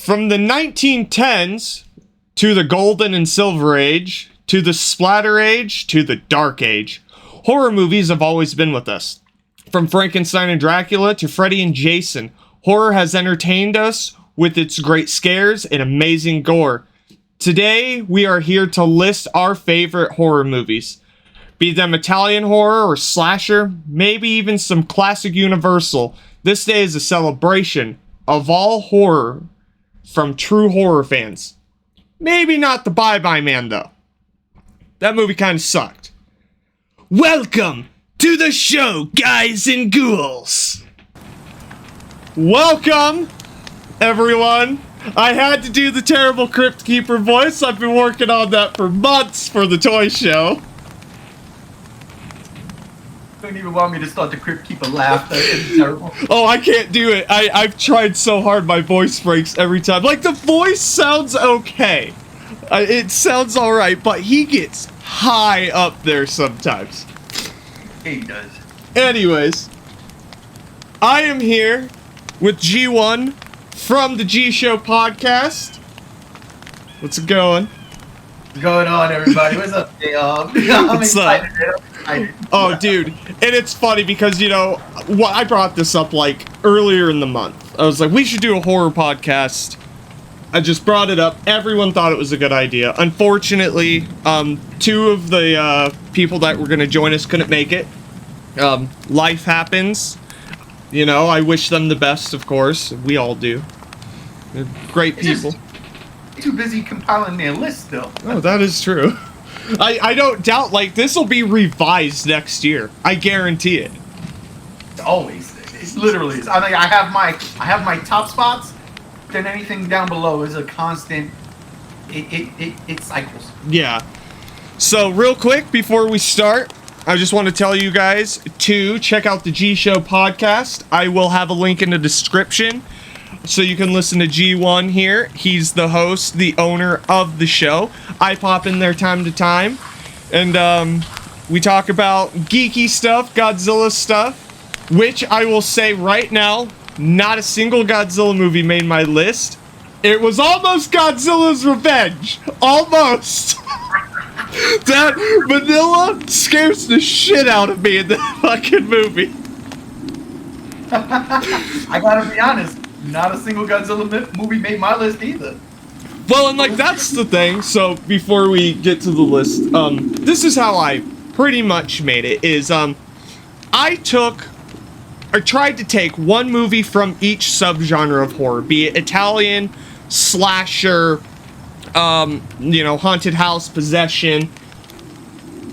From the 1910s to the Golden and Silver Age, to the Splatter Age, to the Dark Age, horror movies have always been with us. From Frankenstein and Dracula to Freddy and Jason, horror has entertained us with its great scares and amazing gore. Today, we are here to list our favorite horror movies. Be them Italian horror or slasher, maybe even some classic Universal. This day is a celebration of all horror from true horror fans. Maybe not the Bye Bye Man, though. That movie kind of sucked. Welcome to the show, guys and ghouls. Welcome, everyone. I had to do the terrible Crypt Keeper voice. I've been working on that for months for the toy show. You don't even want me to start the Crypt Keeper laugh. It's terrible. Oh, I can't do it. I've tried so hard, my voice breaks every time. Like, the voice sounds okay. It sounds alright, but he gets high up there sometimes. He does. Anyways, I am here with G1 from the G Show podcast. What's it going? What's going on, everybody? What's up, I'm excited. Oh, dude. And it's funny because, you know, I brought this up, like, earlier in the month. I was like, we should do a horror podcast. I just brought it up. Everyone thought it was a good idea. Unfortunately, two of the people that were going to join us couldn't make it. Life happens. You know, I wish them the best, of course. We all do. They're great people. Too busy compiling their list, though. Oh, that is true. I don't doubt, like, this will be revised next year. I guarantee it. It's always. It's literally. I mean, I have my top spots. Then anything down below is a constant. It cycles. Yeah. So real quick before we start, I just want to tell you guys to check out the G Show podcast. I will have a link in the description so you can listen to G1 here. He's the host, the owner of the show. I pop in there time to time, and we talk about geeky stuff, Godzilla stuff, which I will say right now, not a single Godzilla movie made my list. It was almost Godzilla's Revenge. Almost. That vanilla scares the shit out of me in that fucking movie. I gotta be honest, not a single Godzilla movie made my list either. Well, and like, that's the thing. So before we get to the list, this is how I pretty much made it, is I tried to take one movie from each subgenre of horror, be it Italian, slasher, you know, haunted house, possession.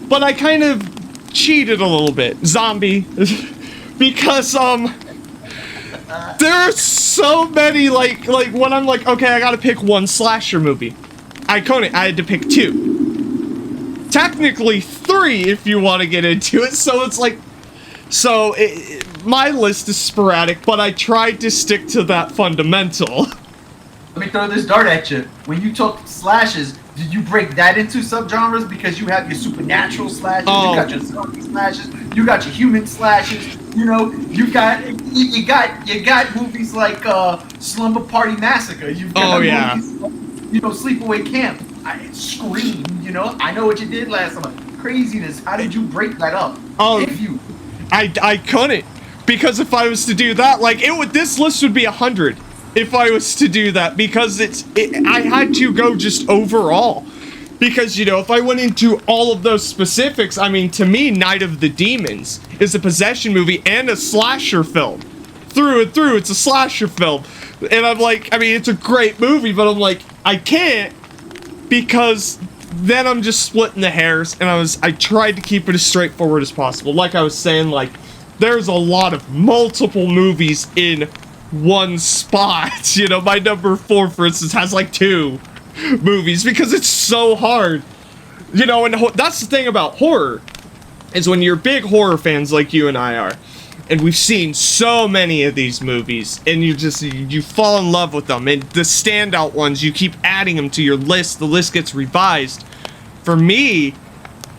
But I kind of cheated a little bit. Zombie. Because, there are so many, like, when I'm like, okay, I gotta pick one slasher movie. I had to pick two. Technically three, if you want to get into it. So it's like, my list is sporadic, but I tried to stick to that fundamental. Let me throw this dart at you. When you talk slashes, did you break that into subgenres? Because you have your supernatural slashes, you got your zombie slashes, you got your human slashes. You know, you got movies like Slumber Party Massacre. You've got movies like, you know, Sleepaway Camp. Scream. You know, I Know What You Did Last Summer. Craziness. How did you break that up? I couldn't, because if I was to do that, like, this list would be 100 if I was to do that, because I had to go just overall, because, you know, if I went into all of those specifics, I mean, to me, Night of the Demons is a possession movie and a slasher film. Through and through, it's a slasher film. And I'm like, I mean, it's a great movie, but I'm like, I can't, because then I'm just splitting the hairs, and I tried to keep it as straightforward as possible. Like I was saying, like, there's a lot of multiple movies in one spot. You know, my number 4, for instance, has like 2 movies, because it's so hard. You know, and that's the thing about horror, is when you're big horror fans like you and I are, and we've seen so many of these movies, and you fall in love with them, and the standout ones, you keep adding them to your list, the list gets revised. For me,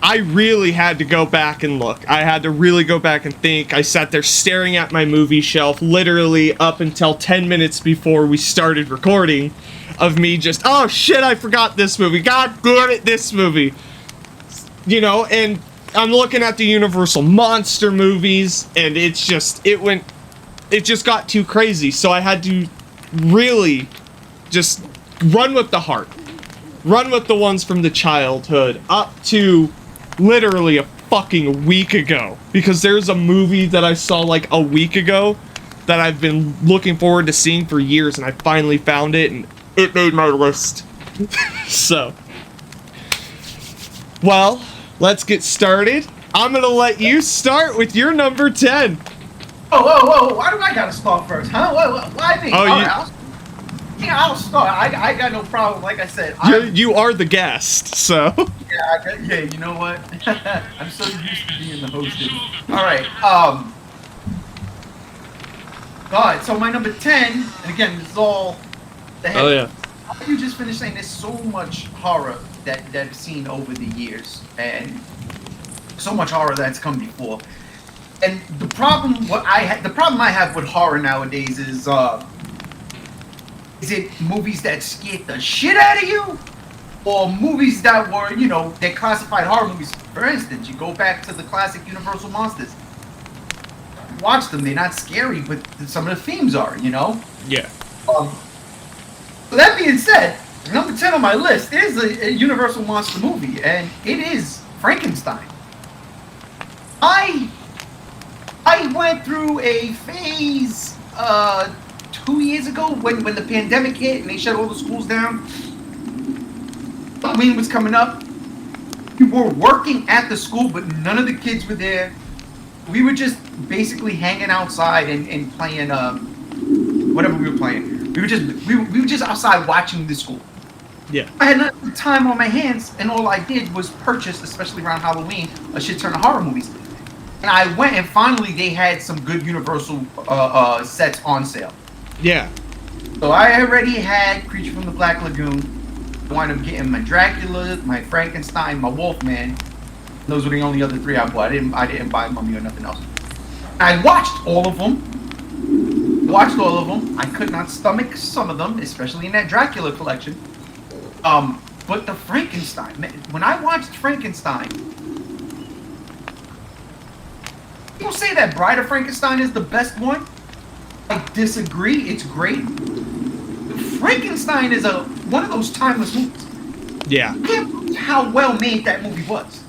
I really had to go back and look. I had to really go back and think. I sat there staring at my movie shelf literally up until 10 minutes before we started recording, of me just, oh shit, I forgot this movie. God damn it, this movie. You know, and I'm looking at the Universal Monster movies, and it just got too crazy. So I had to really just run with the heart. Run with the ones from the childhood up to literally a fucking week ago. Because there's a movie that I saw like a week ago that I've been looking forward to seeing for years, and I finally found it, and it made my list. So, well, let's get started. I'm gonna let you start with your number 10. Whoa, why do I gotta start first, huh? Why me? Oh, I'll start. I got no problem. Like I said, you are the guest, so. Yeah, you know what? I'm so used to being the host. All right. God, so my number 10, and again, this is all the head. Oh, yeah. You just finished saying there's so much horror that I've seen over the years, and so much horror that's come before. And the problem I have with horror nowadays is it movies that scared the shit out of you, or movies that were, you know, they're classified horror movies. For instance, you go back to the classic Universal Monsters. Watch them; they're not scary, but some of the themes are, you know. Yeah. So that being said, number 10 on my list is a Universal Monster movie, and it is Frankenstein. I went through a phase 2 years ago when the pandemic hit and they shut all the schools down. Halloween was coming up. We were working at the school, but none of the kids were there. We were just basically hanging outside and playing whatever we were playing. We were just outside watching the school. Yeah. I had enough time on my hands, and all I did was purchase, especially around Halloween, a shit ton of horror movies. And I went, and finally they had some good Universal sets on sale. Yeah. So I already had Creature from the Black Lagoon. I wound up getting my Dracula, my Frankenstein, my Wolfman. Those were the only other three I bought. I didn't buy Mummy or nothing else. I watched all of them. I could not stomach some of them, especially in that Dracula collection. But the Frankenstein, man, when I watched Frankenstein, people say that Bride of Frankenstein is the best one. I disagree. It's great. Frankenstein is one of those timeless movies. Yeah. You can't believe how well made that movie was.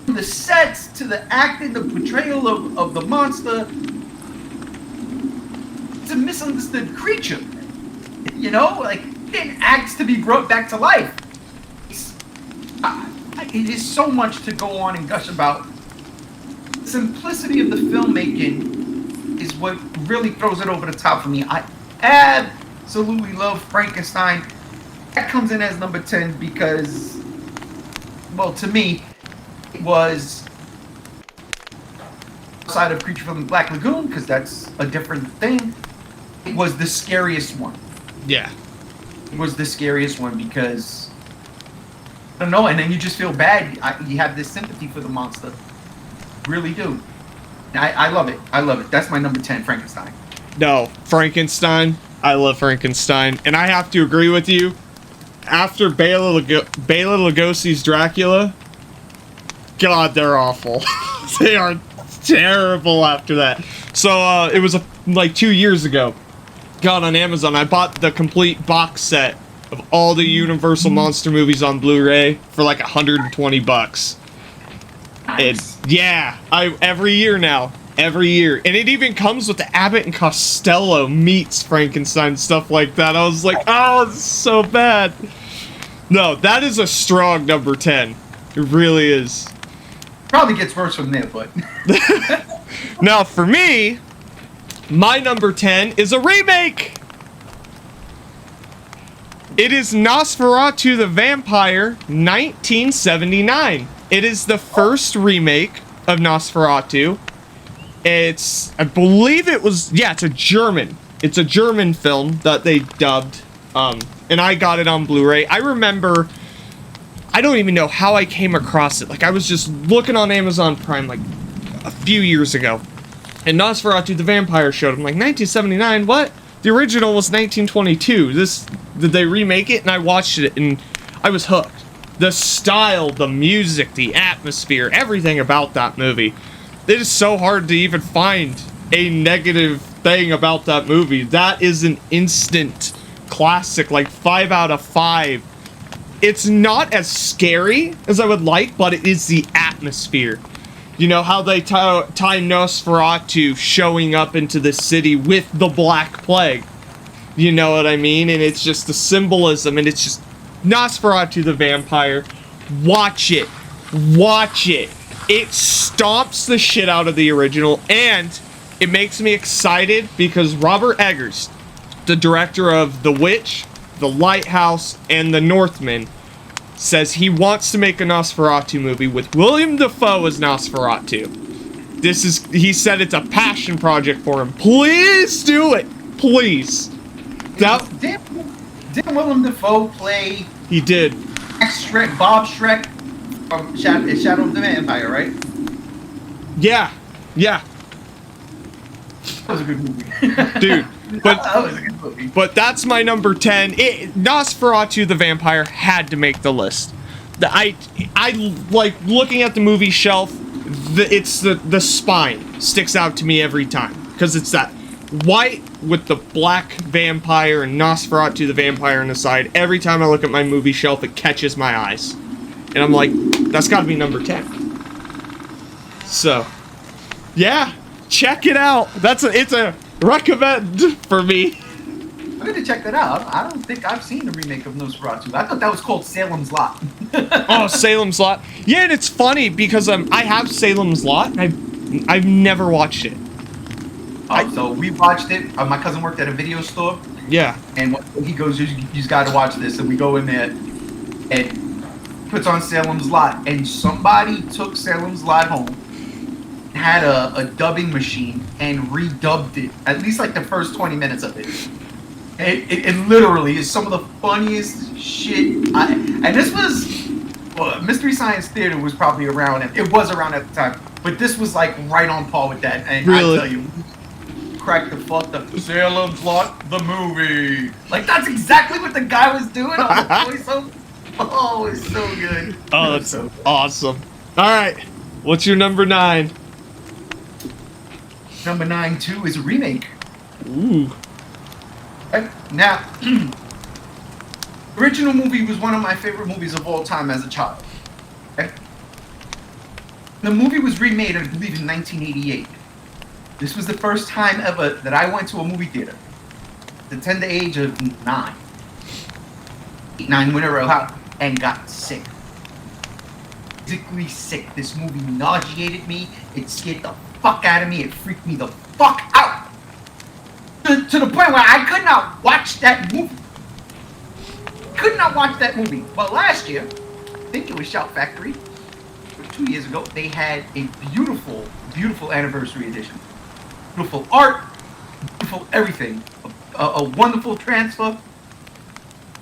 From the sets to the acting, the portrayal of the monster. It's a misunderstood creature. You know, like, it acts to be brought back to life. It is so much to go on and gush about. The simplicity of the filmmaking is what really throws it over the top for me. I absolutely love Frankenstein. That comes in as number 10 because, well, to me, it was outside of Creature from the Black Lagoon, because that's a different thing. It was the scariest one. Yeah. It was the scariest one because, I don't know, and then you just feel bad. You have this sympathy for the monster. Really do. I love it. I love it. That's my number 10, Frankenstein. No, Frankenstein. I love Frankenstein. And I have to agree with you. After Bela Lugosi's Dracula, God, they're awful. They are terrible after that. So, it was like 2 years ago. Got on Amazon. I bought the complete box set of all the Universal Monster movies on Blu-ray for like $120. Nice. And yeah, every year now. Every year. And it even comes with the Abbott and Costello meets Frankenstein, stuff like that. I was like, oh, it's so bad. No, that is a strong number 10. It really is. Probably gets worse from there, but... Now, for me, my number 10 is a remake. It is Nosferatu the Vampire, 1979. It is the first remake of Nosferatu. I believe it was, yeah, it's a German film that they dubbed, and I got it on Blu-ray. I remember I don't even know how I came across it. Like, I was just looking on Amazon Prime, like, a few years ago. And Nosferatu the Vampire showed. I'm like, 1979? What? The original was 1922. Did they remake it? And I watched it, and I was hooked. The style, the music, the atmosphere, everything about that movie. It is so hard to even find a negative thing about that movie. That is an instant classic, like 5 out of 5. It's not as scary as I would like, but it is the atmosphere. You know, how they tie Nosferatu showing up into the city with the Black Plague. You know what I mean? And it's just the symbolism, and it's just Nosferatu the Vampire. Watch it. Watch it. It stomps the shit out of the original, and it makes me excited because Robert Eggers, the director of The Witch, The Lighthouse, and The Northman, says he wants to make a Nosferatu movie with William Dafoe as Nosferatu. He said it's a passion project for him. Please do it. Please. Didn't Willem Dafoe play... He did. Bob Shrek from Shadow of the Vampire, right? Yeah. Yeah. That was a good movie. Dude. But, that was a good movie. But that's my number 10. Nosferatu the Vampire had to make the list. I like looking at the movie shelf. The spine sticks out to me every time because it's that white with the black vampire and Nosferatu the Vampire on the side. Every time I look at my movie shelf, it catches my eyes, and I'm like, that's got to be number 10. So, yeah, check it out. It's a recommend for me. I'm gonna check that out. I don't think I've seen the remake of Nosferatu. I thought that was called Salem's Lot. Oh, Salem's Lot. Yeah, and it's funny because I have Salem's Lot, and I've never watched it. So we watched it. My cousin worked at a video store. Yeah. And he goes, "You got to watch this." And we go in there, and puts on Salem's Lot, and somebody took Salem's Lot home, had a dubbing machine, and redubbed it. At least like the first 20 minutes of it. It literally is some of the funniest shit. And this was Mystery Science Theater was probably around. It was around at the time, but this was like right on par with that. And really? I tell you, crack the fuck up. Salem's Lot, the movie. Like that's exactly what the guy was doing on the voiceover. Oh, it's so good. Oh, that's so awesome. All right, what's your number 9? Number 9 too is a remake. Ooh. Now, original movie was one of my favorite movies of all time as a child. Okay? The movie was remade, I believe, in 1988. This was the first time ever that I went to a movie theater. At the tender age of 9. 8, 9, whenever I and got sick. Physically sick. This movie nauseated me. It scared the fuck out of me. It freaked me the fuck out. To the point where I could not watch that movie. Could not watch that movie. But last year, I think it was Shout Factory, 2 years ago, they had a beautiful, beautiful anniversary edition. Beautiful art, beautiful everything. A wonderful transfer.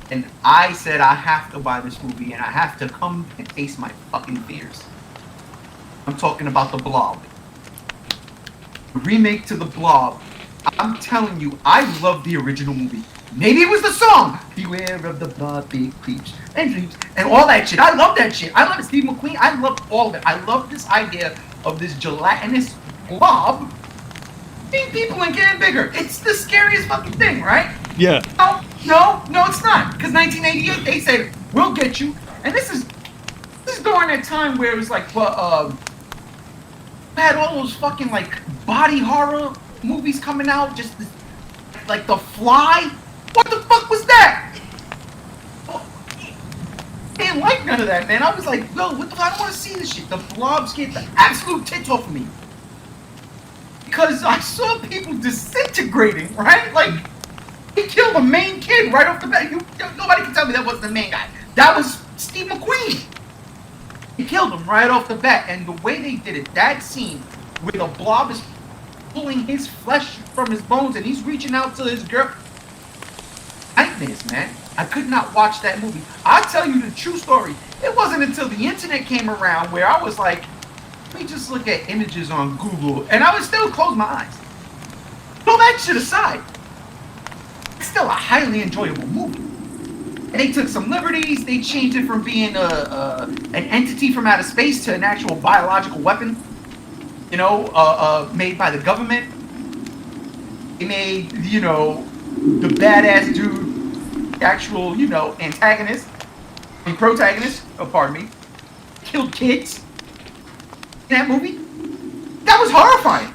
And I said I have to buy this movie and I have to come and face my fucking fears. I'm talking about The Blob. The remake to The Blob. I'm telling you, I love the original movie. Maybe it was the song, "Beware of the blob, big creeps and dreams," and all that shit. I love that shit. I love it. Steve McQueen. I love all of it. I love this idea of this gelatinous blob eating people and getting bigger. It's the scariest fucking thing, right? Yeah. No, it's not. Because 1988, they said, "We'll get you." And this is during that time where it was like, had all those fucking like body horror movies coming out, just this, like The Fly. What the fuck was that? I didn't like none of that, man. I was like, yo, what the fuck? I don't want to see this shit. The Blob scared the absolute tits off of me. Because I saw people disintegrating, right? Like, he killed the main kid right off the bat. Nobody can tell me that wasn't the main guy. That was Steve McQueen. He killed him right off the bat. And the way they did it, that scene where the Blob is pulling his flesh from his bones and he's reaching out to his girl. I nightmares, man. I could not watch that movie. I'll tell you the true story. It wasn't until the internet came around where I was like, let me just look at images on Google, and I would still close my eyes. Throw that shit aside. It's still a highly enjoyable movie. And they took some liberties. They changed it from being an entity from outer space to an actual biological weapon, you know, made by the government. They made, you know, the badass dude, actual, you know, antagonist and protagonist, pardon me, killed kids in that movie. That was horrifying.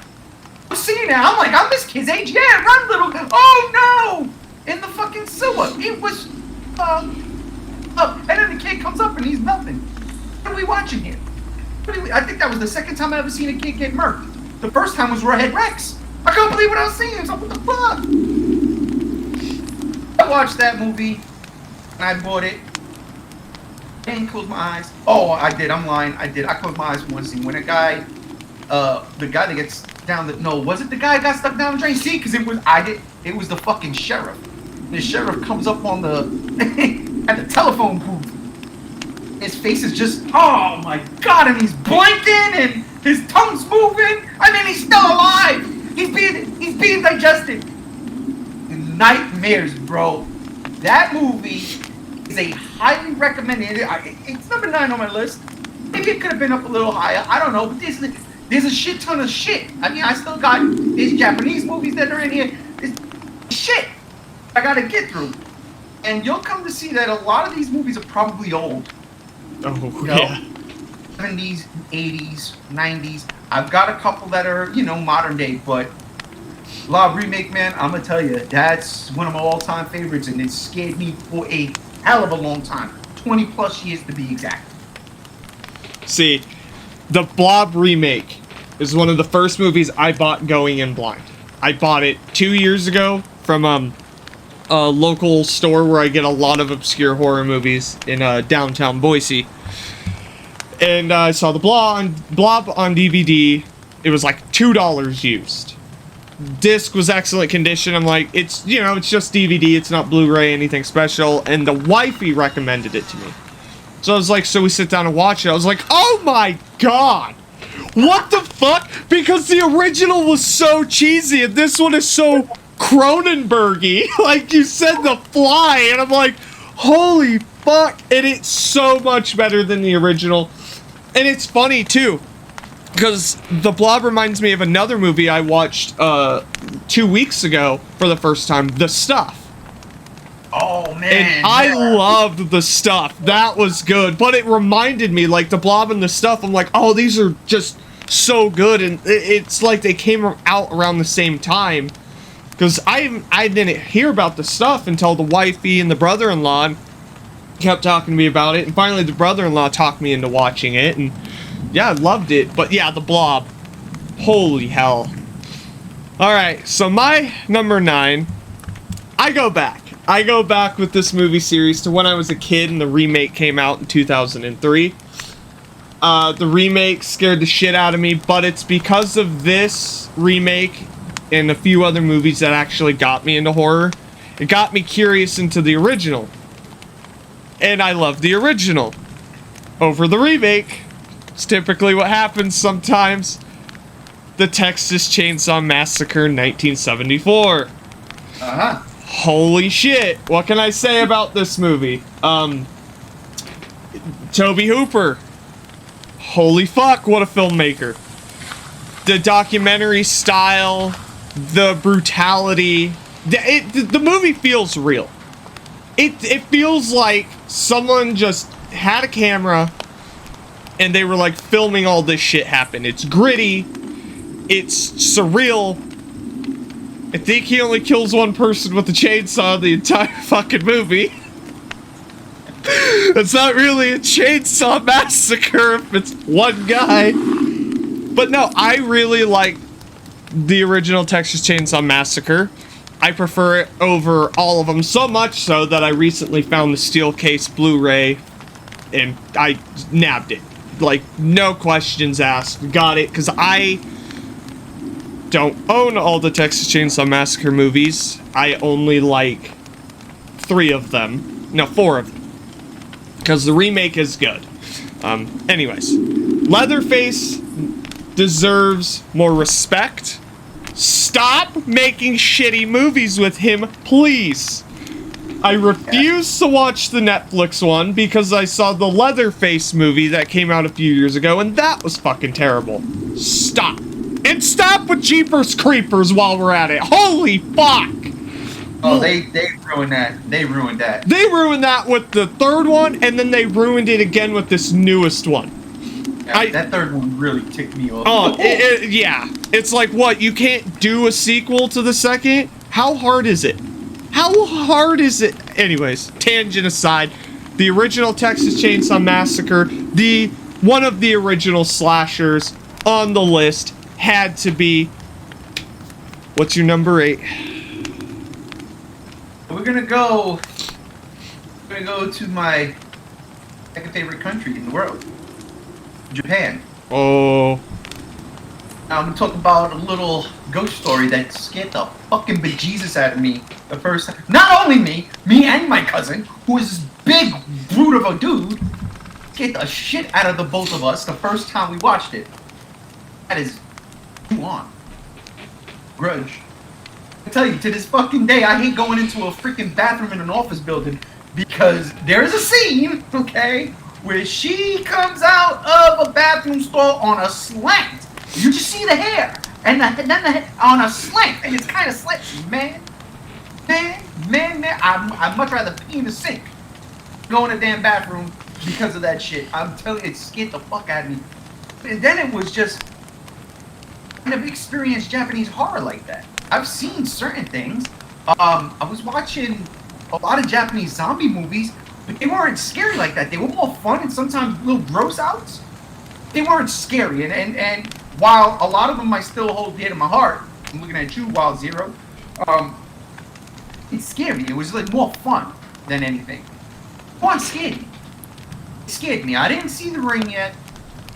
I'm seeing that. I'm like, I'm this kid's age. Yeah, run, little. Oh no! In the fucking sewer. It was up. And then the kid comes up and he's nothing. What are we watching here? I think that was the second time I ever seen a kid get murked. The first time was Redhead Rex. I couldn't believe what I was seeing. I was like, what the fuck? I watched that movie and I bought it. And closed my eyes. Oh, I did. I'm lying. I did. I closed my eyes for one scene when a guy, the guy that gets down the, no, was it the guy that got stuck down the drain? See, because it was the fucking sheriff. The sheriff comes up on the, at the telephone booth. His face is just, oh my god, and he's blinking and his tongue's moving. I mean, he's still alive. He's being digested. Nightmares, bro. That movie is a highly recommended. It's number 9 on my list. Maybe it could have been up a little higher. I don't know. But there's a shit ton of shit. I mean, I still got these Japanese movies that are in here. There's shit I gotta get through. And you'll come to see that a lot of these movies are probably old. Oh, you know? yeah. 70s, 80s, 90s. I've got a couple that are, you know, modern day, but Blob Remake, man, I'm gonna tell you, that's one of my all-time favorites, and it scared me for a hell of a long time. 20 plus years to be exact. See, the Blob Remake is one of the first movies I bought going in blind. I bought it 2 years ago from a local store where I get a lot of obscure horror movies in downtown Boise. And I saw the Blob on DVD. It was like $2 used. Disc was excellent condition. I'm like, it's, you know, it's just DVD. It's not Blu-ray, anything special. And the wifey recommended it to me. So I was like, so we sit down and watch it. I was like, oh my god! What the fuck? Because the original was so cheesy and this one is so Cronenberg-y. Like you said, The Fly. And I'm like, holy fuck. And it's so much better than the original. And it's funny too, because The Blob reminds me of another movie I watched 2 weeks ago for the first time, The Stuff. Oh man. And I loved The Stuff. That was good. But it reminded me, like, The Blob and The Stuff, I'm like, oh, these are just so good. And it's like they came out around the same time. Because I didn't hear about The Stuff until the wifey and the brother-in-law kept talking to me about it. And finally the brother-in-law talked me into watching it. And yeah, I loved it. But yeah, The Blob. Holy hell. Alright, so my number 9. I go back with this movie series to when I was a kid and the remake came out in 2003. The remake scared the shit out of me, but it's because of this remake and a few other movies that actually got me into horror. It got me curious into the original. And I love the original over the remake. It's typically what happens sometimes. The Texas Chainsaw Massacre 1974. Uh-huh. Holy shit. What can I say about this movie? Toby Hooper. Holy fuck, what a filmmaker. The documentary style, the brutality. The movie feels real. It feels like someone just had a camera and they were like filming all this shit happen. It's gritty. It's surreal. I think he only kills one person with a chainsaw the entire fucking movie. It's not really a chainsaw massacre if it's one guy. But no, I really like the original Texas Chainsaw Massacre. I prefer it over all of them, so much so that I recently found the steel case Blu-ray and I nabbed it. Like, no questions asked. Got it, because I don't own all the Texas Chainsaw Massacre movies. I only like 3 of them. No, 4 of them. Because the remake is good. Anyways. Leatherface deserves more respect. Stop making shitty movies with him, please. I refuse to watch the Netflix one because I saw the Leatherface movie that came out a few years ago, and that was fucking terrible. Stop. And stop with Jeepers Creepers while we're at it. Holy fuck! Oh, they ruined that. They ruined that. They ruined that with the 3rd one, and then they ruined it again with this newest one. Yeah, that 3rd one really ticked me off. Oh, yeah. It's like, what, you can't do a sequel to the 2nd? How hard is it? How hard is it? Anyways, tangent aside, the original Texas Chainsaw Massacre, one of the original slashers on the list had to be... What's your number 8? We're gonna go to my second favorite country in the world, Japan. Oh. I'm gonna talk about a little ghost story that scared the fucking bejesus out of me the first time. Not only me and my cousin, who is this big brute of a dude, scared the shit out of the both of us the first time we watched it. That is on Grudge. I tell you, to this fucking day, I hate going into a freaking bathroom in an office building because there's a scene, okay, where she comes out of a bathroom stall on a slant. You just see the hair, and then the hair on a slant, and it's kind of slant. Man, I'd much rather pee in the sink go in a damn bathroom because of that shit. I'm telling you, it scared the fuck out of me. And then it was just, I never experienced Japanese horror like that. I've seen certain things. I was watching a lot of Japanese zombie movies, but they weren't scary like that. They were more fun and sometimes a little gross outs. They weren't scary, and while a lot of them I still hold dear to my heart, I'm looking at you, Wild Zero, it scared me. It was like more fun than anything. One scared me. It scared me. I didn't see The Ring yet.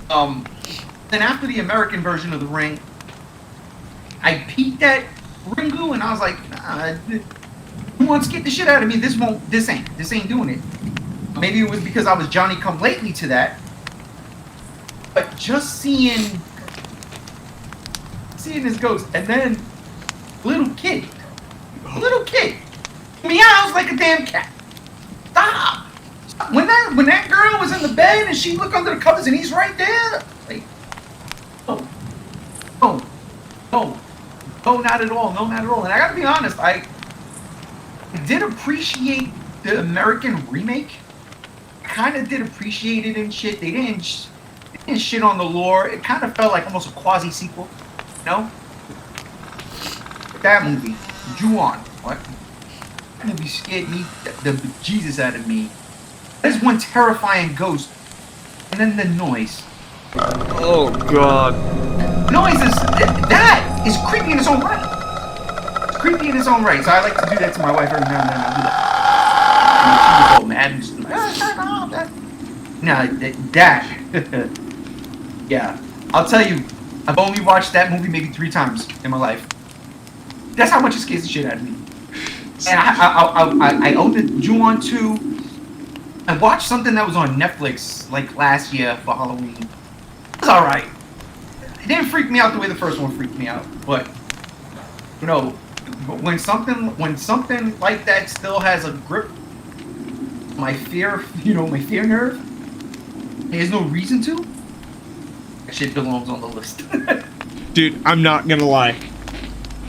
Then after the American version of The Ring, I peeked at Ringu and I was like, nah, who wants to get the shit out of me? This ain't doing it. Maybe it was because I was Johnny come lately to that. But just seeing this ghost, and then little kid meows like a damn cat. Stop! When that girl was in the bed and she looked under the covers and he's right there, like, no, not at all, no, not at all. And I gotta be honest, I did appreciate the American remake. I kind of did appreciate it and shit. They didn't shit on the lore. It kind of felt like almost a quasi sequel, you know? That movie, Ju-On, what? That movie scared me the bejesus out of me. There's one terrifying ghost, and then the noise. Oh god. Noise is creepy in its own right. It's creepy in its own right. So I like to do that to my wife every now and then. I do that. And she mad and just that. Yeah. I'll tell you, I've only watched that movie maybe 3 times in my life. That's how much it scares the shit out of me. And I owned it, Ju-On 2. I watched something that was on Netflix like last year for Halloween. It was alright. It didn't freak me out the way the first one freaked me out, but you know, when something like that still has a grip, my fear nerve, there's no reason to. That shit belongs on the list. Dude, I'm not gonna lie.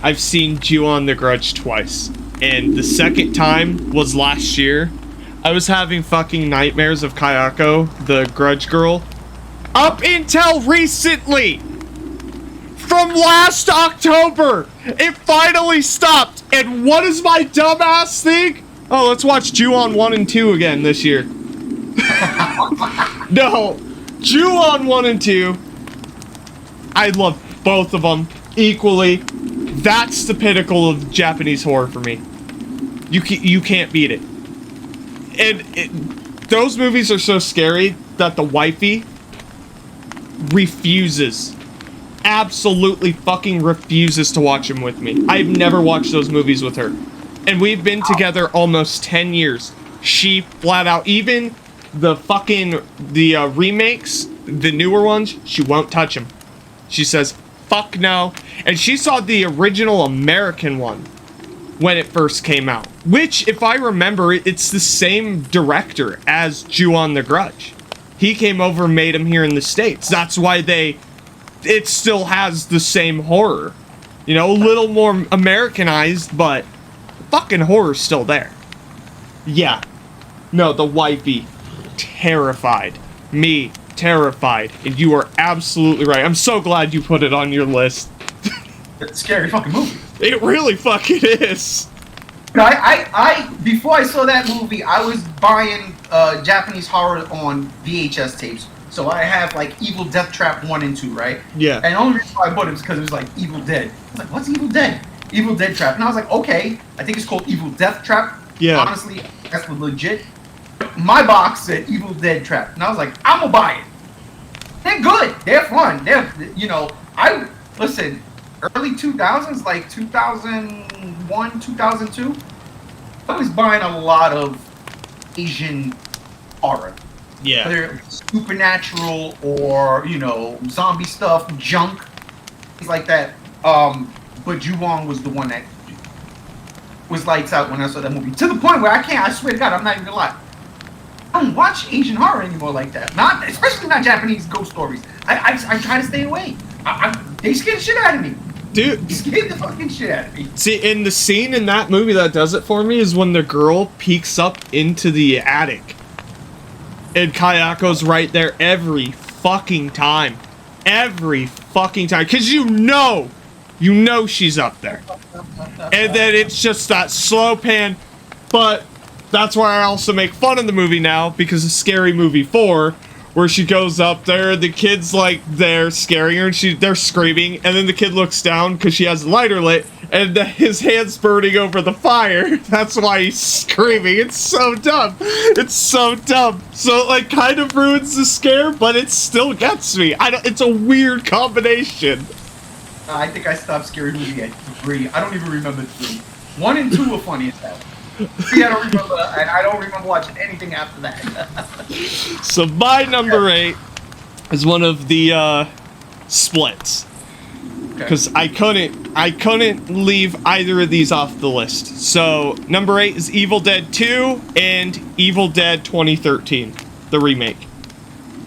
I've seen Ju-On the Grudge twice, and the second time was last year. I was having fucking nightmares of Kayako, the Grudge girl, up until recently. From last October, it finally stopped. And what is my dumbass think? Oh, let's watch Ju-On 1 and 2 again this year. No, Ju-On 1 and 2. I love both of them equally. That's the pinnacle of Japanese horror for me. You can't beat it. And those movies are so scary that the wifey absolutely fucking refuses to watch them with me. I've never watched those movies with her. And we've been together almost 10 years. She flat out, even the remakes, the newer ones, she won't touch them. She says, fuck no. And she saw the original American one when it first came out. Which, if I remember, it's the same director as Ju-on the Grudge. He came over and made him here in the States. That's why it still has the same horror. You know, a little more Americanized, but fucking horror's still there. Yeah. No, the wifey, terrified. Me, terrified. And you are absolutely right. I'm so glad you put it on your list. It's a scary fucking movie. It really fucking is. I before I saw that movie, I was buying Japanese horror on VHS tapes. So I have like Evil Death Trap 1 and 2, right? Yeah. And the only reason why I bought it was because it was like Evil Dead. I was like, what's Evil Dead? Evil Dead Trap. And I was like, okay, I think it's called Evil Death Trap. Yeah. Honestly, that's legit. My box said Evil Dead Trap. And I was like, I'm gonna buy it. They're good. They're fun. They're, you know, listen, early 2000s, like 2001, 2002, I was buying a lot of Asian horror. Yeah. Whether it was supernatural or, you know, zombie stuff, junk, things like that. But Ju-on was the one that was lights out when I saw that movie. To the point where I swear to God, I'm not even gonna lie. I don't watch Asian horror anymore like that. Especially not Japanese ghost stories. I try to stay away. They scare the shit out of me. Dude. They scare the fucking shit out of me. See, in the scene in that movie that does it for me is when the girl peeks up into the attic. And Kayako's right there every fucking time. Every fucking time. Because you know she's up there. And then it's just that slow pan. But that's why I also make fun of the movie now, because of Scary Movie 4, where she goes up there, the kid's like there scaring her, and they're screaming, and then the kid looks down because she has the lighter lit, and his hand's burning over the fire. That's why he's screaming. It's so dumb. It's so dumb. So it like kind of ruins the scare, but it still gets me. It's a weird combination. I think I stopped Scary Movie at 3. I don't even remember 3. 1 and 2 were funny as hell. 3 I don't remember, and I don't remember watching anything after that. So my number 8 is one of the splits. Because I couldn't leave either of these off the list. So number 8 is Evil Dead 2 and Evil Dead 2013, the remake.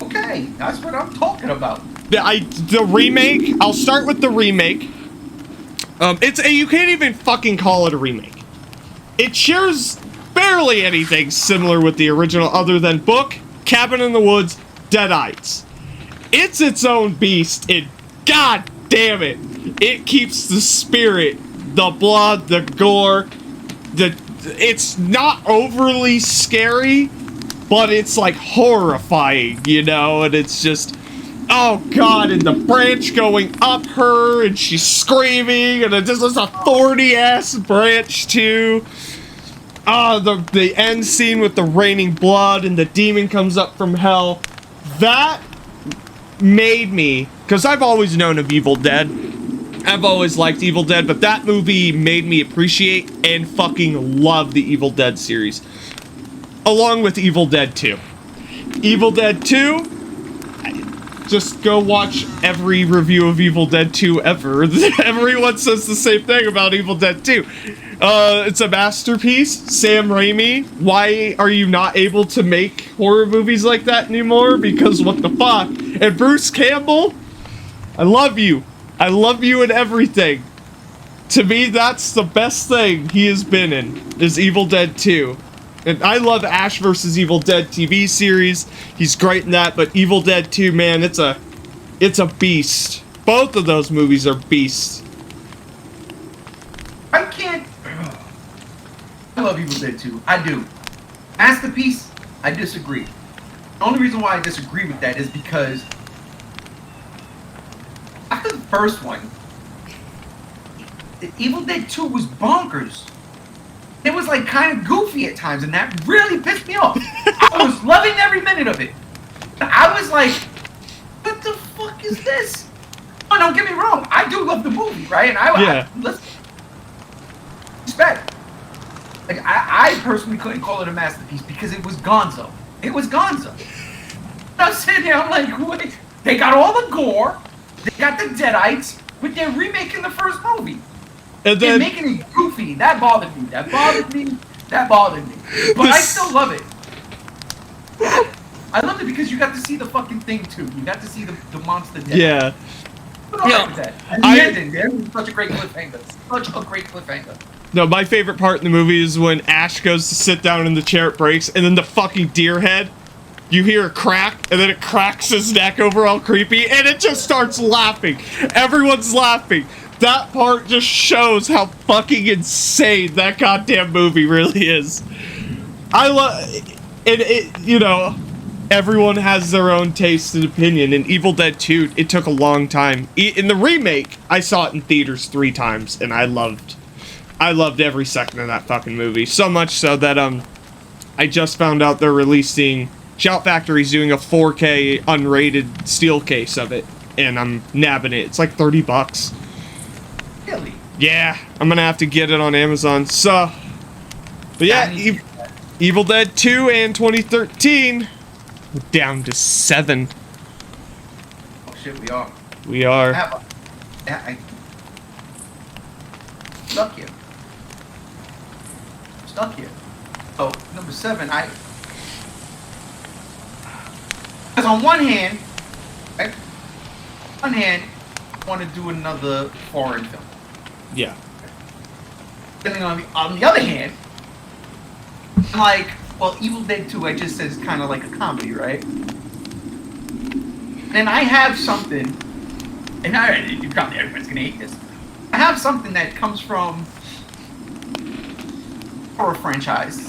Okay, that's what I'm talking about. The remake, I'll start with the remake. You can't even fucking call it a remake. It shares barely anything similar with the original other than book, Cabin in the Woods, Deadites. It's its own beast, and god damn it, it keeps the spirit, the blood, the gore, it's not overly scary, but it's like horrifying, you know, and it's just, oh god, and the branch going up her, and she's screaming, and this is a thorny-ass branch, too. The end scene with the raining blood, and the demon comes up from hell. That made me, because I've always known of Evil Dead. I've always liked Evil Dead, but that movie made me appreciate and fucking love the Evil Dead series. Along with Evil Dead 2. Evil Dead 2, just go watch every review of Evil Dead 2 ever. Everyone says the same thing about Evil Dead 2. It's a masterpiece. Sam Raimi, why are you not able to make horror movies like that anymore? Because what the fuck? And Bruce Campbell, I love you. I love you in everything. To me, that's the best thing he has been in, is Evil Dead 2. And I love Ash vs. Evil Dead TV series. He's great in that, but Evil Dead 2, man, it's a beast. Both of those movies are beasts. I love Evil Dead 2. I do. Masterpiece, I disagree. The only reason why I disagree with that is because after the first one, Evil Dead 2 was bonkers. It was like kind of goofy at times, and that really pissed me off. I was loving every minute of it. I was like, what the fuck is this? Oh, don't get me wrong. I do love the movie, right? And let's respect. Like, I personally couldn't call it a masterpiece because it was gonzo. It was gonzo. I was sitting there, I'm like, wait. They got all the gore, they got the Deadites, but they're remaking the first movie. And then, they're making it goofy. That bothered me. That bothered me. That bothered me. But I still love it. I loved it because you got to see the fucking thing too. You got to see the monster death. Yeah. That. And the ending, there was such a great cliffhanger. Such a great cliffhanger. No, my favorite part in the movie is when Ash goes to sit down in the chair, it breaks, and then the fucking deer head, you hear a crack, and then it cracks his neck over all creepy, and it just starts laughing. Everyone's laughing. That part just shows how fucking insane that goddamn movie really is. I love it, you know, everyone has their own taste and opinion. In Evil Dead 2, it took a long time. In the remake, I saw it in theaters 3 times, and I loved every second of that fucking movie. So much so that, I just found out they're releasing, Shout Factory's doing a 4K unrated steel case of it, and I'm nabbing it. It's like $30. Really? Yeah, I'm gonna have to get it on Amazon. So, but yeah, Evil Dead 2 and 2013, we're down to 7. Oh shit, we are. We are. I stuck here. Stuck here. So, number 7, because on one hand, I want to do another foreign film. Yeah. Then on the other hand, I'm like, well, Evil Dead 2, I just said, is kind of like a comedy, right? And I have something, and probably everyone's gonna hate this. I have something that comes from horror franchise,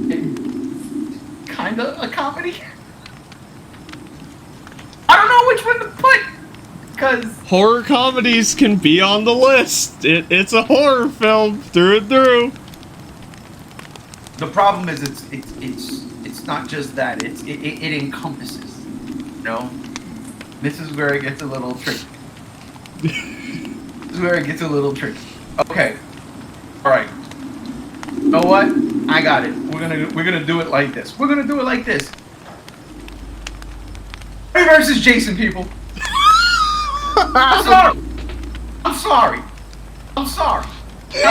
and kind of a comedy. I don't know which one to put. Because horror comedies can be on the list. It's a horror film through and through. The problem is it's not just that. It encompasses. You know, this is where it gets a little tricky. Okay. All right. You know what? I got it. We're gonna do it like this. Freddy versus Jason, people. I'm sorry. I'm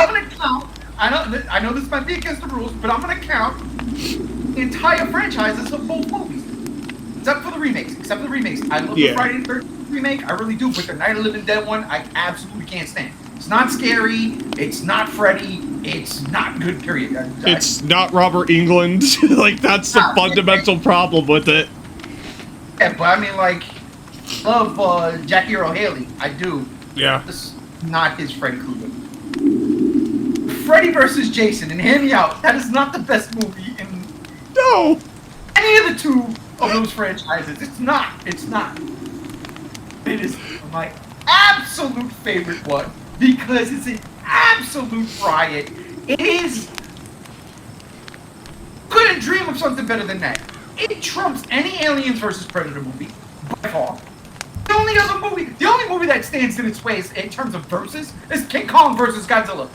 gonna count. I know this might be against the rules, but I'm gonna count the entire franchises of both movies, except for the remakes. I love the Friday the 13th remake. I really do, but the Night of the Living Dead one, I absolutely can't stand. It's not scary. It's not Freddy. It's not good. Period. It's not Robert Englund. Like, that's the fundamental problem with it. Yeah, but I mean, like, love Jackie Earle Haley. I do. Yeah. This is not his Freddy Krueger. Freddy versus Jason, and hear me out. That is not the best movie in any of the 2 of those franchises. It's not. It is my absolute favorite one because it's an absolute riot. It is. Couldn't dream of something better than that. It trumps any Aliens versus Predator movie by far. The only movie that stands in its ways in terms of versus is King Kong versus Godzilla.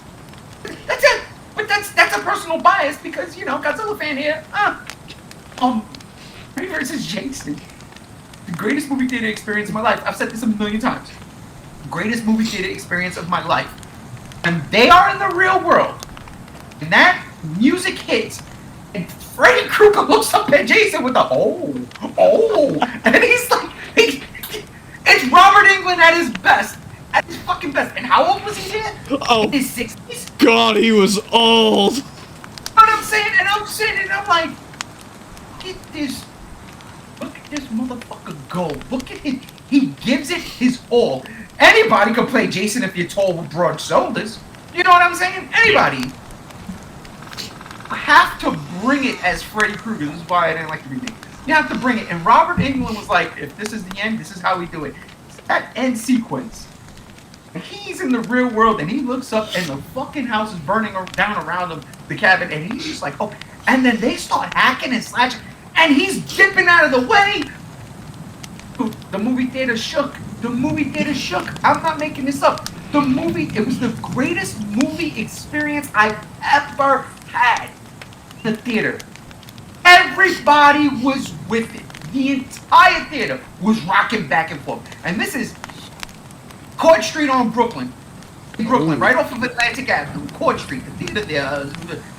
That's it. But that's a personal bias because, you know, Godzilla fan here. Freddy versus Jason. The greatest movie theater experience of my life. I've said this a million times. Greatest movie theater experience of my life. And they are in the real world. And that music hits. And Freddy Krueger looks up at Jason with the and he's like, it's Robert Englund at his best. At his fucking best. And how old was he here? In his 60s? God, he was old. You know what I'm saying? And I'm sitting and I'm like, look at this motherfucker go. Look at him. He gives it his all. Anybody can play Jason if you're tall with broad shoulders. You know what I'm saying? Anybody. I have to bring it as Freddy Krueger. This is why I didn't like the remake. You have to bring it. And Robert Englund was like, if this is the end, this is how we do it. It's that end sequence. And he's in the real world, and he looks up, and the fucking house is burning down around him, the cabin, and he's just like, oh. And then they start hacking and slashing, and he's dipping out of the way. The movie theater shook. I'm not making this up. the movie, it was the greatest movie experience I've ever had in the theater. Everybody was with it. The entire theater was rocking back and forth. And this is Court Street on Brooklyn. In Brooklyn, right off of Atlantic Avenue. Court Street, the theater there.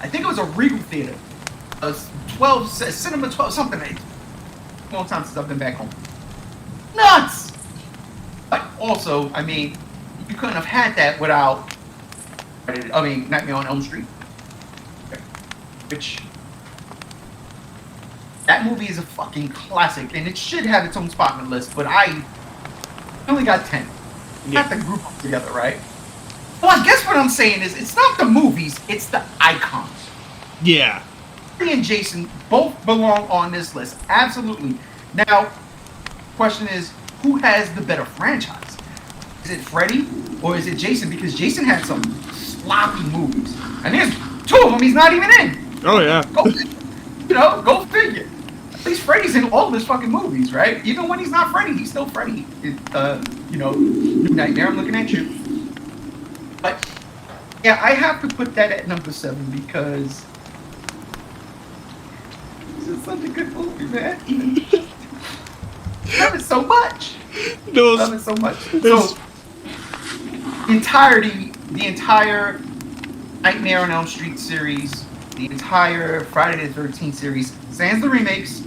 I think it was a Regal theater. 12, Cinema 12, something. A long time since I've been back home. Nuts! But also, I mean, you couldn't have had that without, Nightmare on Elm Street. Which, that movie is a fucking classic, and it should have its own spot on the list, but I only got 10. Yeah. Got the group together, right? Well, I guess what I'm saying is, it's not the movies, it's the icons. Yeah. Freddy and Jason both belong on this list, absolutely. Now, question is, who has the better franchise? Is it Freddy or is it Jason? Because Jason had some sloppy movies, and there's 2 of them he's not even in. Oh yeah. Go figure. At least Freddy's in all of his fucking movies, right? Even when he's not Freddy, he's still Freddy. New Nightmare, I'm looking at you. But yeah, I have to put that at number 7 because it's just such a good movie, man. Love it so much. Love it so much. So the entire Nightmare on Elm Street series, the entire Friday the 13th series, sans the remakes,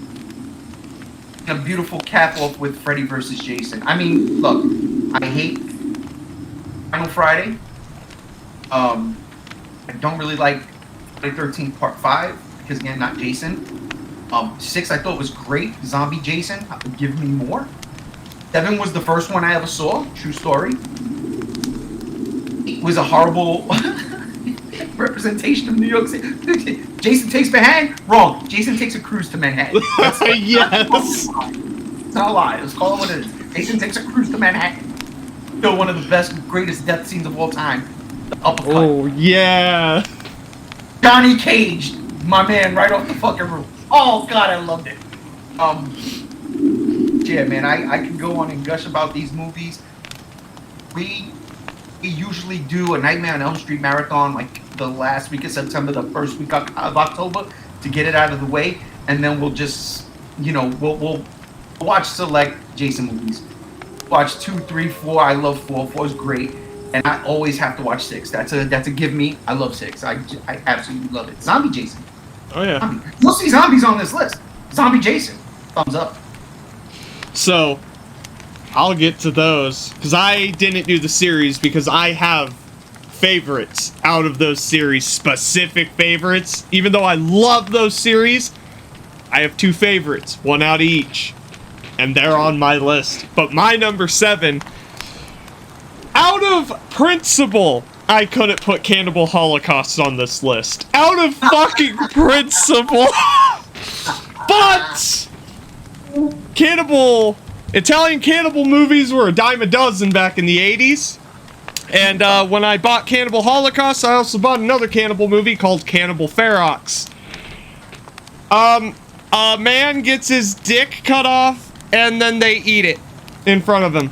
and a beautiful cap off with Freddy vs. Jason. I mean, look, I hate Final Friday. I don't really like Friday the 13th Part 5 because again, not Jason. 6 I thought was great. Zombie Jason, give me more. 7 was the first one I ever saw. True story. 8 was a horrible representation of New York City. Jason takes Manhattan? Wrong. Jason takes a cruise to Manhattan. Yes. It's not a lie. Let's call it what it is. Jason takes a cruise to Manhattan. Still one of the best, greatest death scenes of all time. The uppercut. Oh, yeah. Johnny Cage, my man, right off the fucking roof. Oh God, I loved it. Yeah, man, I can go on and gush about these movies. We usually do a Nightmare on Elm Street marathon like the last week of September, the first week of October to get it out of the way, and then we'll just, we'll watch select Jason movies. Watch 2, 3, 4. I love 4. 4 is great, and I always have to watch 6. That's a give me. I love 6. I absolutely love it. Zombie Jason. Oh yeah. You'll see zombies on this list. Zombie Jason. Thumbs up. So, I'll get to those, because I didn't do the series, because I have favorites out of those series, specific favorites. Even though I love those series, I have 2 favorites, 1 out of each, and they're on my list. But my number 7, out of principle, I couldn't put Cannibal Holocaust on this list. Out of fucking principle. But Italian cannibal movies were a dime a dozen back in the 80s. And when I bought Cannibal Holocaust, I also bought another cannibal movie called Cannibal Ferox. A man gets his dick cut off, and then they eat it in front of him.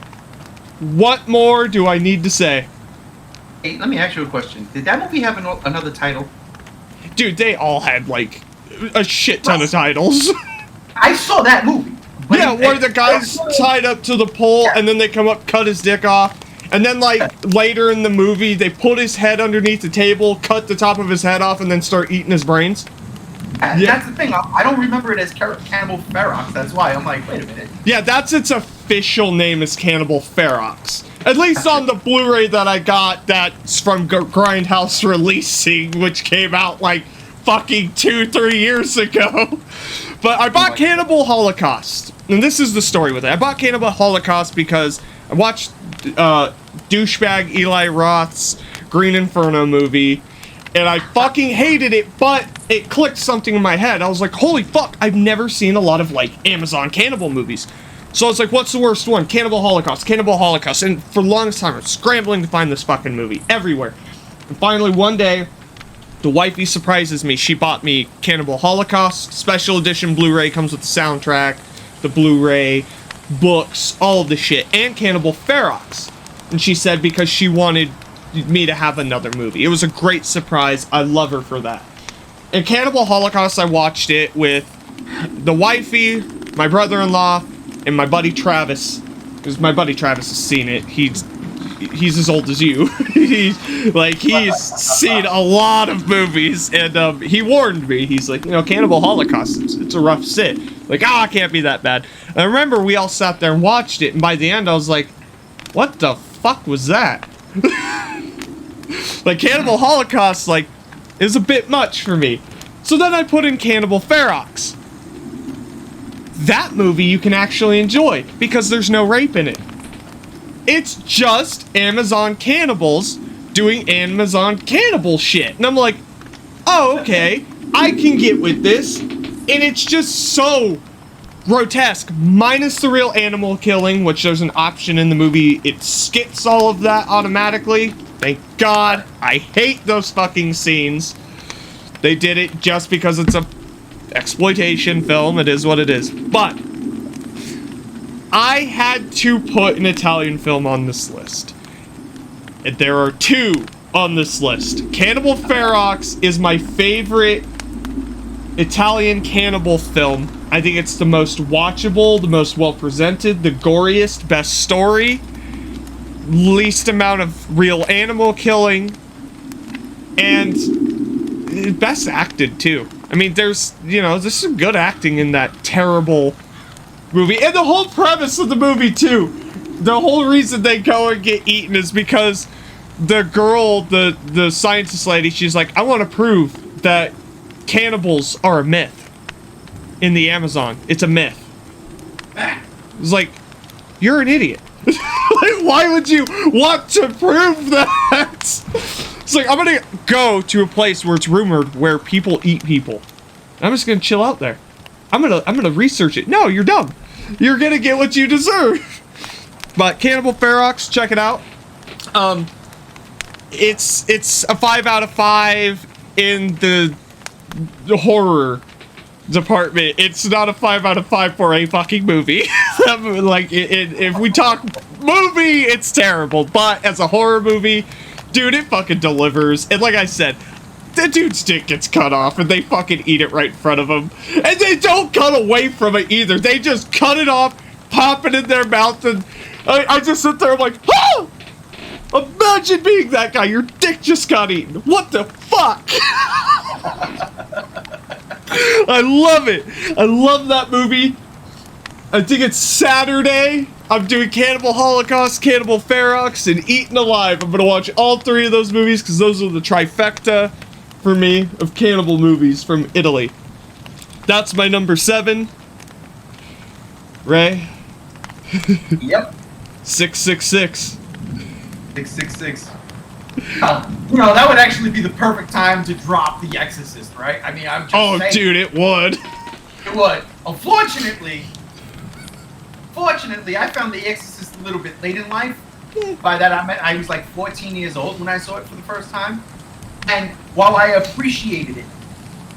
What more do I need to say? Hey, let me ask you a question. Did that movie have another title? Dude, they all had, like, a shit ton of titles. I saw that movie. Yeah, where the guy's tied up to the pole, and then they come up, cut his dick off. And then, like, later in the movie, they put his head underneath the table, cut the top of his head off, and then start eating his brains. Yeah. That's the thing. I don't remember it as Cannibal Ferox. That's why I'm like, wait a minute. Yeah, that's its official name is Cannibal Ferox. At least on the Blu-ray that I got that's from Grindhouse Releasing, which came out, like, fucking 2-3 years ago. But I bought Cannibal Holocaust. And this is the story with it. I bought Cannibal Holocaust because I watched douchebag Eli Roth's Green Inferno movie, and I fucking hated it, but it clicked something in my head. I was like, holy fuck, I've never seen a lot of, like, Amazon cannibal movies. So I was like, what's the worst one? Cannibal Holocaust, Cannibal Holocaust. And for the longest time, I was scrambling to find this fucking movie everywhere. And finally, one day, the wifey surprises me. She bought me Cannibal Holocaust, special edition Blu-ray, comes with the soundtrack, the Blu-ray, books, all of the shit, and Cannibal Ferox. And she said because she wanted me to have another movie. It was a great surprise. I love her for that. And Cannibal Holocaust, I watched it with the wifey, my brother-in-law, and my buddy Travis. Because my buddy Travis has seen it. He's as old as you. He's seen a lot of movies, and he warned me. He's like, you know, Cannibal Holocaust, it's a rough sit. Like, it can't be that bad. And I remember we all sat there and watched it, and by the end I was like, what the fuck was that? Like, Cannibal Holocaust, like, is a bit much for me. So then I put in Cannibal Ferox. That movie you can actually enjoy, because there's no rape in it. It's just Amazon cannibals doing Amazon cannibal shit. And I'm like, oh, okay, I can get with this. And it's just so grotesque, minus the real animal killing, which there's an option in the movie. It skips all of that automatically. Thank God. I hate those fucking scenes. They did it just because it's a exploitation film. It is what it is. But I had to put an Italian film on this list. And there are two on this list. Cannibal Ferox is my favorite Italian cannibal film. I think it's the most watchable, the most well-presented, the goriest, best story, least amount of real animal killing, and best acted, too. I mean, there's some good acting in that terrible movie. And the whole premise of the movie, too. The whole reason they go and get eaten is because the girl, the scientist lady, she's like, I want to prove that cannibals are a myth in the Amazon. It's a myth. It's like, you're an idiot. Like, why would you want to prove that? It's like, I'm gonna go to a place where it's rumored where people eat people. I'm just gonna chill out there. I'm gonna research it. No, you're dumb. You're gonna get what you deserve. But Cannibal Ferox, check it out. It's a 5 out of 5 in the horror department. It's not a 5 out of 5 for a fucking movie. Like, if we talk movie, it's terrible. But as a horror movie, dude, it fucking delivers. And like I said, the dude's dick gets cut off and they fucking eat it right in front of him. And they don't cut away from it either. They just cut it off, pop it in their mouth, and I just sit there, I'm like, ah! Imagine being that guy. Your dick just got eaten. What the fuck? I love it. I love that movie. I think it's Saturday. I'm doing Cannibal Holocaust, Cannibal Ferox, and Eaten Alive. I'm going to watch all three of those movies because those are the trifecta for me of cannibal movies from Italy. That's my number 7. Ray? Yep. 666. 666. That would actually be the perfect time to drop The Exorcist, right? I mean, I'm just saying. Dude, it would. It would. Unfortunately, I found The Exorcist a little bit late in life. By that I meant I was like 14 years old when I saw it for the first time. And while I appreciated it,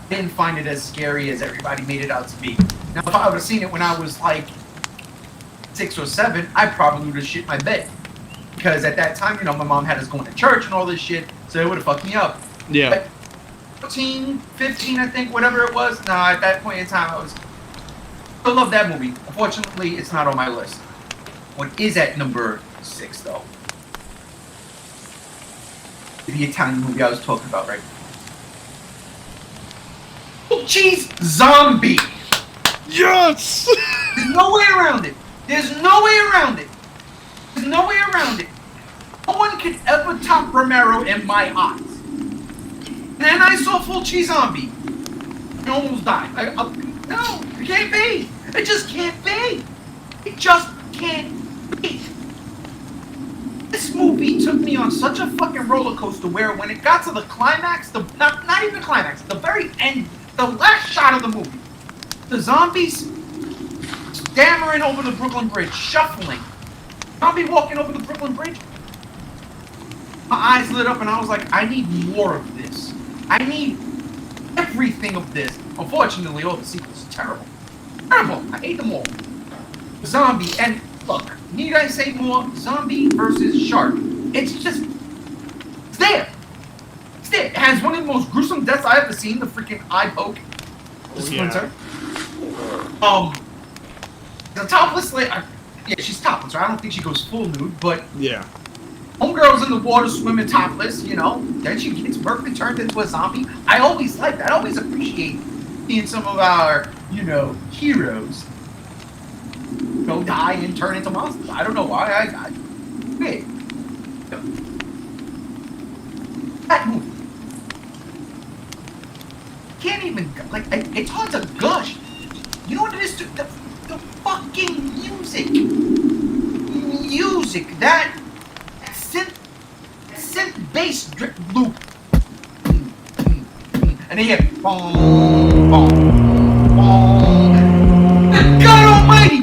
I didn't find it as scary as everybody made it out to be. Now, if I would have seen it when I was like 6 or 7, I probably would have shit my bed. Because at that time, my mom had us going to church and all this shit, so it would have fucked me up. Yeah. But 14, 15, I think, whatever it was, at that point in time, I love that movie. Unfortunately, it's not on my list. What is at number 6, though? The Italian movie I was talking about, right? Cheese Zombie! Yes! There's no way around it. There's no way around it. There's no way around it. No one could ever top Romero in my eyes. And then I saw Full Cheese Zombie. I almost died. No, it can't be. It just can't be. It just can't be. This movie took me on such a fucking roller coaster where when it got to the climax, not even the climax, the very end, the last shot of the movie, the zombies stammering over the Brooklyn Bridge, shuffling. Zombie walking over the Brooklyn Bridge. My eyes lit up and I was like, I need more of this. I need everything of this. Unfortunately, all the sequels are terrible. Terrible. I hate them all. Zombie. And look, need I say more? Zombie versus shark. It's there. It's there. It has one of the most gruesome deaths I ever seen. The freaking eye poke. The splinter. The topless lady. Yeah, she's topless. Right? I don't think she goes full nude, but yeah. Homegirl's in the water swimming topless. You know. Then she gets murked and turned into a zombie. I always like that. I always appreciate seeing some of our, heroes go die and turn into monsters. I don't know why. Hey. That movie. Can't even, it's hard to gush. You know what it is? The fucking music. That synth bass loop. And then you get boom, boom, boom. God almighty!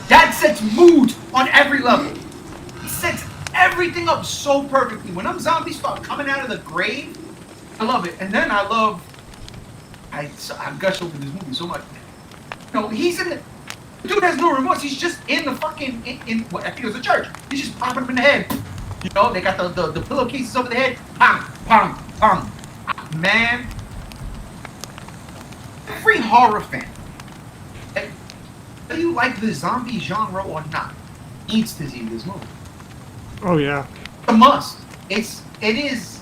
That sets mood on every level. It sets everything up so perfectly. When them zombies start coming out of the grave, I love it. And then I gush over this movie so much. He's in the dude has no remorse. He's just in the fucking in what I think it was a church. He's just popping him in the head. They got the pillowcases over the head. Pong, pong, pong. Man, every horror fan, whether you like the zombie genre or not, needs to see this movie. Oh yeah, it's a must. It is.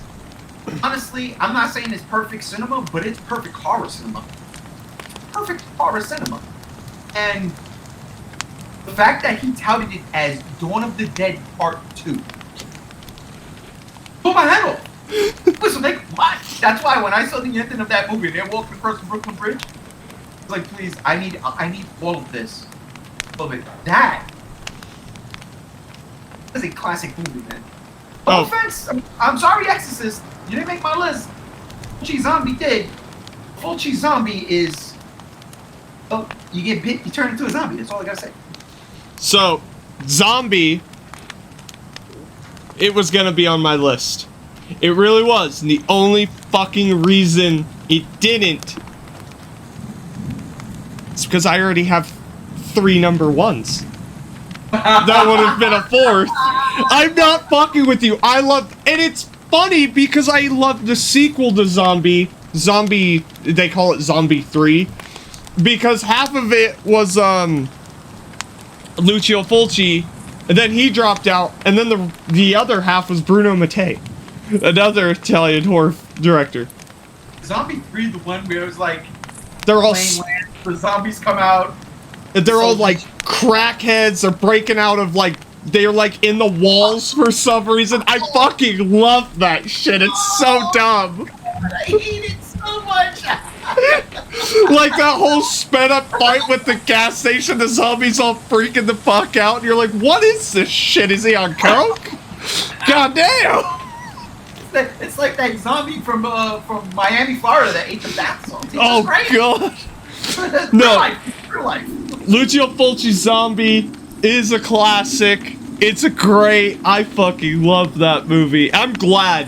Honestly, I'm not saying it's perfect cinema, but it's perfect horror cinema. Perfect horror cinema. And the fact that he touted it as Dawn of the Dead Part 2. Pull my head off. Listen, what? That's why when I saw the ending of that movie, they're walking across the Brooklyn Bridge, I was like, please, I need all of this. All of it. That is a classic movie, man. No offense. I'm sorry, Exorcist. You didn't make my list. Fulci Zombie did. Fulci Zombie is... Oh, you get bit, you turn into a zombie. That's all I gotta say. So, Zombie, it was gonna be on my list. It really was. And the only fucking reason it didn't is because I already have 3 number ones. That would have been a 4th. I'm not fucking with you. And it's funny because I love the sequel to Zombie, they call it Zombie 3, because half of it was, Lucio Fulci, and then he dropped out, and then the other half was Bruno Mattei, another Italian horror director. Zombie 3, the one where it was like, they're all, the zombies come out. They're all like crackheads, they're breaking out of they're like in the walls for some reason. I fucking love that shit. It's so dumb. I hate it so much. Like that whole sped up fight with the gas station, the zombies all freaking the fuck out, and you're like, what is this shit? Is he on coke? God damn. It's like that zombie from Miami, Florida that ate the bath salts. Oh god. No. Real life. Lucio Fulci Zombie is a classic. It's I fucking love that movie. I'm glad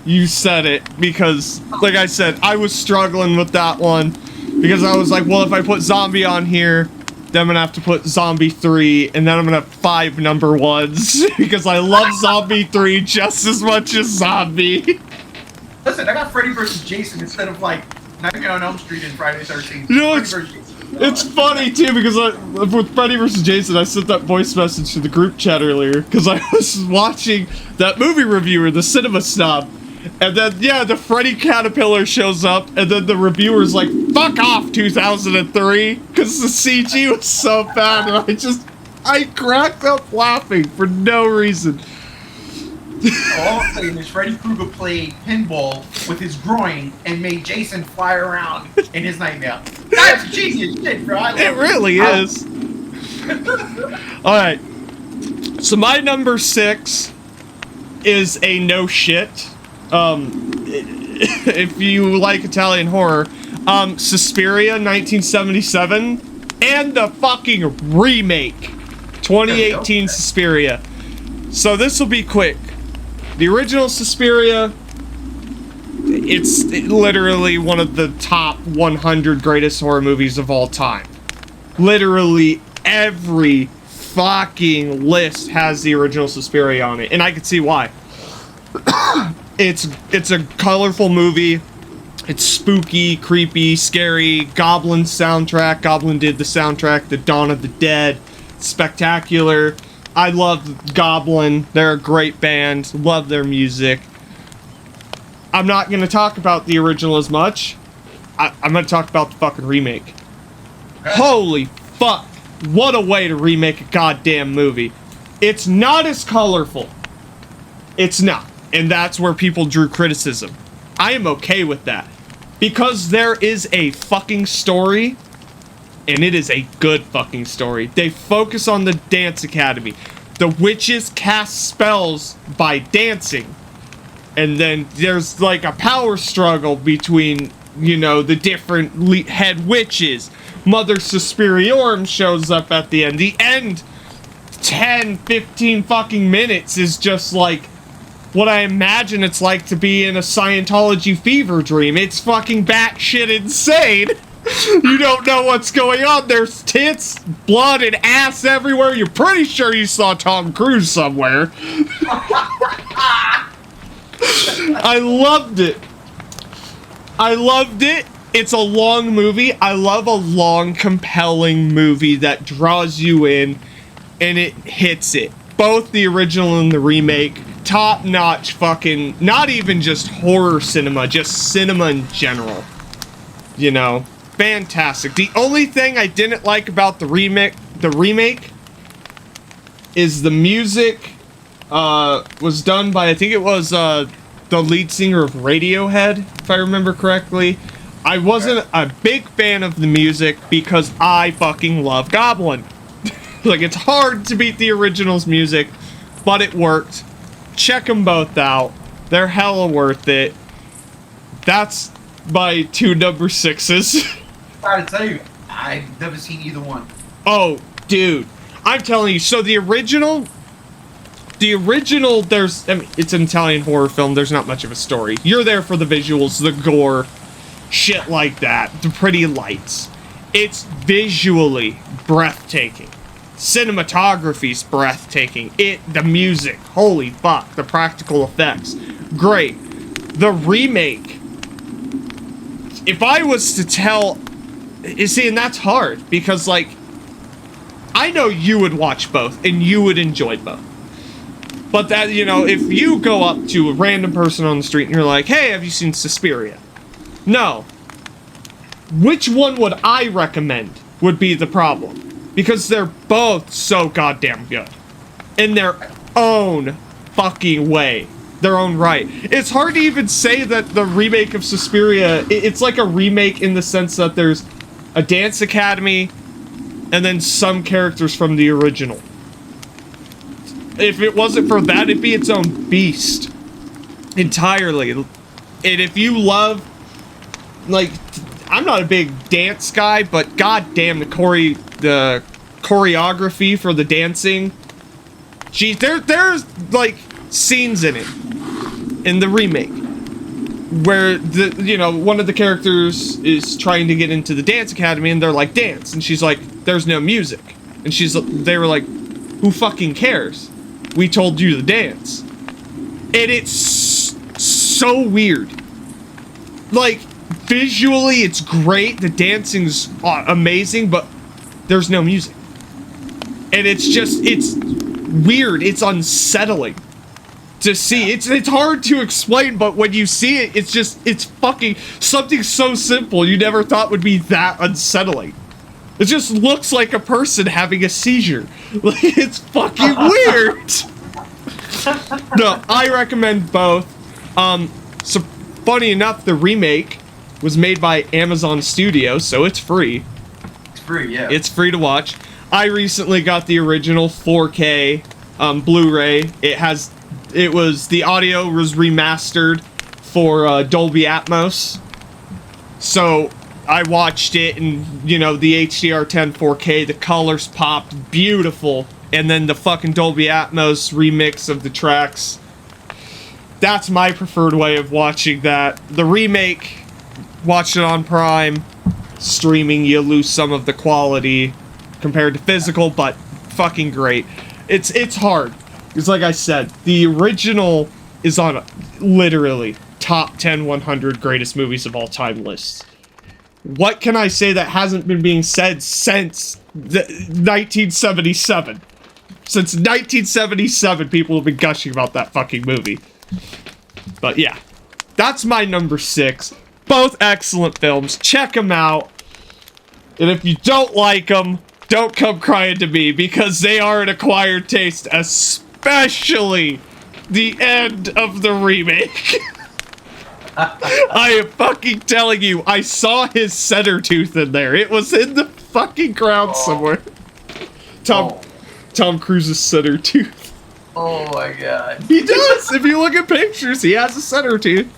you said it, because, like I said, I was struggling with that one, because I was like, well, if I put Zombie on here, then I'm gonna have to put Zombie 3, and then I'm gonna have 5 number ones, because I love Zombie 3 just as much as Zombie. Listen, I got Freddy vs. Jason instead of, Nightmare on Elm Street and Friday the 13th. You know, it's funny, too, because with Freddy vs. Jason, I sent that voice message to the group chat earlier, because I was watching that movie reviewer, the Cinema Snob, and then, yeah, the Freddy Caterpillar shows up, and then the reviewer's like, fuck off, 2003, because the CG was so bad, and I cracked up laughing for no reason. All I'm saying is Freddy Krueger played pinball with his groin and made Jason fly around in his nightmare. That's genius shit, bro. It really is. Alright. So my number 6 is a no shit. If you like Italian horror, Suspiria 1977 and the fucking remake 2018 Suspiria. So this will be quick. The original Suspiria, it's literally one of the top 100 greatest horror movies of all time. Literally every fucking list has the original Suspiria on it, and I can see why. It's a colorful movie. It's spooky, creepy, scary. Goblin soundtrack. Goblin did the soundtrack, The Dawn of the Dead. Spectacular. I love Goblin. They're a great band. Love their music. I'm not going to talk about the original as much. I'm going to talk about the fucking remake. Holy fuck. What a way to remake a goddamn movie. It's not as colorful. It's not. And that's where people drew criticism. I am okay with that. Because there is a fucking story, and it is a good fucking story. They focus on the dance academy. The witches cast spells by dancing. And then there's like a power struggle between, you know, the different head witches. Mother Suspiriorum shows up at the end. The end 10, 15 fucking minutes is just like what I imagine it's like to be in a Scientology fever dream. It's fucking batshit insane. You don't know what's going on. There's tits, blood, and ass everywhere. You're pretty sure you saw Tom Cruise somewhere. I loved it. I loved it. It's a long movie. I love a long, compelling movie that draws you in, and it hits it. Both the original and the remake. Top-notch fucking, not even just horror cinema, just cinema in general. You know, fantastic. The only thing I didn't like about the remake is the music was done by, I think it was the lead singer of Radiohead, if I remember correctly. I wasn't a big fan of the music because I fucking love Goblin. Like, it's hard to beat the original's music, but it worked. Check them both out. They're hella worth it. That's my 2 number 6s. I gotta tell you, I've never seen either one. Oh, dude. I'm telling you, so the original, there's, I mean, it's an Italian horror film, there's not much of a story. You're there for the visuals, the gore, shit like that, the pretty lights. It's visually breathtaking. Cinematography's breathtaking. The music, holy fuck, the practical effects, great. The remake, if I was to tell, you see, and that's hard, because, like, I know you would watch both, and you would enjoy both. But that, you know, if you go up to a random person on the street and you're like, hey, have you seen Suspiria? No. Which one would I recommend would be the problem. Because they're both so goddamn good. In their own fucking way. Their own right. It's hard to even say that the remake of Suspiria, it's like a remake in the sense that there's a dance academy and then some characters from the original. If it wasn't for that, it'd be its own beast. Entirely. And if you love, like, I'm not a big dance guy, but goddamn the choreography for the dancing. Gee, there's like scenes in it in the remake where one of the characters is trying to get into the dance academy and they're like, dance, and she's like, there's no music, and they were like, who fucking cares? We told you to dance. And it's so weird. Like, visually, it's great. The dancing's amazing, but there's no music. And it's weird. It's unsettling to see. It's hard to explain, but when you see it, it's fucking something so simple you never thought would be that unsettling. It just looks like a person having a seizure. Like, it's fucking weird. No, I recommend both. So funny enough, the remake was made by Amazon Studios, so it's free. It's free, yeah. It's free to watch. I recently got the original 4K Blu-ray. The audio was remastered for Dolby Atmos. So I watched it, and the HDR10 4K, the colors popped beautiful, and then the fucking Dolby Atmos remix of the tracks. That's my preferred way of watching that. The remake, watch it on Prime. Streaming, you lose some of the quality. compared to physical, but fucking great. It's hard. Because like I said, the original is on literally top 10 100 greatest movies of all time lists. What can I say that hasn't been being said since 1977? Since 1977, people have been gushing about that fucking movie. But yeah, that's my number 6. Both excellent films. Check them out. And if you don't like them, don't come crying to me, because they are an acquired taste, especially the end of the remake. I am fucking telling you, I saw his center tooth in there. It was in the fucking ground somewhere. Tom Cruise's center tooth. Oh my god. He does! If you look at pictures, he has a center tooth.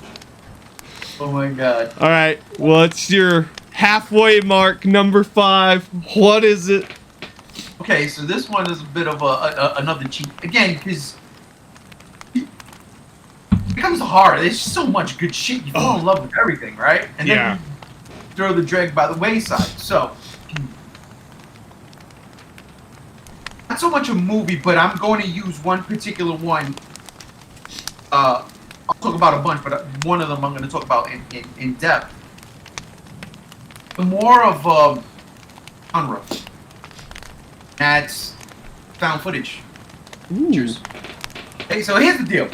Oh my god. Alright, well, it's your halfway mark, number 5. What is it? Okay, so this one is a bit of another cheat. Again, because it becomes hard. There's so much good shit. You fall in love with everything, right? And then you throw the dreg by the wayside. So, not so much a movie, but I'm going to use one particular one. I'll talk about a bunch, but one of them I'm going to talk about in depth. The more of genre. That's found footage. Cheers. Okay, so here's the deal.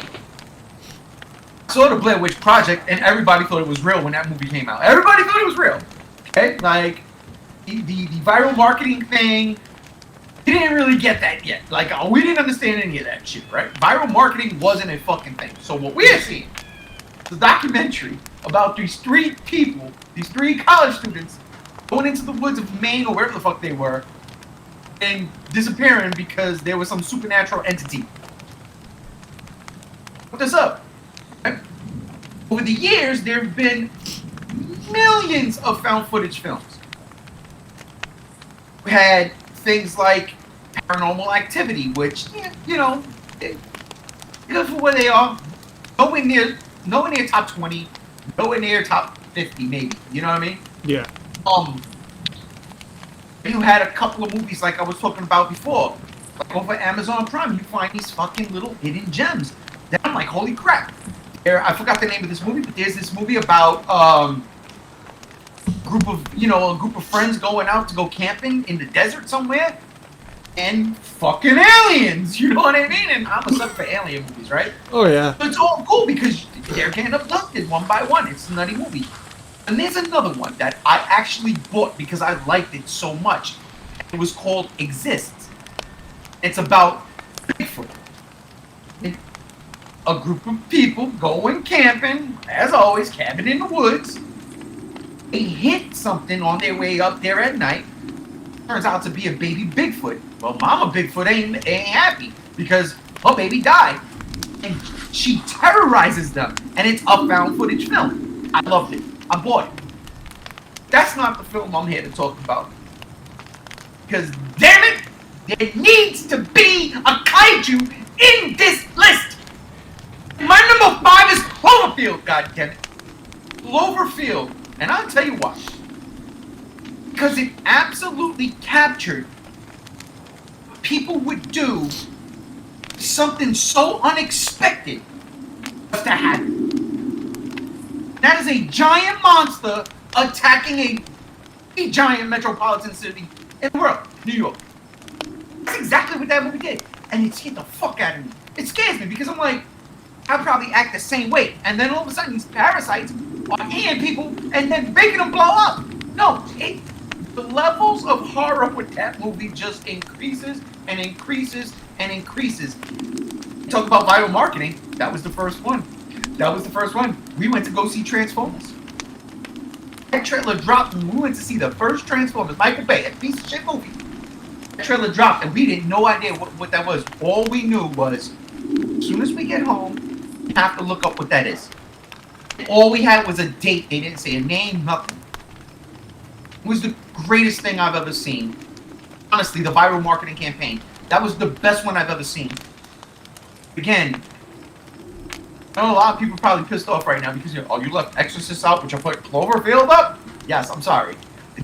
I saw the Blair Witch Project, and everybody thought it was real when that movie came out. Everybody thought it was real. Okay, like the viral marketing thing. We didn't really get that yet. Like, we didn't understand any of that shit, right? Viral marketing wasn't a fucking thing. So what we're seeing is a documentary about these 3 people, these 3 college students, going into the woods of Maine or wherever the fuck they were, and disappearing because there was some supernatural entity. Look this up. Okay? Over the years, there have been millions of found footage films. We had things like Paranormal Activity, which, you know, good for where they are. Nowhere near top 20, nowhere near top 50, maybe. You know what I mean? Yeah. You had a couple of movies like I was talking about before. Like over Amazon Prime, you find these fucking little hidden gems. That I'm like, holy crap. I forgot the name of this movie, but there's this movie about a group of friends going out to go camping in the desert somewhere, and fucking aliens. You know what I mean? And I'm a sucker for alien movies, right? Oh yeah. So it's all cool because they're getting abducted one by one. It's a nutty movie. And there's another one that I actually bought because I liked it so much. It was called Exists. It's about Bigfoot. A group of people going camping, as always, cabin in the woods. They hit something on their way up there at night. Turns out to be a baby Bigfoot. Well, Mama Bigfoot ain't happy because her baby died. And she terrorizes them. And it's a found footage film. I loved it. I bought it. That's not the film I'm here to talk about. Because, damn it, there needs to be a kaiju in this list. My number 5 is Cloverfield, goddammit. Cloverfield. And I'll tell you why. Because it absolutely captured what people would do something so unexpected just to happen. That is a giant monster attacking a giant metropolitan city in the world, New York. That's exactly what that movie did. And it scared the fuck out of me. It scares me because I'm like, I'd probably act the same way. And then all of a sudden these parasites are eating people and then making them blow up. No, the levels of horror with that movie just increases and increases and increases. Talk about viral marketing. That was the first one. We went to go see Transformers. That trailer dropped and we went to see the first Transformers. Michael Bay, a piece of shit movie. That trailer dropped and we didn't no idea what that was. All we knew was, as soon as we get home, we have to look up what that is. All we had was a date. They didn't say a name, nothing. It was the greatest thing I've ever seen. Honestly, the viral marketing campaign. That was the best one I've ever seen. Again, I know a lot of people are probably pissed off right now because you left Exorcist out, but you put Cloverfield up? Yes, I'm sorry.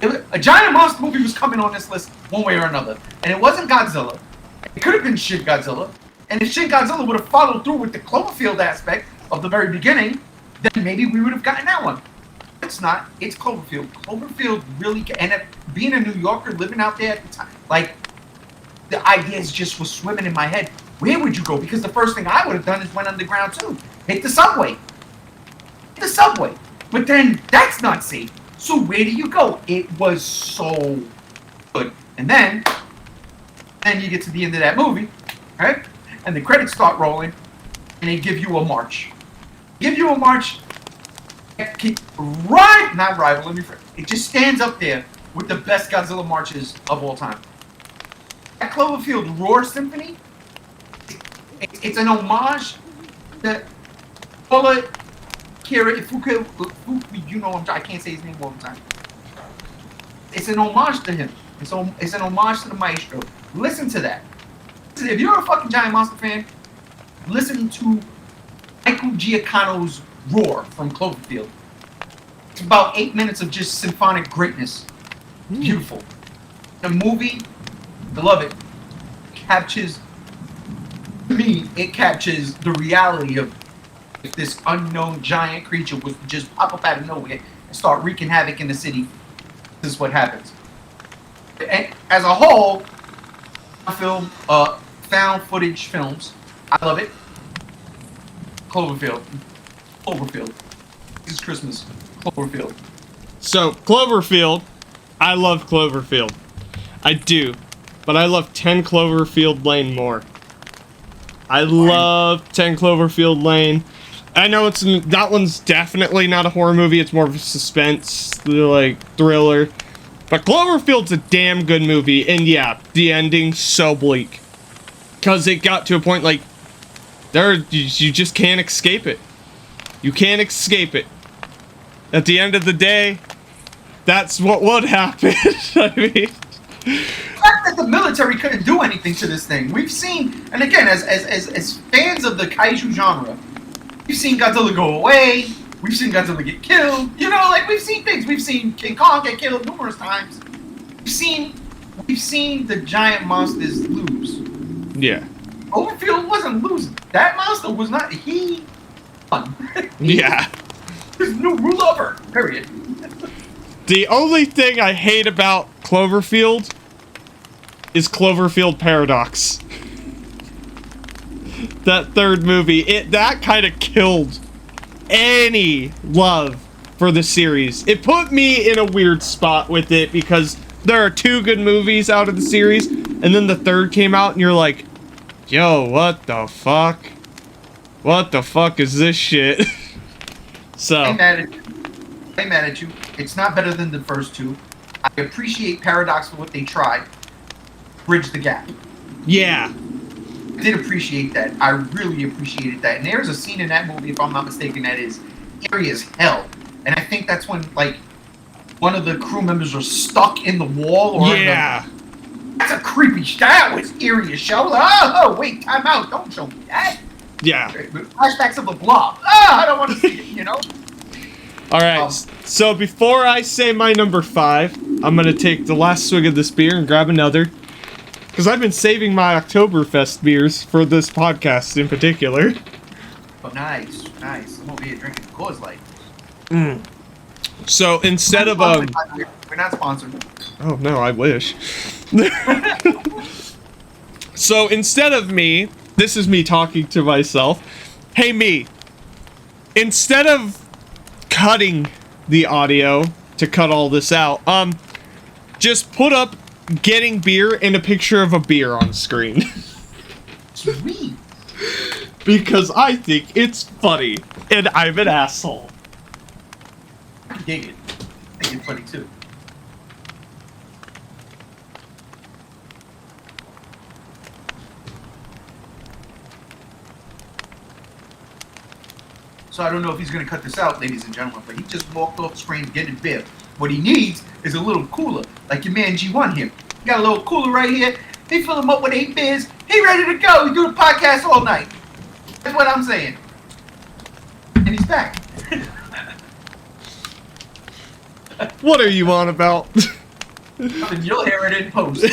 A giant monster movie was coming on this list one way or another. And it wasn't Godzilla. It could have been Shin Godzilla. And if Shin Godzilla would have followed through with the Cloverfield aspect of the very beginning, then maybe we would have gotten that one. It's not. It's Cloverfield. Cloverfield really, and being a New Yorker, living out there at the time, like, the ideas just was swimming in my head. Where would you go? Because the first thing I would have done is went underground too. Hit the subway. Hit the subway. But then that's not safe. So where do you go? It was so good. And then you get to the end of that movie, right? And the credits start rolling, and they give you a march. Give you a march. Not rival. Let me. It just stands up there with the best Godzilla marches of all time. That Cloverfield Roar Symphony. It's an homage to Paula Kira Ifuku. You know him. I can't say his name all the time. It's an homage to him. It's an homage to the maestro. Listen to that. If you're a fucking Giant Monster fan, listen to Michael Giacchino's Roar from Cloverfield. It's about 8 minutes of just symphonic greatness. Beautiful. The movie, I love it. Captures, to me, it captures the reality of if this unknown giant creature was to just pop up out of nowhere and start wreaking havoc in the city. This is what happens. And as a whole, I film found footage films. I love it. Cloverfield. This is Christmas. Cloverfield. So, Cloverfield. I love Cloverfield. I do. But I love 10 Cloverfield Lane more. I love 10 Cloverfield Lane. I know that one's definitely not a horror movie. It's more of a suspense, like, thriller. But Cloverfield's a damn good movie. And yeah, the ending's so bleak. Because it got to a point, like, you just can't escape it. You can't escape it. At the end of the day, that's what would happen. I mean, the fact that the military couldn't do anything to this thing. We've seen, and again, as fans of the kaiju genre, we've seen Godzilla go away. We've seen Godzilla get killed. You know, like, we've seen things. We've seen King Kong get killed numerous times. We've seen the giant monsters lose. Yeah. Cloverfield wasn't losing. That monster was not. He won. Yeah. There's no rule over. Period. The only thing I hate about Cloverfield is Cloverfield Paradox. That third movie, that kind of killed any love for the series. It put me in a weird spot with it because there are 2 good movies out of the series, and then the third came out, and you're like, yo, what the fuck? What the fuck is this shit? So. I'm mad at you. It's not better than the first 2. I appreciate Paradox for what they tried. Bridge the gap. Yeah. I did appreciate that. I really appreciated that. And there's a scene in that movie, if I'm not mistaken, that is eerie as hell. And I think that's when, like, one of the crew members are stuck in the wall. Or yeah. That's a creepy. That was eerie as hell. Oh, wait, time out. Don't show me that. Yeah. Flashbacks of the Blob. I don't want to see it, you know? Alright, so before I say my number 5, I'm gonna take the last swig of this beer and grab another. Because I've been saving my Oktoberfest beers for this podcast in particular. Oh, nice. I'm over here drinking Coors Light. So instead of We're not sponsored. Oh no, I wish. So instead of me, this is me talking to myself. Hey me, instead of cutting the audio to cut all this out, just put up getting beer and a picture of a beer on screen. Sweet. Because I think it's funny, and I'm an asshole. I dig it. I think it's funny too. So I don't know if he's going to cut this out, ladies and gentlemen, but he just walked off the screen to get his beer. What he needs is a little cooler, like your man G1 here. He got a little cooler right here. He fill him up with 8 beers. He ready to go. He do the podcast all night. That's what I'm saying. And he's back. What are you on about? And you'll hear it in post.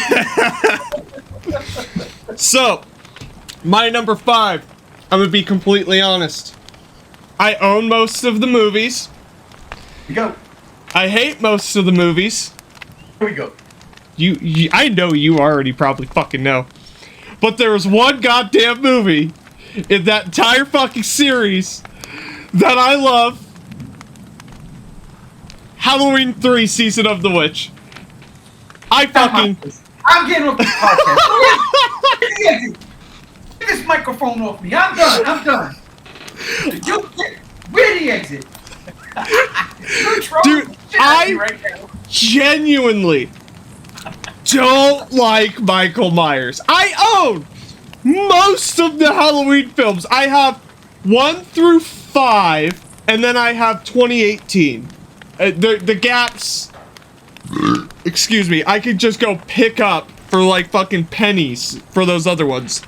So, my number 5. I'm gonna be completely honest. I own most of the movies. Here we go. I hate most of the movies. Here we go. I know you already probably fucking know. But there was one goddamn movie in that entire fucking series that I love. Halloween 3 Season of the Witch. I'm getting off this podcast. Get this microphone off me. I'm done. You get really exit. Dude, I genuinely don't like Michael Myers. I own most of the Halloween films. I have 1 through 5, and then I have 2018. The gaps, excuse me, I could just go pick up for like fucking pennies for those other ones.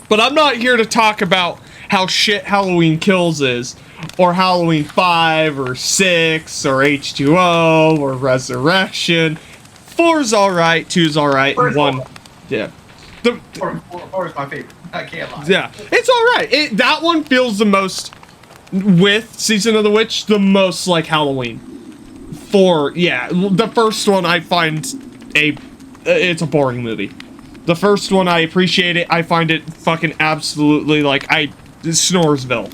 But I'm not here to talk about how shit Halloween Kills is, or Halloween 5, or 6, or H2O, or Resurrection. 4's alright, 2's alright, and 1, yeah. 4 is my favorite. I can't lie. Yeah, it's alright. That one feels the most, with Season of the Witch, the most like Halloween. 4, yeah, the first one I find it's a boring movie. The first one I appreciate it. I find it fucking absolutely like Snoresville.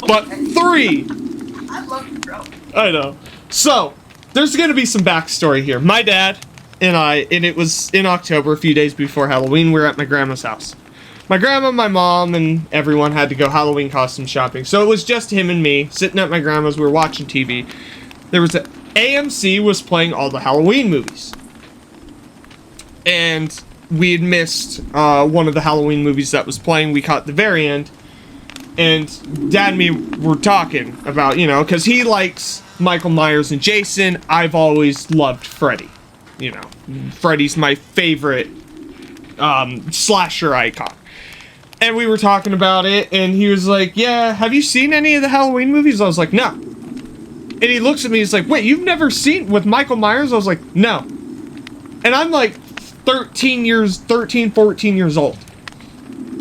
But 3. I love you, bro. I know. So, there's gonna be some backstory here. My dad and it was in October, a few days before Halloween, we were at my grandma's house. My grandma, my mom, and everyone had to go Halloween costume shopping. So it was just him and me, sitting at my grandma's, we were watching TV. There was AMC was playing all the Halloween movies. And we had missed one of the Halloween movies that was playing. We caught the very end. And Dad and me were talking about, you know, because he likes Michael Myers and Jason. I've always loved Freddy. You know, Freddy's my favorite slasher icon. And we were talking about it, and he was like, yeah, have you seen any of the Halloween movies? I was like, no. And he looks at me, he's like, wait, you've never seen with Michael Myers? I was like, no. And I'm like 13, 14 years old.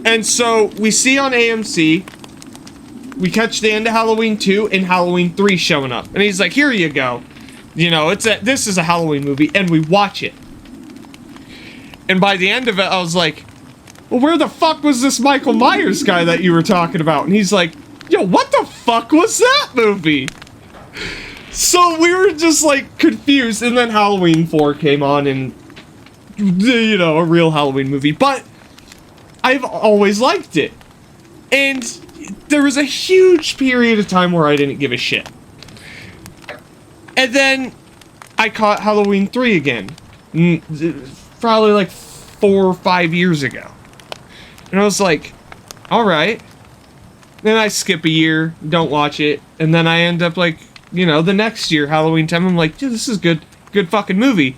And so we see on AMC, we catch the end of Halloween 2 and Halloween 3 showing up. And he's like, here you go. You know, this is a Halloween movie, and we watch it. And by the end of it, I was like, well, where the fuck was this Michael Myers guy that you were talking about? And he's like, yo, what the fuck was that movie? So we were just like confused, and then Halloween 4 came on, and you know, a real Halloween movie. But I've always liked it. And there was a huge period of time where I didn't give a shit. And then I caught Halloween 3 again. Probably like 4 or 5 years ago. And I was like, alright. Then I skip a year, don't watch it, and then I end up like, you know, the next year, Halloween time, I'm like, dude, this is good fucking movie.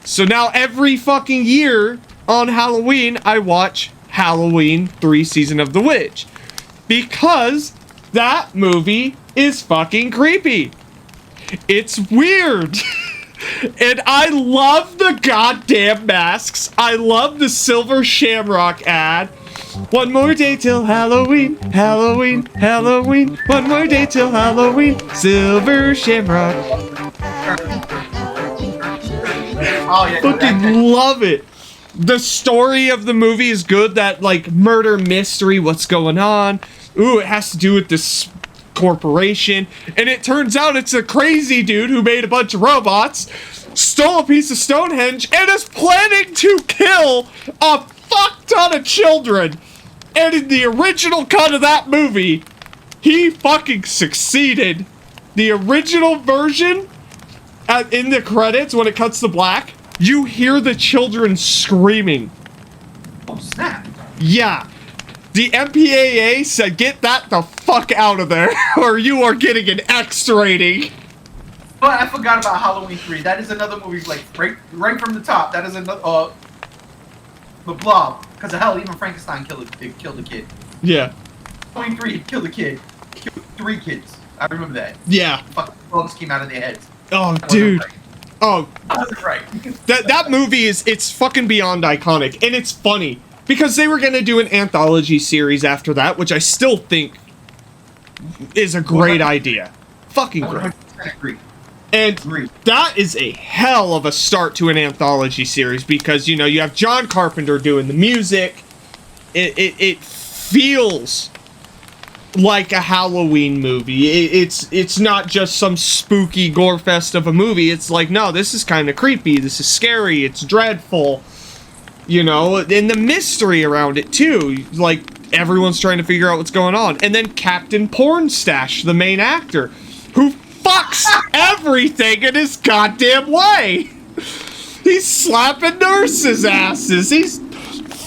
So now every fucking year on Halloween, I watch Halloween 3 Season of the Witch. Because that movie is fucking creepy. It's weird. And I love the goddamn masks. I love the Silver Shamrock ad. One more day till Halloween, Halloween, Halloween. One more day till Halloween, Silver Shamrock. Oh, yeah, Fucking love it. The story of the movie is good. That like murder mystery, what's going on? Ooh, it has to do with this corporation, and it turns out it's a crazy dude who made a bunch of robots, stole a piece of Stonehenge, and is planning to kill a fuck ton of children. And in the original cut of that movie, he fucking succeeded. The original version, in the credits, when it cuts to black, you hear the children screaming. Oh, snap. Yeah. The MPAA said, get that the fuck out of there, or you are getting an X rating. But I forgot about Halloween 3. That is another movie, like, right from the top. That is another, the Blob. Because of hell, even Frankenstein killed a kid. Yeah. Halloween 3 killed a kid. Killed 3 kids. I remember that. Yeah. Fucking bugs came out of their heads. Oh, dude. Right. Oh, That's right. that movie it's fucking beyond iconic, and it's funny because they were gonna do an anthology series after that, which I still think is a great idea. Fucking great. 100% agree. And that is a hell of a start to an anthology series because, you know, you have John Carpenter doing the music. It feels like a Halloween movie. It's not just some spooky gore fest of a movie. It's like, no, this is kind of creepy. This is scary. It's dreadful. You know, and the mystery around it, too. Like, everyone's trying to figure out what's going on. And then Captain Pornstache, the main actor, who fucks everything in his goddamn way. He's slapping nurses' asses. He's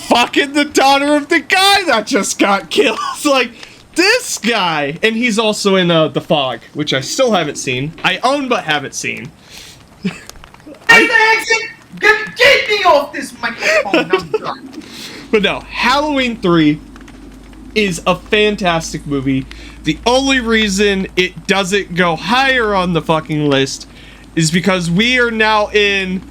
fucking the daughter of the guy that just got killed. Like, this guy. And he's also in The Fog, which I still haven't seen. I own but haven't seen. Get me off this microphone. I'm done. But no, Halloween 3 is a fantastic movie. The only reason it doesn't go higher on the fucking list is because we are now in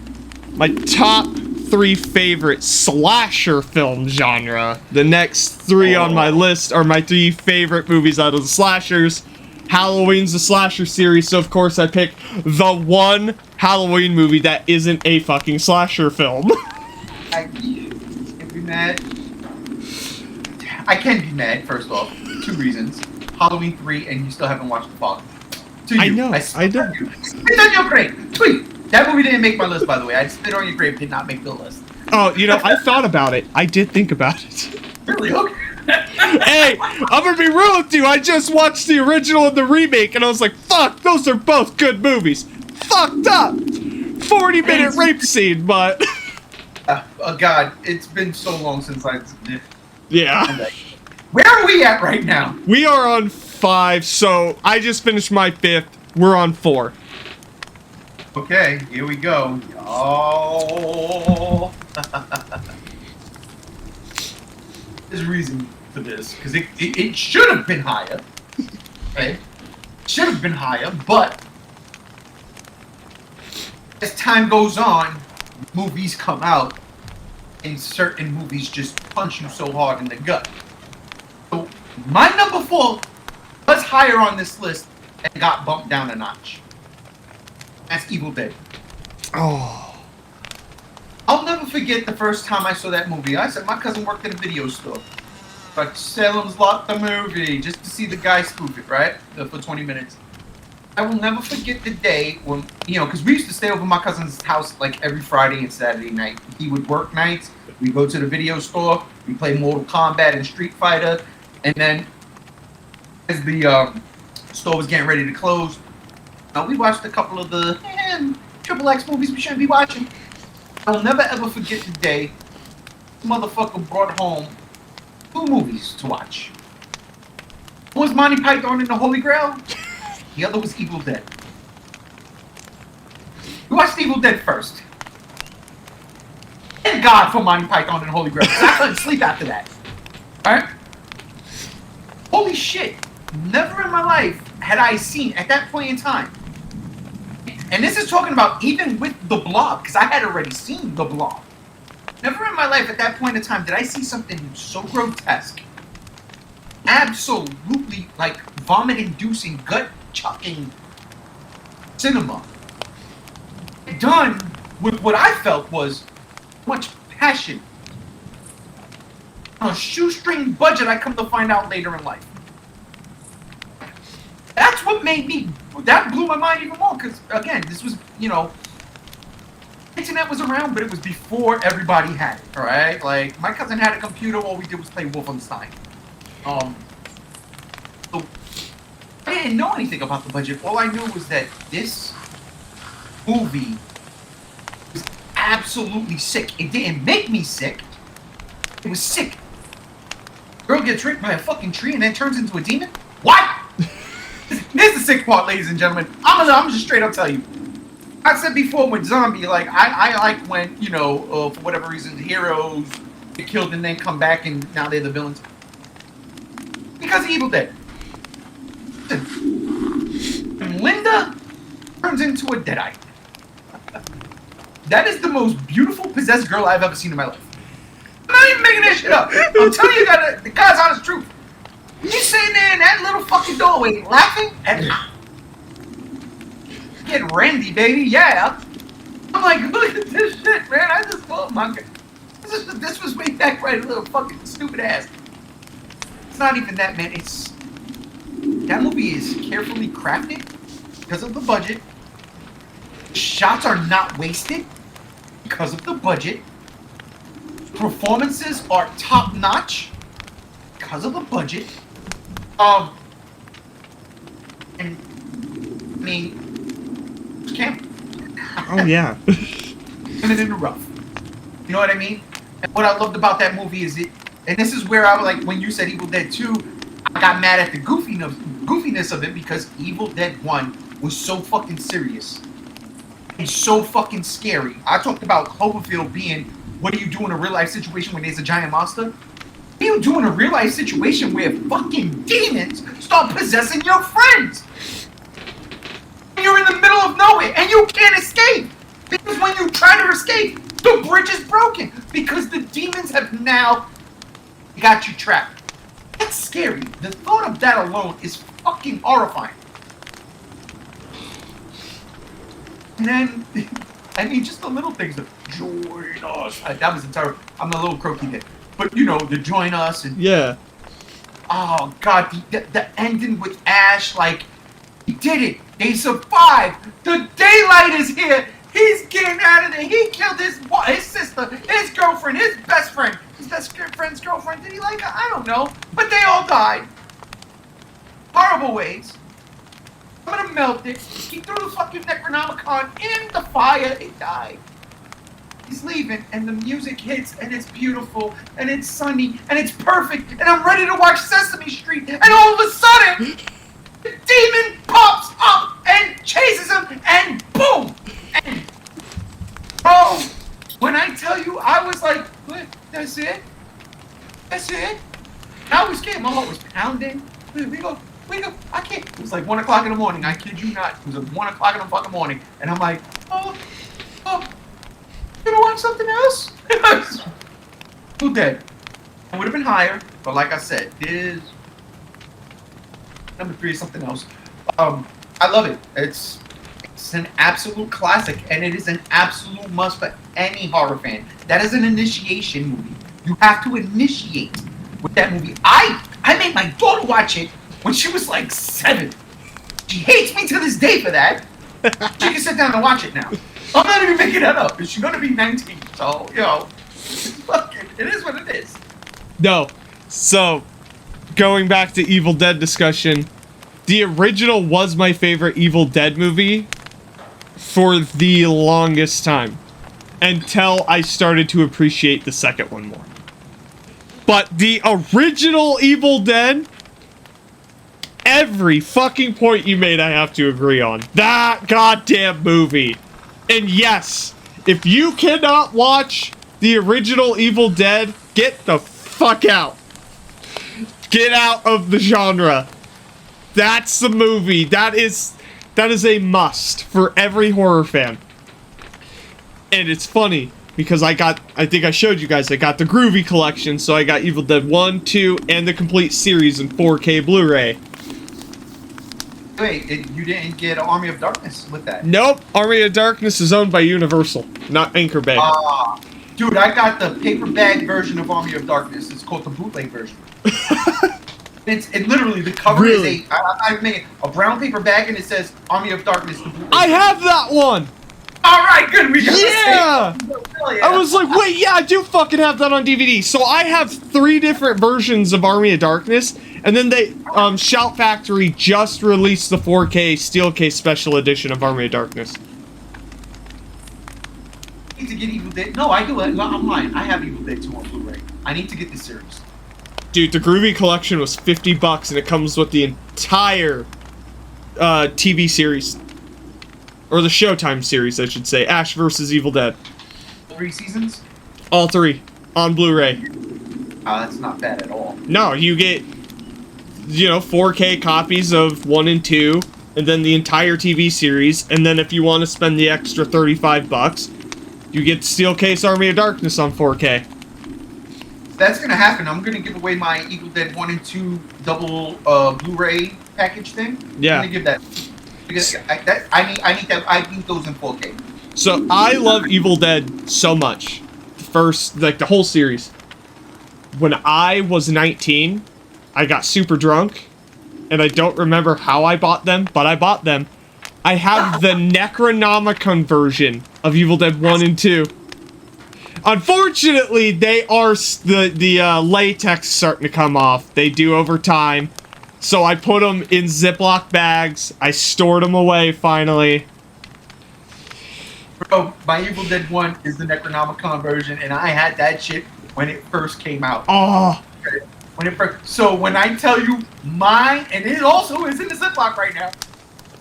my top 3 favorite slasher film genre. The next 3 on my list are my 3 favorite movies out of the slashers. Halloween's a slasher series, so of course I pick the one Halloween movie that isn't a fucking slasher film. I can be mad. I can be mad, first off. 2 reasons. Halloween 3, and you still haven't watched The Fog. I know, I did. Spit on your grave! Tweet! That movie didn't make my list, by the way. I Spit on Your Grave did not make the list. Oh, you know, I thought about it. I did think about it. Really? Okay. Hey, I'm gonna be real with you. I just watched the original and the remake, and I was like, fuck, those are both good movies. Fucked up. 40-minute rape scene, but... Oh, God. It's been so long since I... Yeah. Where are we at right now? We are on 5, so I just finished my 5th. We're on 4. Okay, here we go. Oh. There's reason for this, because it should have been higher. Okay? Should have been higher, but as time goes on, movies come out, and certain movies just punch you so hard in the gut. So my number 4 was higher on this list and got bumped down a notch. That's Evil Dead. Oh. I'll never forget the first time I saw that movie. I said my cousin worked in a video store. Like, Salem's Lot the movie, just to see the guy spoof it, right? For 20 minutes. I will never forget the day when, you know, because we used to stay over my cousin's house like every Friday and Saturday night. He would work nights. We go to the video store. We play Mortal Kombat and Street Fighter. And then, as the store was getting ready to close, we watched a couple of the Triple X movies we shouldn't be watching. I'll never ever forget the day motherfucker brought home 2 movies to watch. One was Monty Python and the Holy Grail. The other was Evil Dead. We watched Evil Dead first. Thank God for Monty Python and the Holy Grail, because I couldn't sleep after that. Alright? Holy shit. Never in my life had I seen, at that point in time, and this is talking about even with The Blob, because I had already seen The Blob. Never in my life at that point in time did I see something so grotesque, absolutely, like, vomit-inducing, gut-chucking cinema. Done with what I felt was much passion. On a shoestring budget, I come to find out later in life. That's what made me, that blew my mind even more, because, again, this was, you know, internet was around, but it was before everybody had it, alright? Like, my cousin had a computer, all we did was play Wolfenstein. So, I didn't know anything about the budget. All I knew was that this movie was absolutely sick. It didn't make me sick. It was sick. Girl gets tricked by a fucking tree and then turns into a demon? What? Here's the sick part, ladies and gentlemen. I'm just straight up tell you. I said before with zombie, like, I like when, you know, for whatever reason, the heroes get killed and then come back and now they're the villains. Because of Evil Dead. Listen, when Linda turns into a deadite. That is the most beautiful possessed girl I've ever seen in my life. I'm not even making that shit up. I'm telling you the God's honest truth. She's sitting there in that little fucking doorway laughing and getting Randy, baby, yeah. I'm like, look at this shit, man. I just, oh my God. This was way back right, little fucking stupid ass. It's not even that, man. That movie is carefully crafted because of the budget. Shots are not wasted because of the budget. Performances are top notch because of the budget. And I mean, camp. Oh yeah. And it in the rough. You know what I mean? And what I loved about that movie is and this is where I was like, when you said Evil Dead 2, I got mad at the goofiness of it because Evil Dead 1 was so fucking serious. And so fucking scary. I talked about Cloverfield being, what do you do in a real life situation when there's a giant monster? What do you do in a real life situation where fucking demons start possessing your friends? And you're in the middle of nowhere and you can't escape. Because when you try to escape, the bridge is broken. Because the demons have now got you trapped. That's scary. The thought of that alone is fucking horrifying. And then, I mean, just the little things of join us. That was entire. I'm a little croaky there. But, you know, the join us and... Yeah. Oh, God, the ending with Ash, like, he did it. They survived. The daylight is here. He's getting out of there. He killed his sister, his girlfriend, his best friend. His best friend's girlfriend. Did he like her? I don't know. But they all died. Horrible ways. I'm gonna melt it. He threw the fucking Necronomicon in the fire. It died. He's leaving, and the music hits, and it's beautiful, and it's sunny, and it's perfect, and I'm ready to watch Sesame Street, and all of a sudden, the demon pops up and chases him, and boom! And, bro, when I tell you, I was like, what? That's it? That's it? I was scared. My heart was pounding. We go. I can't. It was like 1 o'clock in the morning. I kid you not. It was like 1 o'clock in the fucking morning. And I'm like, oh, you gonna watch something else? Who dead? I would have been higher, but like I said, this number 3 is something else. I love it. It's an absolute classic, and it is an absolute must for any horror fan. That is an initiation movie. You have to initiate with that movie. I made my daughter watch it when she was like 7. She hates me to this day for that. She can sit down and watch it now. I'm not even making that up. She's gonna be 19, so, you know, it is what it is. No. So, going back to Evil Dead discussion, the original was my favorite Evil Dead movie for the longest time. Until I started to appreciate the second one more. But the original Evil Dead, every fucking point you made I have to agree on. That goddamn movie. And yes, if you cannot watch the original Evil Dead, get the fuck out. Get out of the genre. That's the movie. That is a must for every horror fan. And it's funny because I think I showed you guys, I got the Groovy collection, so I got Evil Dead 1, 2, and the complete series in 4K Blu-ray. Wait, you didn't get Army of Darkness with that? Nope, Army of Darkness is owned by Universal, not Anchor Bay. Dude, I got the paper bag version of Army of Darkness. It's called the bootleg version. It literally, the cover is a brown paper bag, and it says Army of Darkness. The bootleg I have that one! Alright, good, we got yeah! yeah! I was like, wait, yeah, I do fucking have that on DVD. So I have 3 different versions of Army of Darkness, and then they, Shout Factory just released the 4K Steel Case Special Edition of Army of Darkness. I need to get Evil Dead. No, I do it. I'm lying. I have Evil Dead 2 on Blu-ray. I need to get this series. Dude, the Groovy collection was $50, and it comes with the entire TV series. Or the Showtime series, I should say. Ash vs. Evil Dead. 3 seasons? All 3. On Blu-ray. That's not bad at all. No, you get, 4K copies of 1 and 2, and then the entire TV series, and then if you want to spend the extra $35, you get Steelcase Army of Darkness on 4K. That's gonna happen. I'm gonna give away my Evil Dead 1 and 2 double Blu-ray package thing. Yeah. I'm gonna give that because I need those in 4K. So I love Evil Dead so much. The whole series. When I was 19, I got super drunk, and I don't remember how I bought them, but I bought them. I have the Necronomicon version of Evil Dead 1 and 2. Unfortunately, they are the latex starting to come off. They do over time. So I put them in Ziploc bags. I stored them away finally. Bro, my Evil Dead 1 is the Necronomicon version, and I had that shit when it first came out. Oh. So when I tell you mine, and it also is in the Ziploc right now,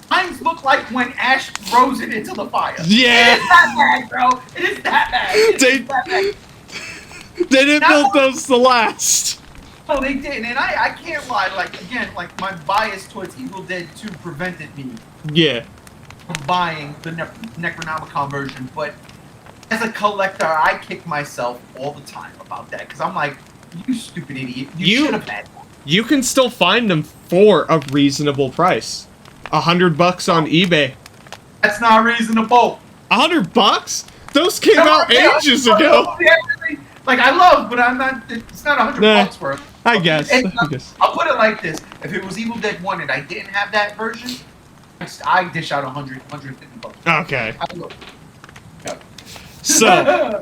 mine look like when Ash throws it into the fire. Yeah. It is that bad, bro. It is that bad. It is that bad. They didn't build those to last. No, they didn't, and I can't lie. Like my bias towards Evil Dead 2 prevented me from buying the Necronomicon version, but as a collector, I kick myself all the time about that, because I'm like, you stupid idiot, you should have had one. You can still find them for a reasonable price. $100 on eBay. That's not reasonable. $100? Those came out ages ago. Like, I love, but I'm not, it's not $100 worth. I guess. I'll put it like this. If it was Evil Dead 1 and I didn't have that version, I dish out $150. Okay. I will. Yeah. So,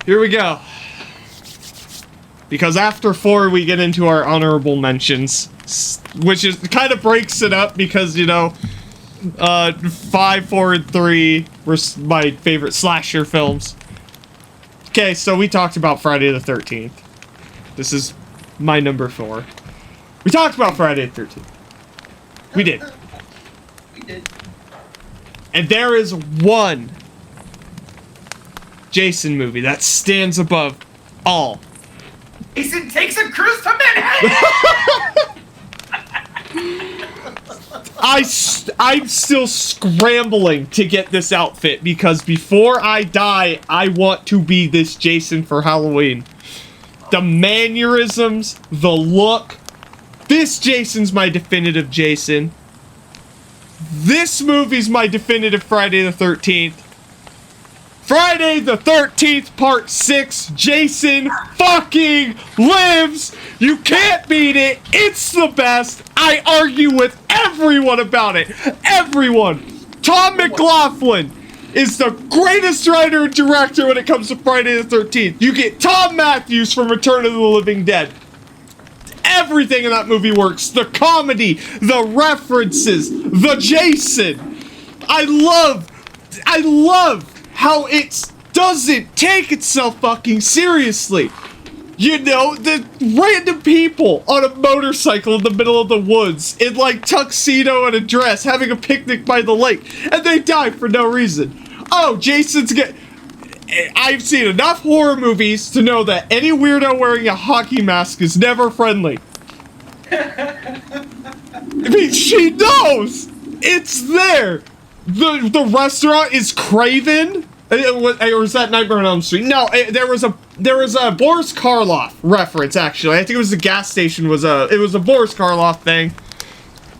here we go. Because after 4, we get into our honorable mentions, which is kind of breaks it up because, 5, 4, and 3 were my favorite slasher films. Okay, so we talked about Friday the 13th. This is my number 4. We talked about Friday the 13th. We did. We did. And there is one Jason movie that stands above all. Jason takes a cruise to Manhattan! I'm still scrambling to get this outfit because before I die, I want to be this Jason for Halloween. The mannerisms, the look. This Jason's my definitive Jason. This movie's my definitive Friday the 13th. Friday the 13th, Part 6, Jason fucking lives! You can't beat it! It's the best! I argue with everyone about it! Everyone! Tom McLaughlin is the greatest writer and director when it comes to Friday the 13th. You get Tom Matthews from Return of the Living Dead. Everything in that movie works. The comedy, the references, the Jason. I love how it doesn't take itself fucking seriously. The random people on a motorcycle in the middle of the woods in like tuxedo and a dress having a picnic by the lake, and they die for no reason. Oh, I've seen enough horror movies to know that any weirdo wearing a hockey mask is never friendly. I mean, she knows! It's there! The restaurant is Craven? Or was that Nightmare on Elm Street? No, there was a Boris Karloff reference, actually. I think it was the gas station it was a Boris Karloff thing.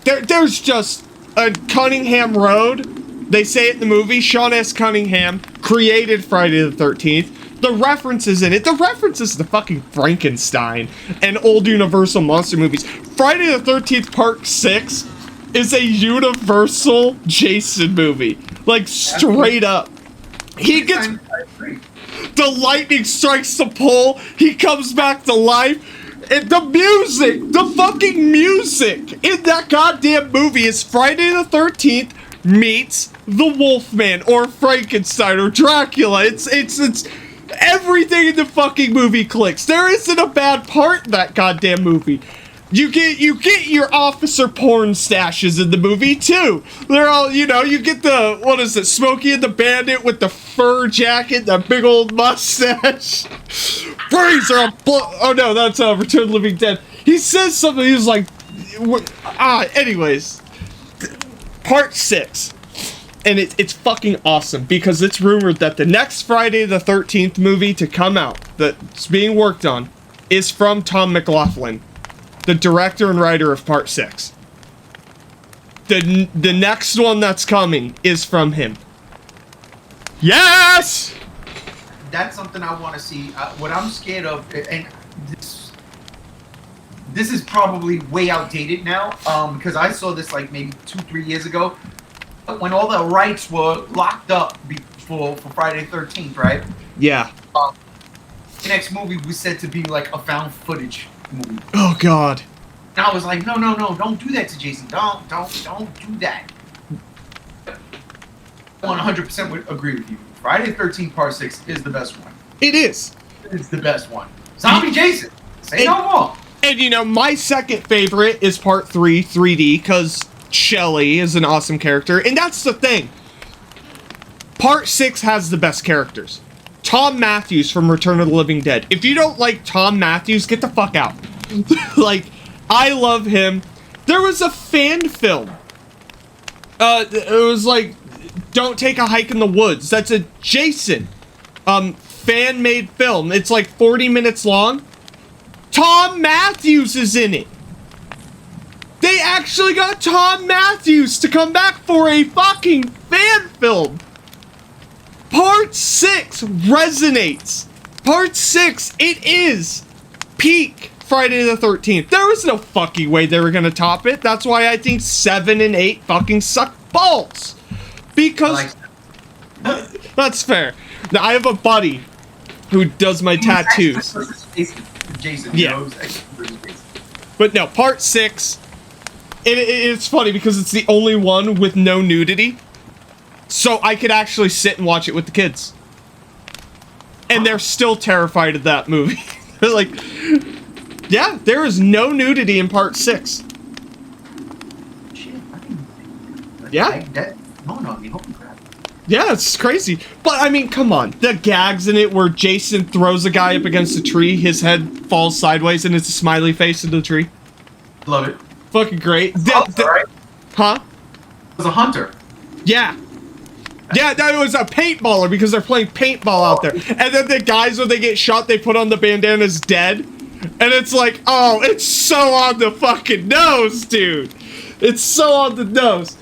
There's just a Cunningham Road. They say it in the movie. Sean S. Cunningham created Friday the 13th. The references in it. The references to fucking Frankenstein and old Universal monster movies. Friday the 13th Part 6 is a Universal Jason movie. Like, straight up. He gets... The lightning strikes the pole. He comes back to life. And the music, the fucking music in that goddamn movie is Friday the 13th meets the Wolfman or Frankenstein or Dracula. It's everything in the fucking movie clicks. There isn't a bad part in that goddamn movie. You get your officer porn stashes in the movie too. They're all, you get the, what is it, Smokey and the Bandit with the fur jacket, that big old mustache. Freezer, oh no, that's Return of the Living Dead. He says something, he's like, anyways. Part 6. And it's fucking awesome because it's rumored that the next Friday the 13th movie to come out that's being worked on is from Tom McLaughlin, the director and writer of Part 6. The next one that's coming is from him. Yes! That's something I want to see. What I'm scared of, and this is probably way outdated now, because I saw this like maybe 2-3 years ago, when all the rights were locked up for Friday the 13th, right? Yeah. The next movie was said to be like a found footage movie. Oh God. And I was like, no, don't do that to Jason. Don't do that. I 100% would agree with you. Friday the 13th Part 6 is the best one. It is. It's the best one. Zombie Jason. Say no more. And you know, my second favorite is Part 3, 3D, because Shelley is an awesome character. And that's the thing. Part 6 has the best characters. Tom Matthews from Return of the Living Dead. If you don't like Tom Matthews, get the fuck out. Like, I love him. There was a fan film. It was like, Don't Take a Hike in the Woods. That's a Jason fan-made film. It's like 40 minutes long. Tom Matthews is in it. They actually got Tom Matthews to come back for a fucking fan film. Part 6 resonates. Part 6, it is peak Friday the 13th. There was no fucking way they were gonna top it. That's why I think 7 and 8 fucking suck balls. Because that's fair. Now I have a buddy who does my tattoos. Jason. Yeah. But no, Part 6. It's funny because it's the only one with no nudity. So I could actually sit and watch it with the kids. And they're still terrified of that movie. They're like, yeah, there is no nudity in Part 6. Shit, yeah. Yeah, it's crazy. But, I mean, come on. The gags in it where Jason throws a guy up against a tree, his head falls sideways, and it's a smiley face into the tree. Love it. Fucking great. Right? Huh? It was a hunter. Yeah. Yeah, that was a paintballer because they're playing paintball out there. And then the guys, when they get shot, they put on the bandanas dead. And it's like, oh, it's so on the fucking nose, dude. It's so on the nose.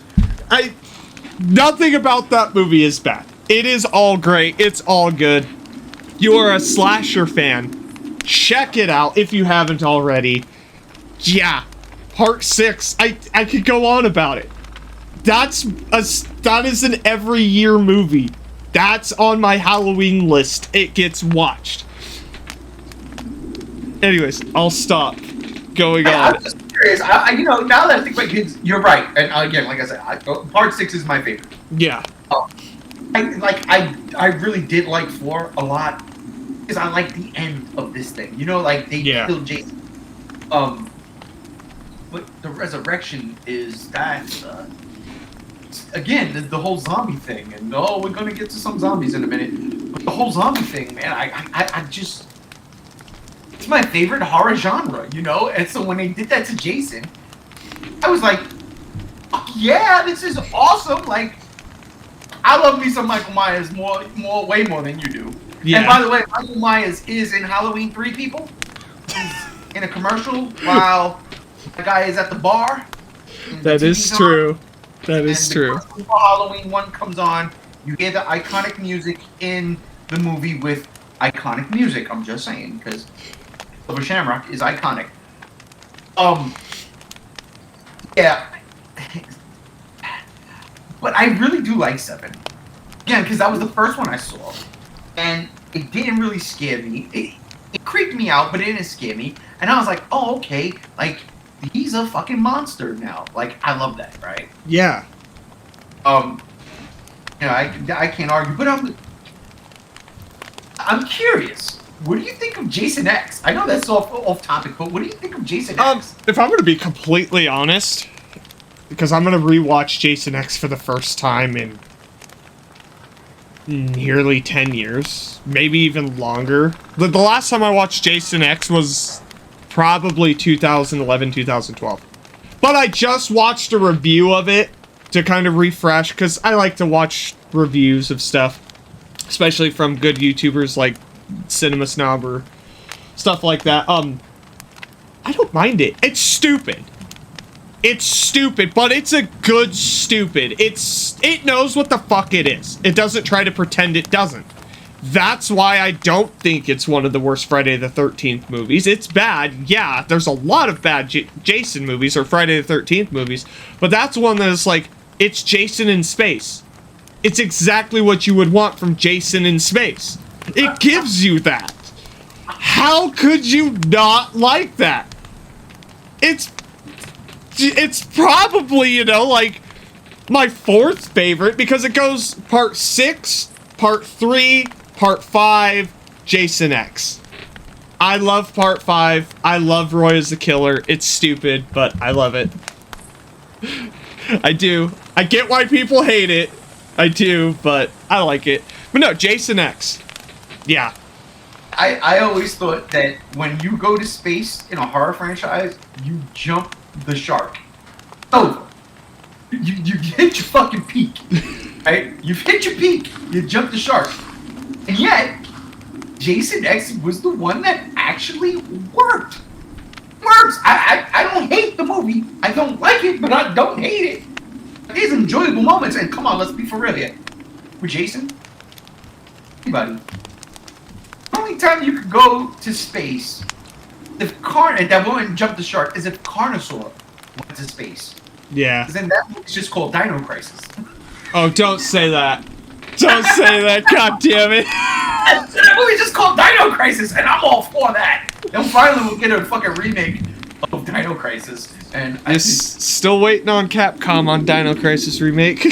Nothing about that movie is bad. It is all great. It's all good. You are a slasher fan. Check it out if you haven't already. Yeah. Part 6. I could go on about it. That is an every year movie. That's on my Halloween list. It gets watched. Anyways, I'll stop going on. I'm just curious. You know, now that I think about kids, you're right. And again, like I said, Part 6 is my favorite. Yeah. I really did like 4 a lot because I like the end of this thing. You know, like they killed Jason. But the resurrection is that. Again, the whole zombie thing, and we're gonna get to some zombies in a minute. But the whole zombie thing, man, I just, it's my favorite horror genre, you know. And so when they did that to Jason, I was like, fuck yeah, this is awesome. Like, I love me some Michael Myers way more than you do. Yeah. And by the way, Michael Myers is in Halloween 3, people. He's in a commercial while the guy is at the bar. That is true. That is true. The Halloween 1 comes on. You hear the iconic music in the movie with iconic music. I'm just saying because Silver Shamrock is iconic. Yeah. But I really do like 7. Again, because that was the first one I saw, and it didn't really scare me. It creeped me out, but it didn't scare me. And I was like, oh, okay, like. He's a fucking monster now. Like, I love that, right? Yeah. You know, I can't argue, but I'm curious. What do you think of Jason X? I know that's off topic, but what do you think of Jason X? If I'm gonna be completely honest, because I'm gonna rewatch Jason X for the first time in nearly 10 years, maybe even longer. The last time I watched Jason X was probably 2011, 2012. But I just watched a review of it to kind of refresh, because I like to watch reviews of stuff, especially from good YouTubers like Cinema Snob or stuff like that. I don't mind it. It's stupid. It's stupid, but it's a good stupid. It knows what the fuck it is. It doesn't try to pretend it doesn't. That's why I don't think it's one of the worst Friday the 13th movies. It's bad, yeah. There's a lot of bad Jason movies or Friday the 13th movies, but that's one that is like, it's Jason in space. It's exactly what you would want from Jason in space. It gives you that. How could you not like that? It's probably, you know, like, my fourth favorite, because it goes part 6, part 3, part 5, Jason X. I love part 5. I love Roy as the killer. It's stupid, but I love it. I do. I get why people hate it. I do, but I like it. But no, Jason X. Yeah. I always thought that when you go to space in a horror franchise, you jump the shark. Over. You hit your fucking peak. Right? You've hit your peak. You jump the shark. And yet, Jason X was the one that actually worked. Works. I don't hate the movie. I don't like it, but I don't hate it. There's enjoyable moments, and come on, let's be for real here. With Jason, anybody. The only time you could go to space, if that won't jump the shark, is if Carnosaur went to space. Yeah. Because then that movie's just called Dino Crisis. Oh, don't say that. Don't say that, god damn it. That movie's just called Dino Crisis, and I'm all for that. And finally we'll get a fucking remake of Dino Crisis. And still waiting on Capcom on Dino Crisis remake.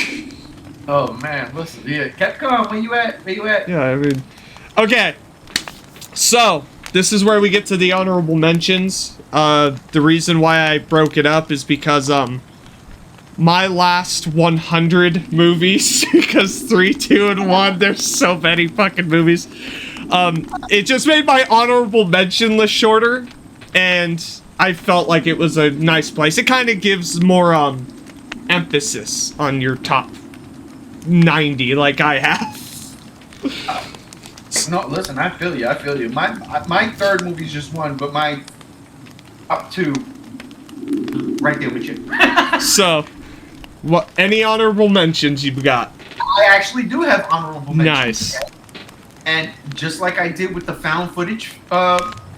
Oh man, listen, yeah, Capcom, where you at? Where you at? Yeah, I mean, okay. So this is where we get to the honorable mentions. The reason why I broke it up is because my last 100 movies, because 3, 2, and 1, there's so many fucking movies. It just made my honorable mention list shorter, and I felt like it was a nice place. It kind of gives more emphasis on your top 90, like I have. No, listen, I feel you. I feel you. My third movie's just one, but my top 2, right there with you. So, what? Any honorable mentions you've got? I actually do have honorable mentions. Nice. And just like I did with the found footage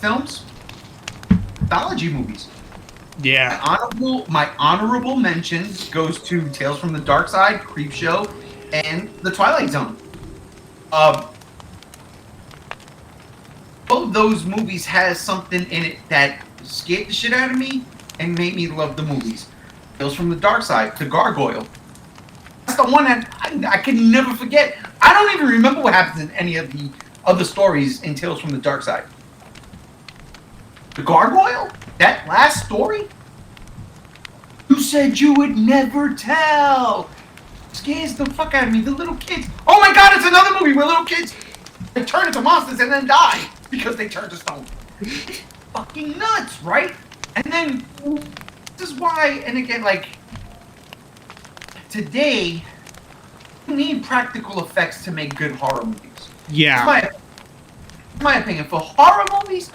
films, anthology movies. Yeah. My honorable mentions goes to Tales from the Dark Side, Creepshow, and The Twilight Zone. Both those movies has something in it that scared the shit out of me and made me love the movies. Tales from the Dark Side, The Gargoyle. That's the one that I can never forget. I don't even remember what happens in any of the other stories in Tales from the Dark Side. The Gargoyle? That last story? You said you would never tell. Scares the fuck out of me. The little kids. Oh my god, it's another movie where little kids they turn into monsters and then die because they turn to stone. It's fucking nuts, right? And then this is why, and again, like today, you need practical effects to make good horror movies. Yeah. My opinion, for horror movies,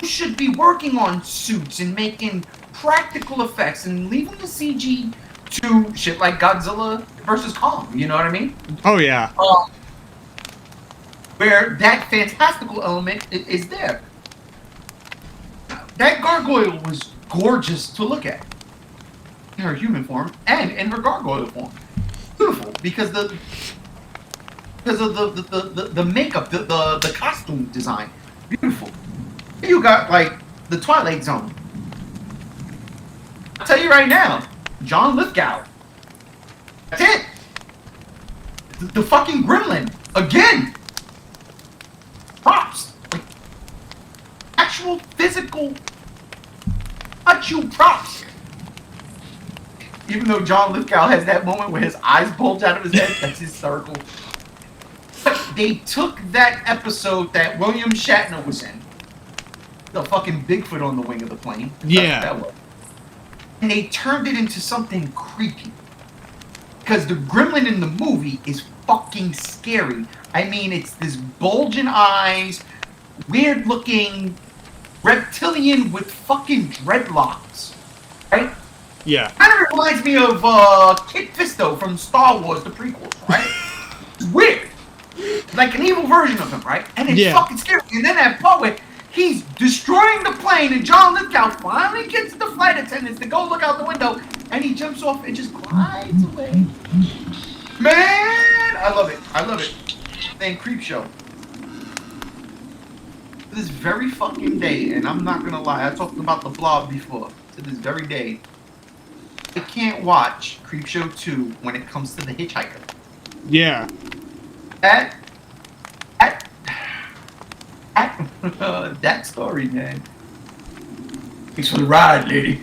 you should be working on suits and making practical effects and leaving the CG to shit like Godzilla versus Kong. You know what I mean? Oh yeah. Where that fantastical element is there. That gargoyle was gorgeous to look at in her human form and in her gargoyle form. Beautiful because of the makeup, the costume design. Beautiful. You got like the Twilight Zone. I'll tell you right now, John Lithgow. That's it. The fucking gremlin again. Props. Like, actual physical touch-you props. Even though John Lithgow has that moment where his eyes bulge out of his head, that's hysterical. But they took that episode that William Shatner was in, the fucking Bigfoot on the wing of the plane. Yeah. That was. And they turned it into something creepy. because the gremlin in the movie is fucking scary. I mean, it's this bulging eyes, weird looking reptilian with fucking dreadlocks, right? Yeah. Kind of reminds me of Kit Fisto from Star Wars, the prequels, right? It's weird. Like an evil version of him, right? And it's fucking scary. And then that part where he's destroying the plane and John Lithgow finally gets the flight attendants to go look out the window and he jumps off and just glides away. Man, I love it. I love it. Then Creepshow. To this very fucking day, and I'm not gonna lie, I talked about the Blob before. To this very day, I can't watch Creepshow 2 when it comes to the hitchhiker. Yeah. That story, man. Thanks for the ride, lady.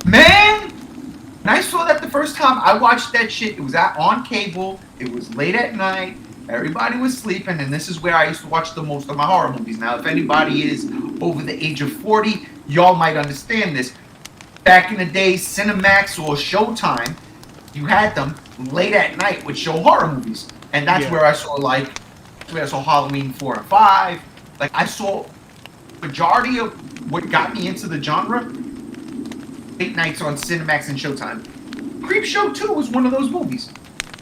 Man, when I saw that the first time, I watched that shit. It was on cable. It was late at night. Everybody was sleeping, and this is where I used to watch the most of my horror movies. Now, if anybody is over the age of 40, y'all might understand this. Back in the day, Cinemax or Showtime, you had them late at night would show horror movies. And that's where I saw, Halloween 4 and 5. Like, I saw majority of what got me into the genre late nights on Cinemax and Showtime. Creepshow 2 was one of those movies.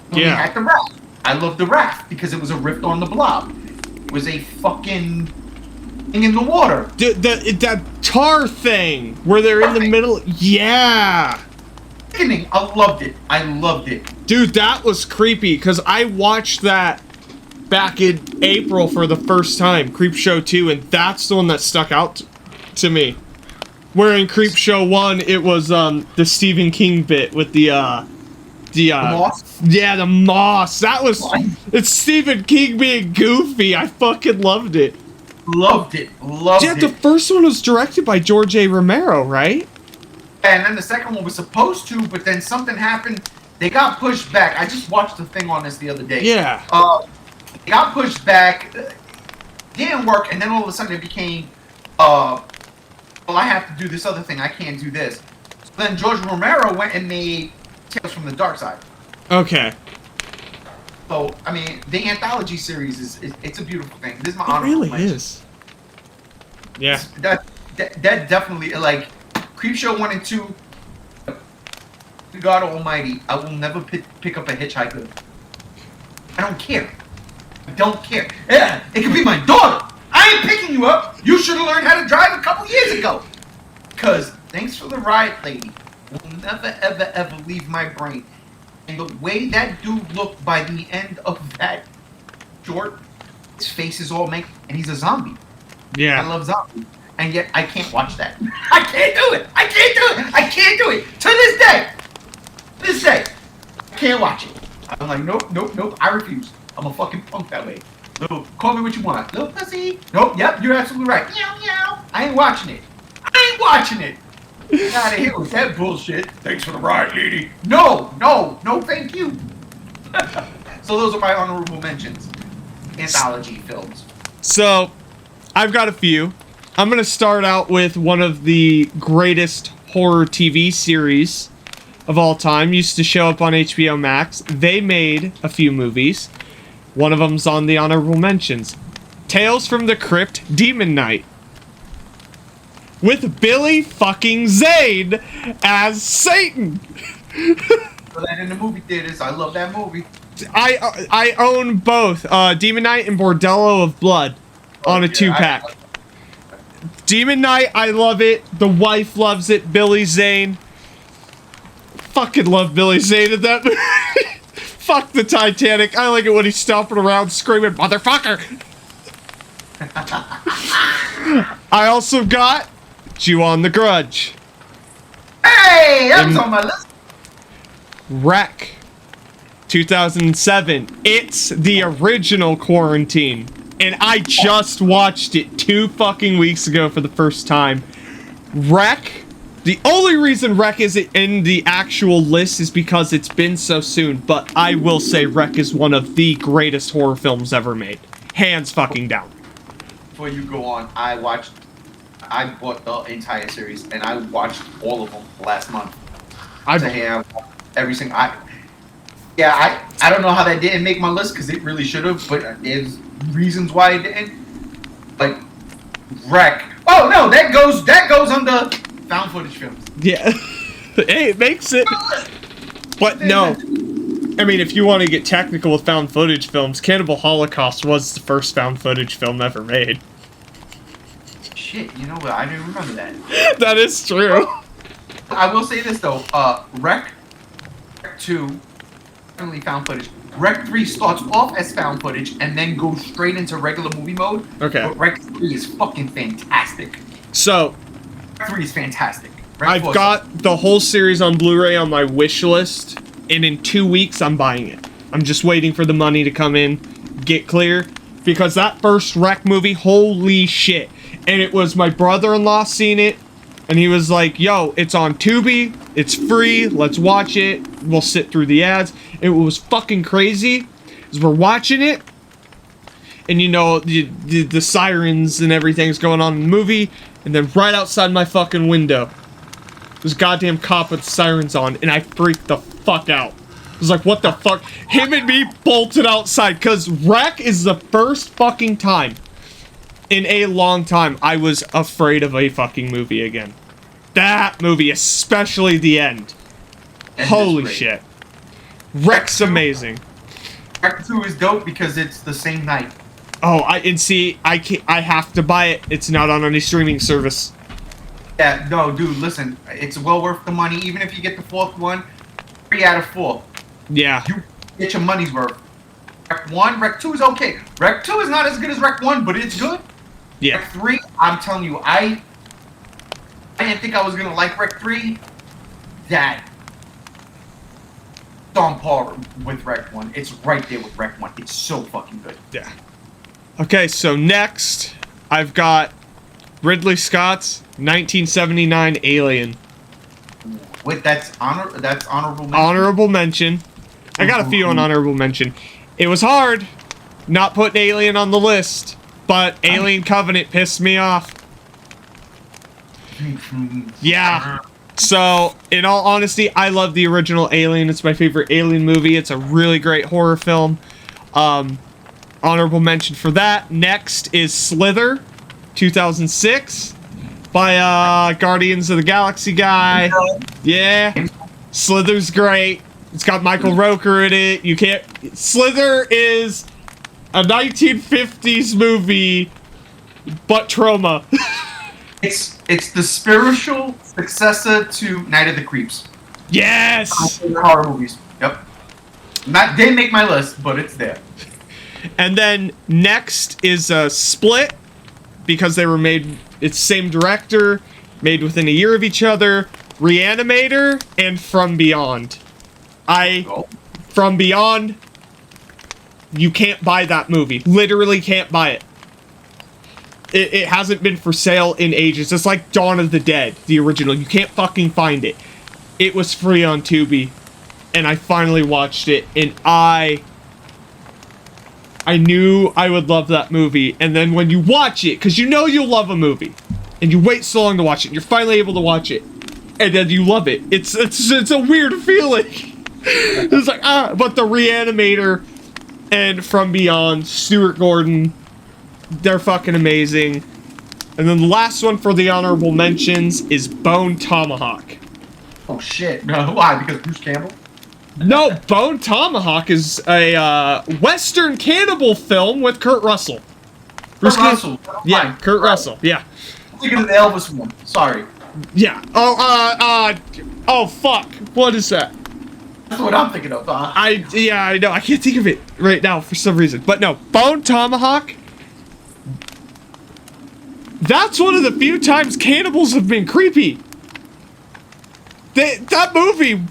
When we had the raft. I loved the raft because it was a rift on the Blob. It was a fucking thing in the water. That tar thing where they're in the middle. Yeah. I loved it. I loved it. Dude, that was creepy because I watched that back in April for the first time, Creepshow 2, and that's the one that stuck out to me. Where in Creepshow 1, it was the Stephen King bit with the moss? Yeah, the moss. That was... It's Stephen King being goofy. I fucking loved it. Loved it. Yeah, the first one was directed by George A. Romero, right? And then the second one was supposed to, but then something happened. They got pushed back. I just watched the thing on this the other day. Yeah. They got pushed back. Didn't work, and then all of a sudden it became, well, I have to do this other thing. I can't do this. So then George Romero went and made Tales from the Dark Side. Okay. So, I mean, the anthology series it's a beautiful thing. This is my It honorable really mention. is. Yeah. That definitely, like, Creepshow 1 and 2, God Almighty, I will never pick up a hitchhiker. I don't care. I don't care. Yeah, it could be my daughter. I ain't picking you up. You should have learned how to drive a couple years ago. Because Thanks for the Ride, lady will never, ever, ever leave my brain. And the way that dude looked by the end of that short, his face is all made, and he's a zombie. Yeah. I love zombies. And yet, I can't watch that. I can't do it. I can't do it. I can't do it. To this day. This day. I can't watch it. I'm like, nope, nope, nope. I refuse. I'm a fucking punk that way. Little, call me what you want. Little pussy. Nope, yep, you're absolutely right. Meow, meow. I ain't watching it. I ain't watching it. Get out of here with that bullshit. Thanks for the ride, lady. No, no, no, thank you. So those are my honorable mentions. Anthology films. So, I've got a few. I'm going to start out with one of the greatest horror TV series of all time. Used to show up on HBO Max. They made a few movies. One of them's on the honorable mentions. Tales from the Crypt, Demon Knight. With Billy fucking Zane as Satan. So that in the movie theaters. I love that movie. I own both Demon Knight and Bordello of Blood on a 2-pack. Demon Knight, I love it. The wife loves it. Billy Zane. Fucking love Billy Zane in that movie. Fuck the Titanic. I like it when he's stomping around screaming, motherfucker. I also got Ju-On the Grudge. Hey, that's on my list. Wreck. 2007. It's the original Quarantine. And I just watched it 2 fucking weeks ago for the first time. Wreck. The only reason Wreck isn't in the actual list is because it's been so soon. But I will say Wreck is one of the greatest horror films ever made. Hands fucking down. Before you go on, I bought the entire series and I watched all of them last month. I have every single. Yeah, I don't know how that didn't make my list because it really should have, but there's reasons why it didn't. Like Wreck. Oh no, that goes under found footage films. Yeah. Hey, it makes it. But no. I mean, if you want to get technical with found footage films, Cannibal Holocaust was the first found footage film ever made. Shit, you know what? I didn't remember that. That is true. I will say this though, Wreck 2, definitely found footage. Wreck 3 starts off as found footage and then goes straight into regular movie mode. Okay. But Wreck 3 is fucking fantastic. So, Wreck 3 is fantastic. I've got the whole series on Blu-ray on my wish list, and in 2 weeks I'm buying it. I'm just waiting for the money to come in, get clear, because that first Wreck movie, holy shit. And it was my brother-in-law seen it, and he was like, yo, it's on Tubi, it's free, let's watch it, we'll sit through the ads. It was fucking crazy, as we're watching it, and you know, the sirens and everything's going on in the movie, and then right outside my fucking window, there's a goddamn cop with sirens on, and I freaked the fuck out. I was like, what the fuck? Him and me bolted outside, because Wreck is the first fucking time in a long time I was afraid of a fucking movie again. That movie, especially the end. And holy shit. Wreck's amazing. Wreck 2 is dope because it's the same night. Oh, I have to buy it. It's not on any streaming service. Yeah, no, dude, listen, it's well worth the money. Even if you get the fourth one, 3 out of 4. Yeah. You get your money's worth. Wreck 1, Wreck 2 is okay. Wreck 2 is not as good as Wreck 1, but it's good. Yeah. Wreck 3, I'm telling you, I didn't think I was going to like Wreck 3. That it's on par with Wreck 1. It's right there with Wreck 1. It's so fucking good. Yeah. Okay, so next, I've got Ridley Scott's 1979 Alien. Wait, that's honorable mention? Honorable mention. I got a few on honorable mention. It was hard not putting Alien on the list, but Alien Covenant pissed me off. Yeah. So, in all honesty, I love the original Alien. It's my favorite Alien movie. It's a really great horror film. Honorable mention for that. Next is Slither, 2006, by Guardians of the Galaxy guy. Yeah. Slither's great. It's got Michael Rooker in it. You can't... Slither is a 1950s movie, but trauma. It's the spiritual successor to Night of the Creeps. Yes! Horror movies. Yep. Didn't make my list, but it's there. And then next is Split, because they were made... It's same director, made within a year of each other. Reanimator and From Beyond. From Beyond, you can't buy that movie. Literally can't buy it. It hasn't been for sale in ages. It's like Dawn of the Dead, the original. You can't fucking find it. It was free on Tubi, and I finally watched it, and I knew I would love that movie. And then when you watch it, because you know you'll love a movie, and you wait so long to watch it, and you're finally able to watch it, and then you love it. It's a weird feeling. It's like, but the Reanimator and From Beyond, Stuart Gordon, they're fucking amazing. And then the last one for the honorable mentions is Bone Tomahawk. Oh shit. No, why? Because Bruce Campbell? No, Bone Tomahawk is a Western cannibal film with Kurt Russell. Kurt Russell. Yeah, Kurt Russell, yeah. I'm thinking of the Elvis one. Sorry. Yeah. Oh, fuck. What is that? That's what I'm thinking of. Yeah, I know. I can't think of it right now for some reason. But no, Bone Tomahawk. That's one of the few times cannibals have been creepy. That movie,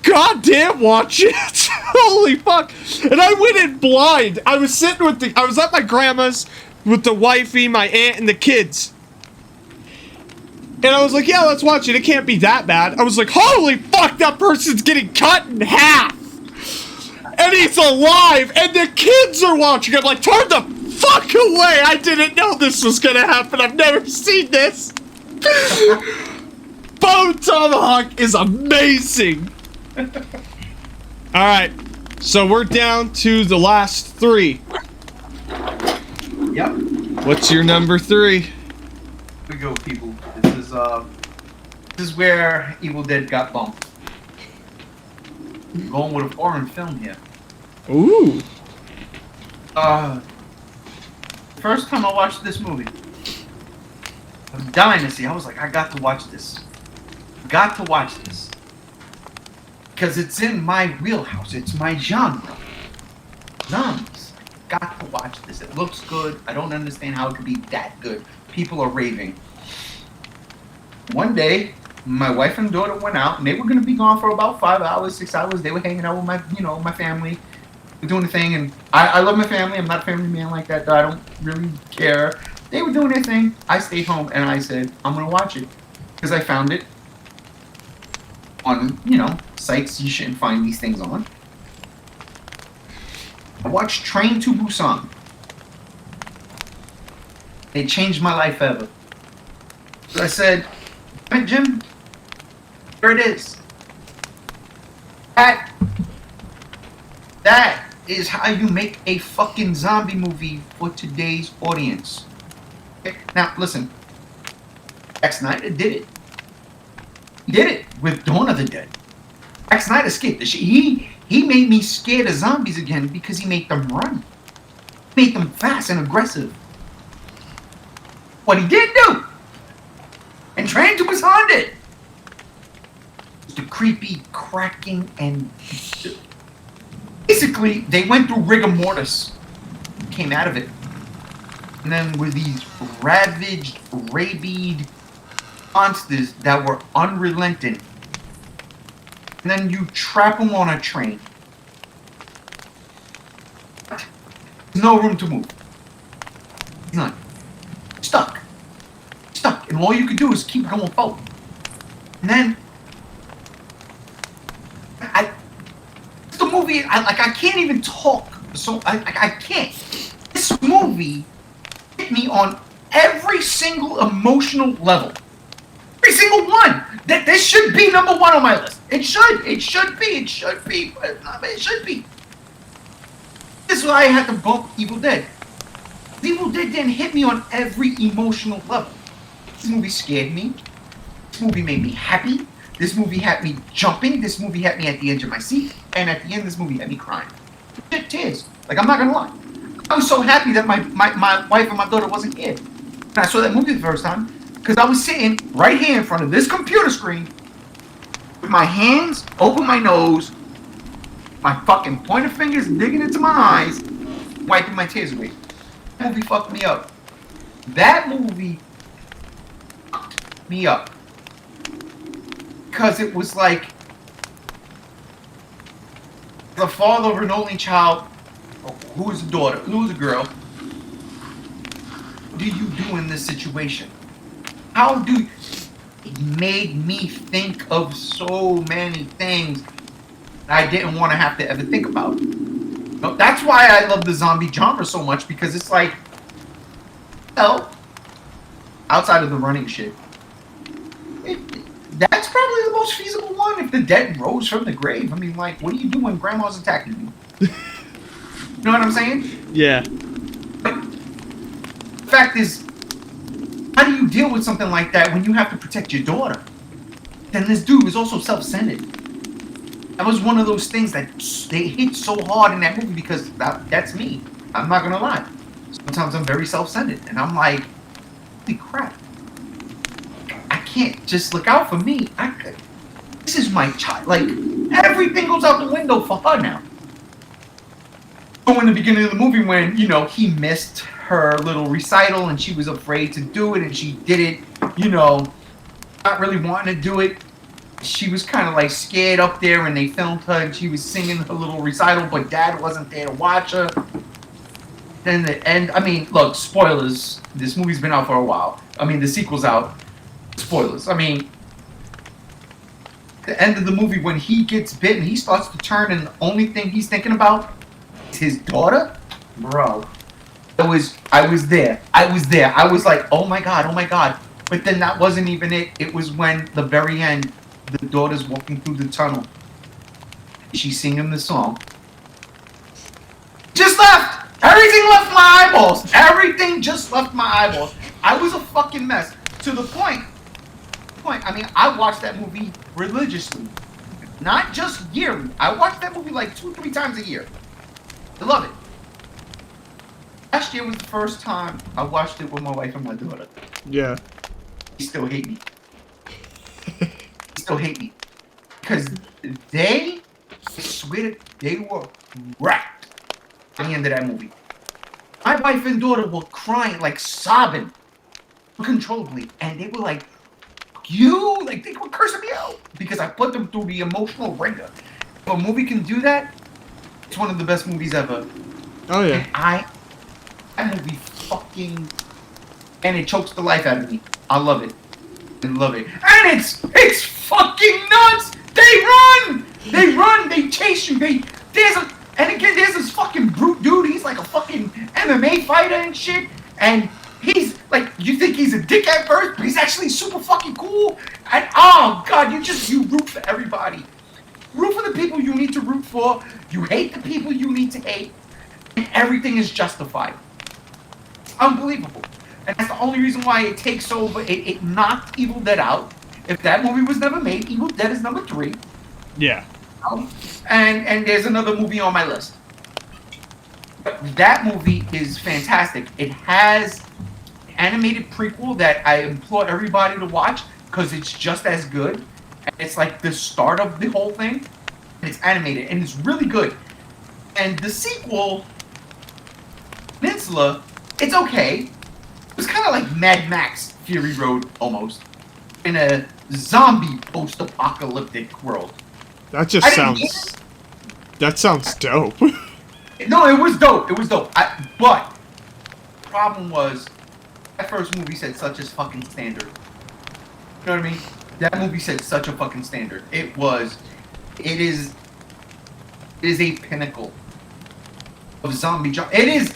goddamn, watch it. Holy fuck. And I went in blind. I was sitting I was at my grandma's with the wifey, my aunt, and the kids. And I was like, yeah, let's watch it. It can't be that bad. I was like, holy fuck, that person's getting cut in half. And he's alive. And the kids are watching. I'm like, turn the fuck away. I didn't know this was going to happen. I've never seen this. Bone Tomahawk is amazing. Alright. So we're down to the last 3. Yep. What's your number 3? Here we go, people. This is where Evil Dead got bumped. Going with a foreign film here. Ooh. First time I watched this movie, I'm dying to see. I was like, I got to watch this. Got to watch this. Because it's in my wheelhouse. It's my genre. Zombies. Got to watch this. It looks good. I don't understand how it could be that good. People are raving. One day, my wife and daughter went out, and they were going to be gone for about 5 hours, 6 hours. They were hanging out with my family, doing the thing. And I love my family. I'm not a family man like that, though. I don't really care. They were doing their thing. I stayed home, and I said, I'm going to watch it. Because I found it on, sites you shouldn't find these things on. I watched Train to Busan. It changed my life ever. So I said, hey, Jim, here it is. That is how you make a fucking zombie movie for today's audience. Okay? Now, listen. Zack Snyder did it. He did it with Dawn of the Dead. Zack Snyder scared the shit. He made me scared of zombies again because he made them run. He made them fast and aggressive. What he did do, and Train to Busan did, was the creepy cracking and basically they went through rigor mortis, came out of it, and then with these ravaged, rabied monsters that were unrelenting. And then you trap them on a train. There's no room to move. None. Stuck. Stuck. And all you can do is keep going forward. And then it's the movie. I can't even talk. So I can't. This movie hit me on every single emotional level. Every single one. That this should be number 1 on my list. It should be. It should be. This is why I had to bump Evil Dead. Evil Dead didn't hit me on every emotional level. This movie scared me. This movie made me happy. This movie had me jumping. This movie had me at the edge of my seat. And at the end, this movie had me crying. Shit, tears. Like, I'm not gonna lie. I was so happy that my wife and my daughter wasn't here. And I saw that movie the first time. Because I was sitting right here in front of this computer screen with my hands over my nose, my fucking pointer fingers digging into my eyes, wiping my tears away. That movie fucked me up. That movie fucked me up. Because it was like the father of an only child, who is a daughter, who is a girl. What do you do in this situation? It made me think of so many things I didn't want to have to ever think about. That's why I love the zombie genre so much, because it's like, well, outside of the running shit, that's probably the most feasible one if the dead rose from the grave. I mean, like, what do you do when grandma's attacking you? You know what I'm saying? Yeah. But the fact is, how do you deal with something like that when you have to protect your daughter? Then this dude was also self-centered. That was one of those things that they hit so hard in that movie because that's me. I'm not gonna lie. Sometimes I'm very self-centered, and I'm like, holy crap. I can't just look out for me. This is my child. Like, everything goes out the window for her now. So in the beginning of the movie when, he missed her little recital and she was afraid to do it and she did it, not really wanting to do it. She was kind of like scared up there and they filmed her and she was singing her little recital, but dad wasn't there to watch her. Then the end, look, spoilers. This movie's been out for a while. The sequel's out. Spoilers. The end of the movie when he gets bitten, he starts to turn and the only thing he's thinking about is his daughter. Bro. I was there. I was like, oh my god. But then that wasn't even it. It was when the very end, the daughter's walking through the tunnel. She's singing the song. Just left! Everything left my eyeballs! Everything just left my eyeballs. I was a fucking mess. To the point, I mean, I watched that movie religiously. Not just yearly. I watched that movie like 2-3 times a year. I love it. Last year was the first time I watched it with my wife and my daughter. Yeah. They still hate me. They still hate me. Because I swear, they were wrecked at the end of that movie. My wife and daughter were crying, like sobbing uncontrollably. And they were like, you? Like, they were cursing me out. Because I put them through the emotional ringer. If a movie can do that, it's one of the best movies ever. Oh, yeah. And that movie fucking... And it chokes the life out of me. I love it. I love it. And it's fucking nuts! They run! They chase you! And again, there's this fucking brute dude, he's like a fucking MMA fighter and shit, and he's like, you think he's a dick at first, but he's actually super fucking cool, and oh god, you root for everybody. Root for the people you need to root for, you hate the people you need to hate, and everything is justified. It's unbelievable. And that's the only reason why it takes over, it knocked Evil Dead out. If that movie was never made, Evil Dead is number 3. Yeah. And there's another movie on my list. But that movie is fantastic. It has an animated prequel that I implore everybody to watch because it's just as good. And it's like the start of the whole thing. And it's animated and it's really good. And the sequel, Peninsula, it's okay. It was kind of like Mad Max Fury Road almost. In a zombie post-apocalyptic world. That just sounds... That sounds dope. No, it was dope. It was dope. But the problem was that first movie set such a fucking standard. You know what I mean? That movie set such a fucking standard. It is a pinnacle of zombie genre. It is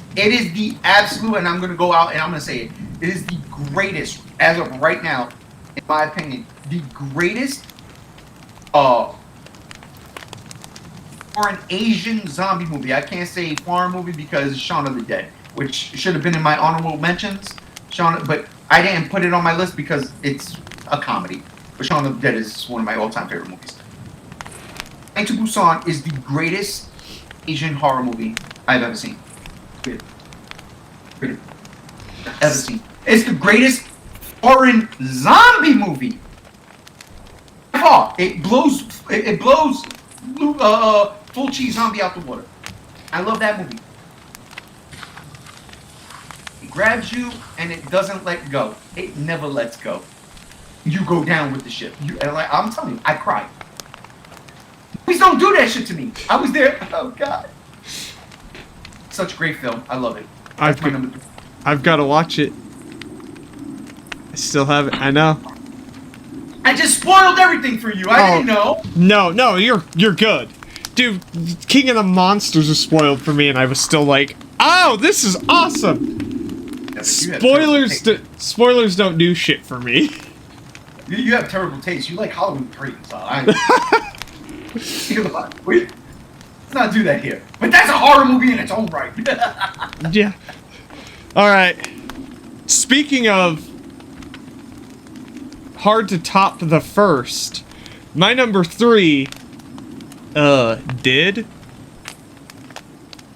the absolute, and I'm gonna go out and I'm gonna say it. It is the greatest, as of right now, in my opinion, the greatest for an Asian zombie movie. I can't say foreign movie because Shaun of the Dead, which should have been in my honorable mentions. But I didn't put it on my list because it's a comedy. But Shaun of the Dead is one of my all-time favorite movies. Train to Busan is the greatest Asian horror movie I've ever seen. Ever seen. It's the greatest foreign zombie movie. It blows full cheese zombie out the water. I love that movie. It grabs you and it doesn't let go. It never lets go. You go down with the ship. I'm telling you, I cried. Please don't do that shit to me. I was there. Oh god. Such a great film. I love it. I've got to watch it. I still haven't. I know. I just spoiled everything for you. I didn't know. No, you're good. Dude, King of the Monsters was spoiled for me and I was still like, oh, this is awesome. Yeah, spoilers don't do shit for me. You have terrible taste. You like Halloween 3, so let's not do that here. But that's a horror movie in its own right. Yeah. Alright. Speaking of hard to top the first, my number 3 did.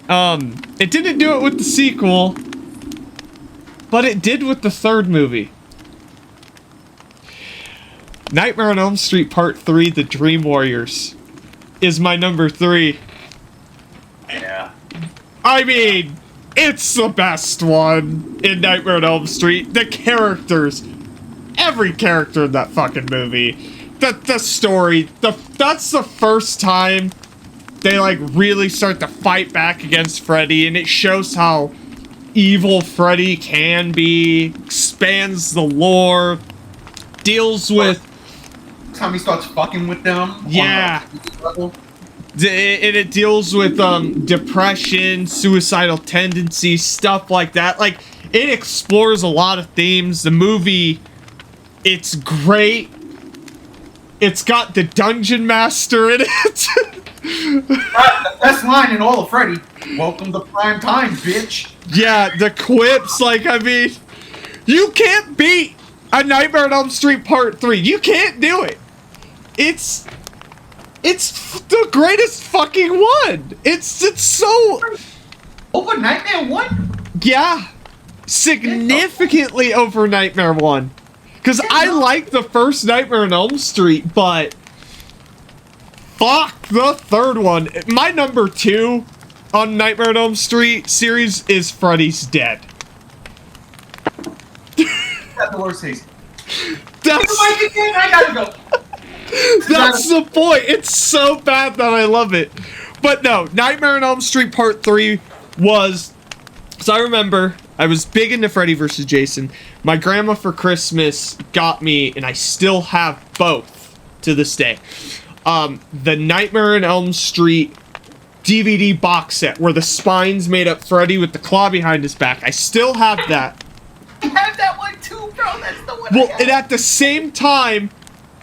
It didn't do it with the sequel, but it did with the third movie. Nightmare on Elm Street Part 3, The Dream Warriors, is my number 3. Yeah. I mean, it's the best one in Nightmare on Elm Street. The characters, every character in that fucking movie. The story, that's the first time they like really start to fight back against Freddy, and it shows how evil Freddy can be, expands the lore, deals with... Time he starts fucking with them. Yeah. It deals with depression, suicidal tendencies, stuff like that. Like, it explores a lot of themes. The movie, it's great. It's got the Dungeon Master in it. The best line in all of Freddy. Welcome to prime time, bitch. Yeah, the quips, like, I mean, you can't beat A Nightmare on Elm Street Part 3. You can't do it. It's the greatest fucking one. It's so... Over Nightmare 1? Yeah. Significantly over Nightmare 1. Because I like the first Nightmare on Elm Street, but... Fuck the third one. My number 2 on Nightmare on Elm Street series is Freddy's Dead. That's the worst case. I gotta go. That's the point. It's so bad that I love it. But no, Nightmare on Elm Street Part 3 was... So I remember, I was big into Freddy vs. Jason. My grandma for Christmas got me, and I still have both to this day, the Nightmare on Elm Street DVD box set where the spine's made up Freddy with the claw behind his back. I still have that. I have that one too, bro. That's the one. Well, and at the same time,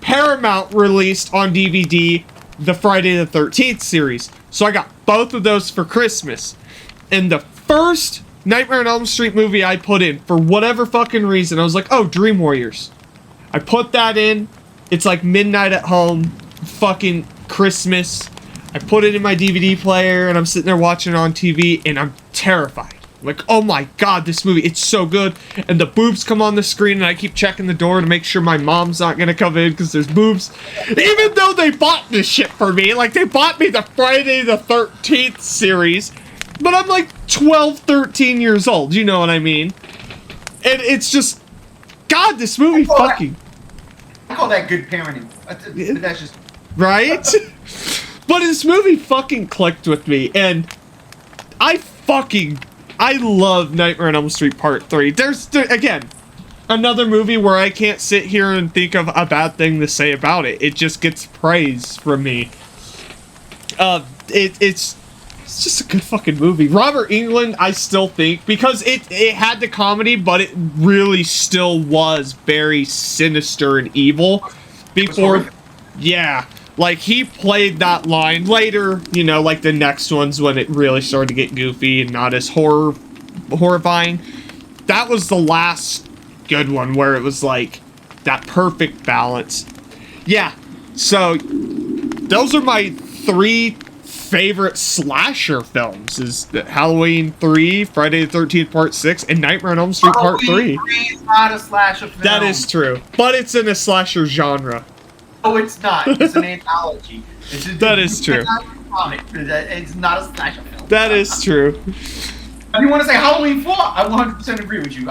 Paramount released on DVD the Friday the 13th series. So I got both of those for Christmas. And the first Nightmare on Elm Street movie I put in, for whatever fucking reason, I was like, oh, Dream Warriors. I put that in. It's like midnight at home, fucking Christmas. I put it in my DVD player, and I'm sitting there watching it on TV, and I'm terrified. Like, oh my god, this movie, it's so good. And the boobs come on the screen, and I keep checking the door to make sure my mom's not gonna come in because there's boobs. Even though they bought this shit for me, like, they bought me the Friday the 13th series, but I'm like 12, 13 years old, you know what I mean? And it's just, god, this movie fucking... I call that good parenting. That's just... Right? But this movie fucking clicked with me, and I love Nightmare on Elm Street Part 3. There's again, another movie where I can't sit here and think of a bad thing to say about it. It just gets praise from me. It's just a good fucking movie. Robert Englund, I still think, because it had the comedy, but it really still was very sinister and evil before... Yeah. Like, he played that line later, you know, like the next ones when it really started to get goofy and not as horrifying. That was the last good one where it was like that perfect balance. Yeah, so those are my 3 favorite slasher films, is Halloween 3, Friday the 13th Part 6, and Nightmare on Elm Street Part 3. Halloween 3 is not a slasher film. That is true, but it's in a slasher genre. No, it's not. It's an anthology. That is true. It's not a slasher film. That is true. If you want to say Halloween 4, I 100% agree with you.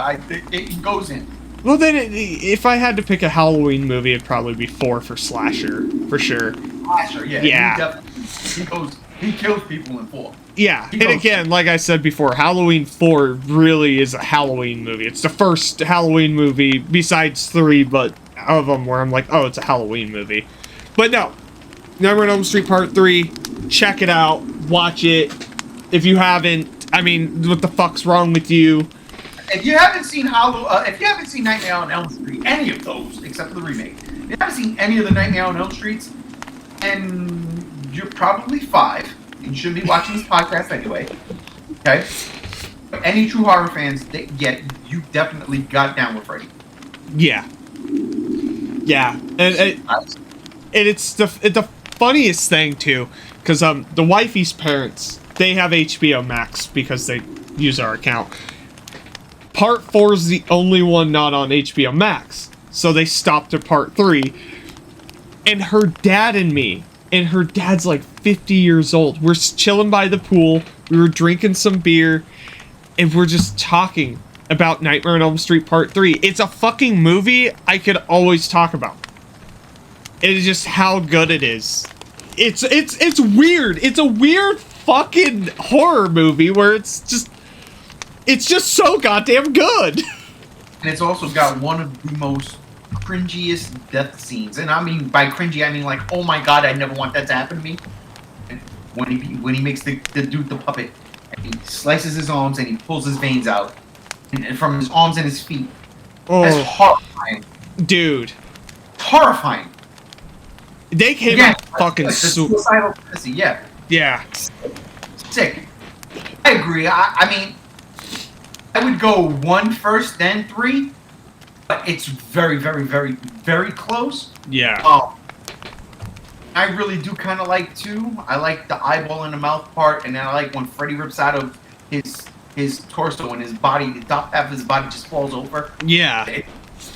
It goes in. Well, then, if I had to pick a Halloween movie, it'd probably be 4 for slasher, for sure. Slasher, yeah. Yeah. He kills people in 4. Yeah, and again, like I said before, Halloween 4 really is a Halloween movie. It's the first Halloween movie, besides 3, but of them where I'm like, oh, it's a Halloween movie. But no, Nightmare on Elm Street Part 3, check it out, watch it. If you haven't, I mean, what the fuck's wrong with you? If you haven't seen Nightmare on Elm Street, any of those, except for the remake, if you haven't seen any of the Nightmare on Elm Streets, and you're probably 5, and you shouldn't be watching this podcast anyway, okay? But any true horror fans, you definitely got down with Freddy. Yeah. Yeah, and it's the funniest thing too, because the wifey's parents, they have HBO Max because they use our account. Part 4 is the only one not on HBO Max, so they stopped at Part 3. And her dad and me, and her dad's like 50 years old. We're chilling by the pool. We were drinking some beer, and we're just talking about Nightmare on Elm Street Part 3. It's a fucking movie I could always talk about. It is just how good it is. It's weird. It's a weird fucking horror movie where it's just so goddamn good. And it's also got one of the most cringiest death scenes. And I mean, by cringy, I mean like, oh my god, I never want that to happen to me. And when he makes the dude the puppet, and he slices his arms and he pulls his veins out. And from his arms and his feet. Oh. That's horrifying. Dude. Horrifying. They came Again, out fucking the super. suicidal fantasy, yeah. Yeah. Sick. I agree. I mean, I would go 1 first, then 3, but it's very, very, very, very close. Yeah. I really do kind of like 2. I like the eyeball in the mouth part, and then I like when Freddy rips out of his torso and his body, the top half of his body just falls over. Yeah.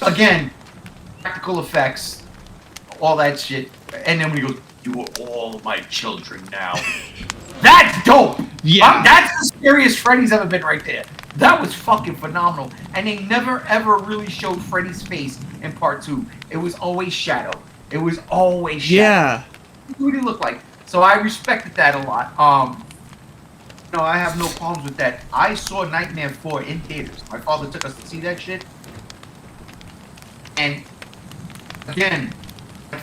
Again, practical effects, all that shit, and then when he goes, "You are all my children now." That's dope. Yeah. That's the scariest Freddy's ever been right there. That was fucking phenomenal. And they never ever really showed Freddy's face in part 2. It was always shadow. It was always shadow. Yeah. What did he look like? So I respected that a lot. No, I have no problems with that. I saw Nightmare 4 in theaters. My father took us to see that shit. And again,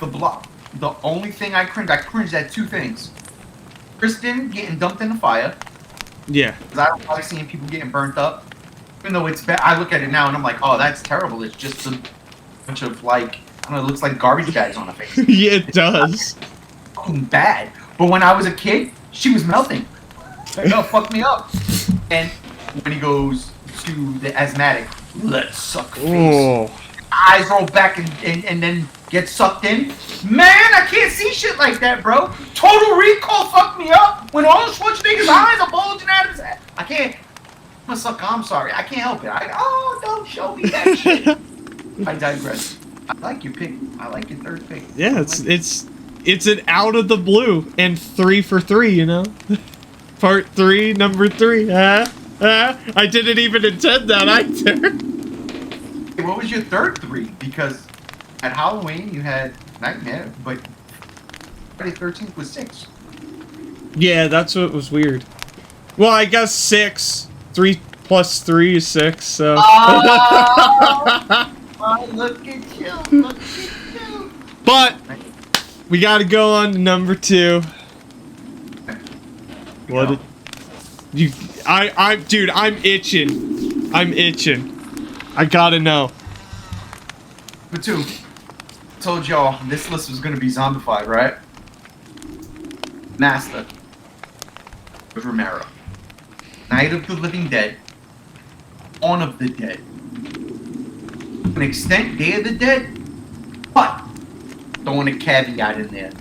the Blob. The only thing I cringed at 2 things. Kristen getting dumped in the fire. Yeah. Because I don't like seeing people getting burnt up. Even though it's bad, I look at it now and I'm like, oh, that's terrible. It's just a bunch of, like, I don't know, it looks like garbage bags on her face. Yeah, it does. Fucking bad. But when I was a kid, she was melting. That fucked me up. And when he goes to the asthmatic, let's suck face. Oh. Eyes roll back and then get sucked in. Man, I can't see shit like that, bro. Total Recall fucked me up when Arnold Schwarzenegger's eyes are bulging out of his head. I can't. I'm sorry. I can't help it. Don't show me that shit. I digress. I like your pick. I like your 3rd pick. Yeah, it's an out of the blue and 3 for 3, you know? Part 3, number 3. I didn't even intend that either. Hey, what was your 3rd 3? Because at Halloween you had Nightmare, but Friday 13th was 6. Yeah, that's what was weird. Well, I guess 6. 3 plus 3 is 6, so. Oh, look at you. Look at you. But we gotta go on to number 2. What did you? Dude, I'm itching. I gotta know. Number 2. Told y'all this list was gonna be zombified, right? Master of Romero. Night of the Living Dead. Dawn of the Dead. To an extent, Day of the Dead. But throwing a caveat in there.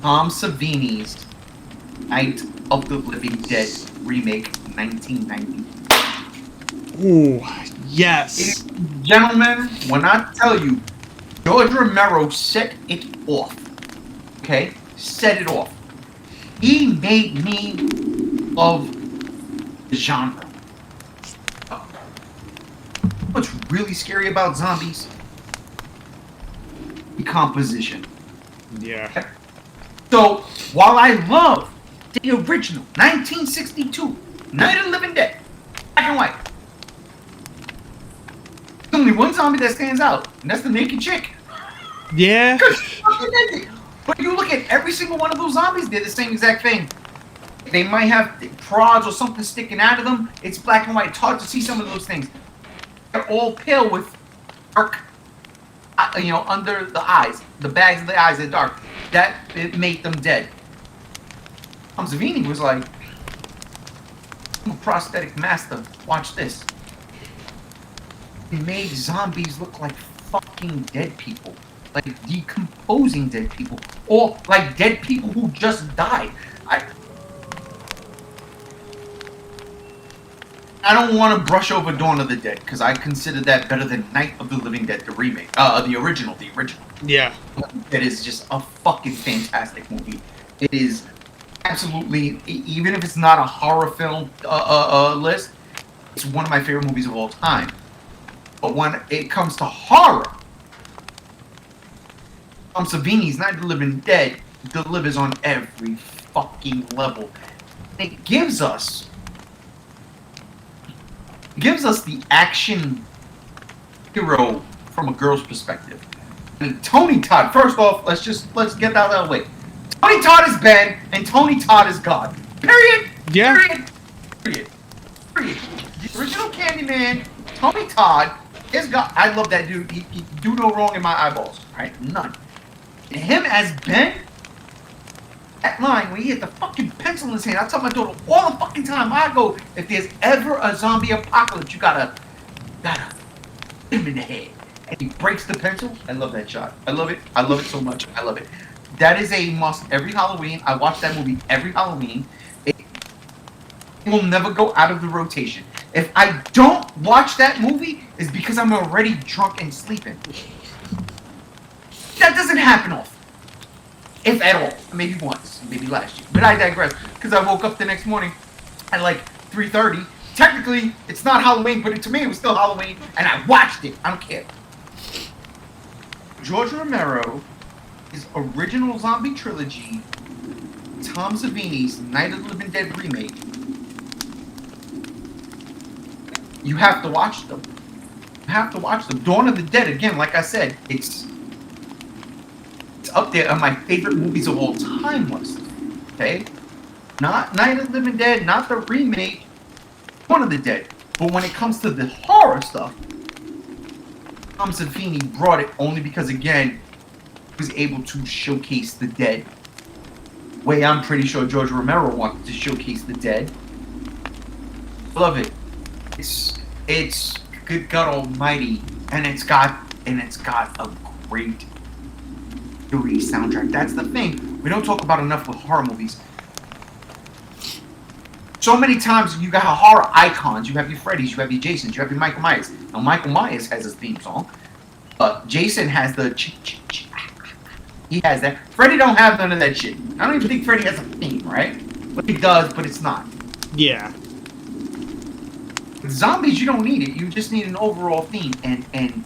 Tom Savini's Night of the Living Dead remake, 1990. Ooh, yes. Gentlemen, when I tell you, George Romero set it off. Okay? Set it off. He made me love the genre. What's really scary about zombies? Decomposition. Yeah. So, while I love the original 1962 Night of the Living Dead, black and white, there's only one zombie that stands out, and that's the naked chick. Yeah. But you look at every single one of those zombies, they're the same exact thing. They might have prods or something sticking out of them. It's black and white. It's hard to see some of those things. They're all pale with dark, under the eyes. The bags of the eyes are dark. That it made them dead. Savini was like, I'm a prosthetic master. Watch this. He made zombies look like fucking dead people. Like decomposing dead people. Or like dead people who just died. I don't want to brush over Dawn of the Dead, because I consider that better than Night of the Living Dead, the remake. The original. Yeah. It is just a fucking fantastic movie. It is absolutely, even if it's not a horror film list, it's one of my favorite movies of all time. But when it comes to horror, Savini's Night of the Living Dead delivers on every fucking level. It gives us the action hero from a girl's perspective. And Tony Todd, first off, let's get that out of the way. Tony Todd is Ben, and Tony Todd is God. Period. Yeah. Period. The original Candyman, Tony Todd, is God. I love that dude. He do no wrong in my eyeballs. Right? None. Him as Ben, that line when he had the fucking pencil in his hand, I tell my daughter all the fucking time, I go, if there's ever a zombie apocalypse, you gotta hit him in the head. And he breaks the pencil. I love that shot. I love it. I love it so much. I love it. That is a must every Halloween. I watch that movie every Halloween. It will never go out of the rotation. If I don't watch that movie, it's because I'm already drunk and sleeping. That doesn't happen often. If at all. Maybe once. Maybe last year. But I digress. Because I woke up the next morning at like 3:30. Technically, it's not Halloween, but to me it was still Halloween. And I watched it. I don't care. George Romero, his original zombie trilogy, Tom Savini's Night of the Living Dead remake. You have to watch them. You have to watch them. Dawn of the Dead, again, like I said, it's up there on my favorite movies of all time list. Okay? Not Night of the Living Dead, not the remake, Dawn of the Dead. But when it comes to the horror stuff, Tom Savini brought it only because, again, he was able to showcase the dead. Way I'm pretty sure George Romero wanted to showcase the dead. Love it. It's good God Almighty, and it's got a great eerie soundtrack. That's the thing we don't talk about enough with horror movies. So many times you got horror icons. You have your Freddys, you have your Jasons, you have your Michael Myers. Now Michael Myers has his theme song. Jason has the he has that. Freddy don't have none of that shit. I don't even think Freddy has a theme, right? But he does, but it's not. Yeah. With zombies, you don't need it. You just need an overall theme and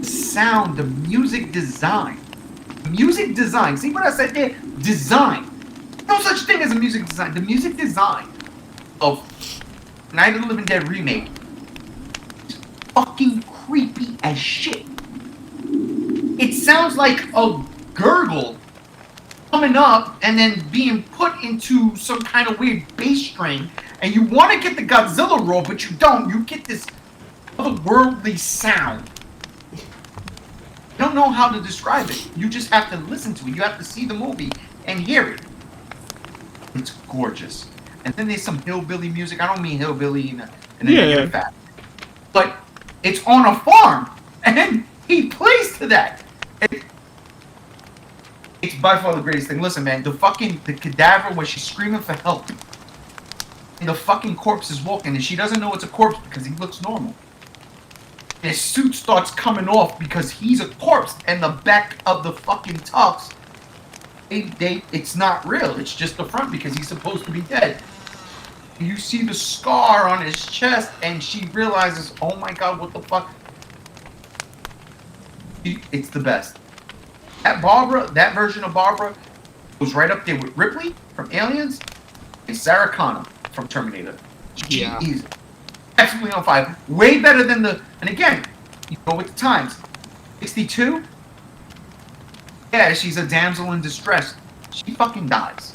sound, the music design. Music design. See what I said there? Design. No such thing as a music design. The music design of Night of the Living Dead remake is fucking creepy as shit. It sounds like a gurgle coming up and then being put into some kind of weird bass string, and you want to get the Godzilla roar, but you don't. You get this otherworldly sound. I don't know how to describe it. You just have to listen to it. You have to see the movie and hear it. It's gorgeous. And then there's some hillbilly music. I don't mean hillbilly in a negative fashion. But it's on a farm, and he plays to that. It's by far the greatest thing. Listen, man, the cadaver where she's screaming for help, and the fucking corpse is walking, and she doesn't know it's a corpse because he looks normal. His suit starts coming off because he's a corpse, and the back of the fucking tux, it's not real. It's just the front because he's supposed to be dead. You see the scar on his chest, and she realizes, oh my god, what the fuck? It's the best. That version of Barbara was right up there with Ripley from Aliens and Sarah Connor from Terminator. She is absolutely on fire. Way better than and again, you go with the times. 62? Yeah, she's a damsel in distress. She fucking dies.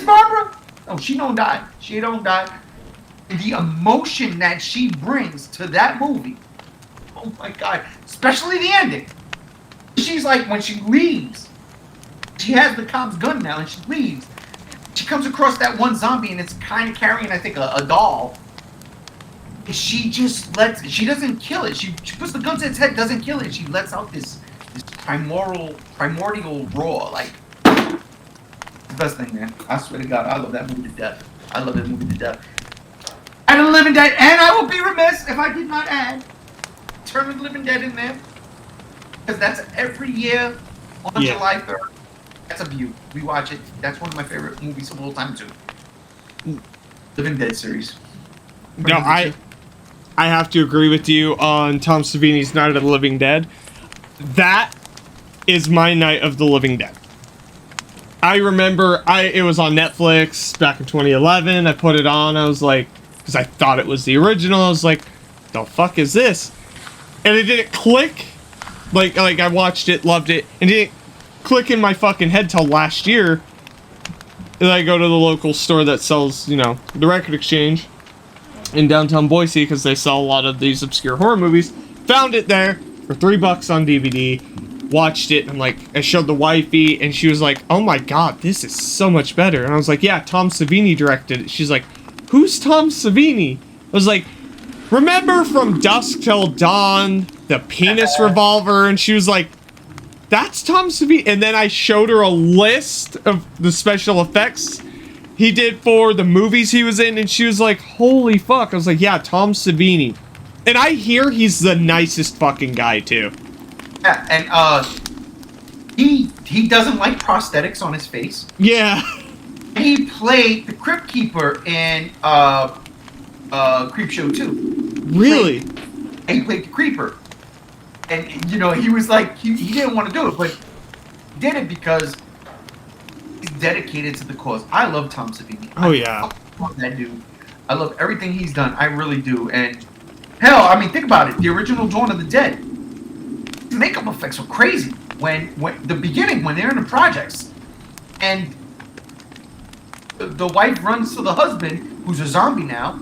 Barbara? No, she don't die. She don't die. The emotion that she brings to that movie. Oh my god. Especially the ending. She's like, when she leaves, she has the cop's gun now and she leaves. She comes across that one zombie and it's kind of carrying, I think, a doll. She just she doesn't kill it. She puts the gun to its head, doesn't kill it. She lets out this primordial roar. Like, it's the best thing, man. I swear to God, I love that movie to death. I love that movie to death. And the Living Dead, and I will be remiss if I did not add Turn of the Living Dead in there. Because that's every year on July 3rd. That's a view. We watch it. That's one of my favorite movies of all time, too. Living Dead series. No, I have to agree with you on Tom Savini's Night of the Living Dead. That is my Night of the Living Dead. I remember it was on Netflix back in 2011. I put it on. I was like, because I thought it was the original. I was like, the fuck is this? And it didn't click. Like I watched it, loved it, and it didn't click in my fucking head till last year. And I go to the local store that sells, the Record Exchange in downtown Boise, because they sell a lot of these obscure horror movies. Found it there for $3 on DVD. watched it, and I'm like, I showed the wifey, and she was like, oh my god, this is so much better. And I was like, yeah, Tom Savini directed it. She's like, who's Tom Savini? I was like, remember from Dusk Till Dawn, the penis revolver? And she was like, that's Tom Savini. And then I showed her a list of the special effects he did for the movies he was in, and she was like, holy fuck. I was like, yeah, Tom Savini. And I hear he's the nicest fucking guy, too. Yeah, and he doesn't like prosthetics on his face. Yeah. He played the Crypt Keeper in Creepshow 2. Really? He played the Creeper. And, you know, he was like, he didn't want to do it, but he did it because he's dedicated to the cause. I love Tom Savini. Oh, yeah. I love that dude. I love everything he's done. I really do. And, hell, I mean, think about it. The original Dawn of the Dead. The makeup effects were crazy. When the beginning, when they're in the projects, and the wife runs to the husband, who's a zombie now.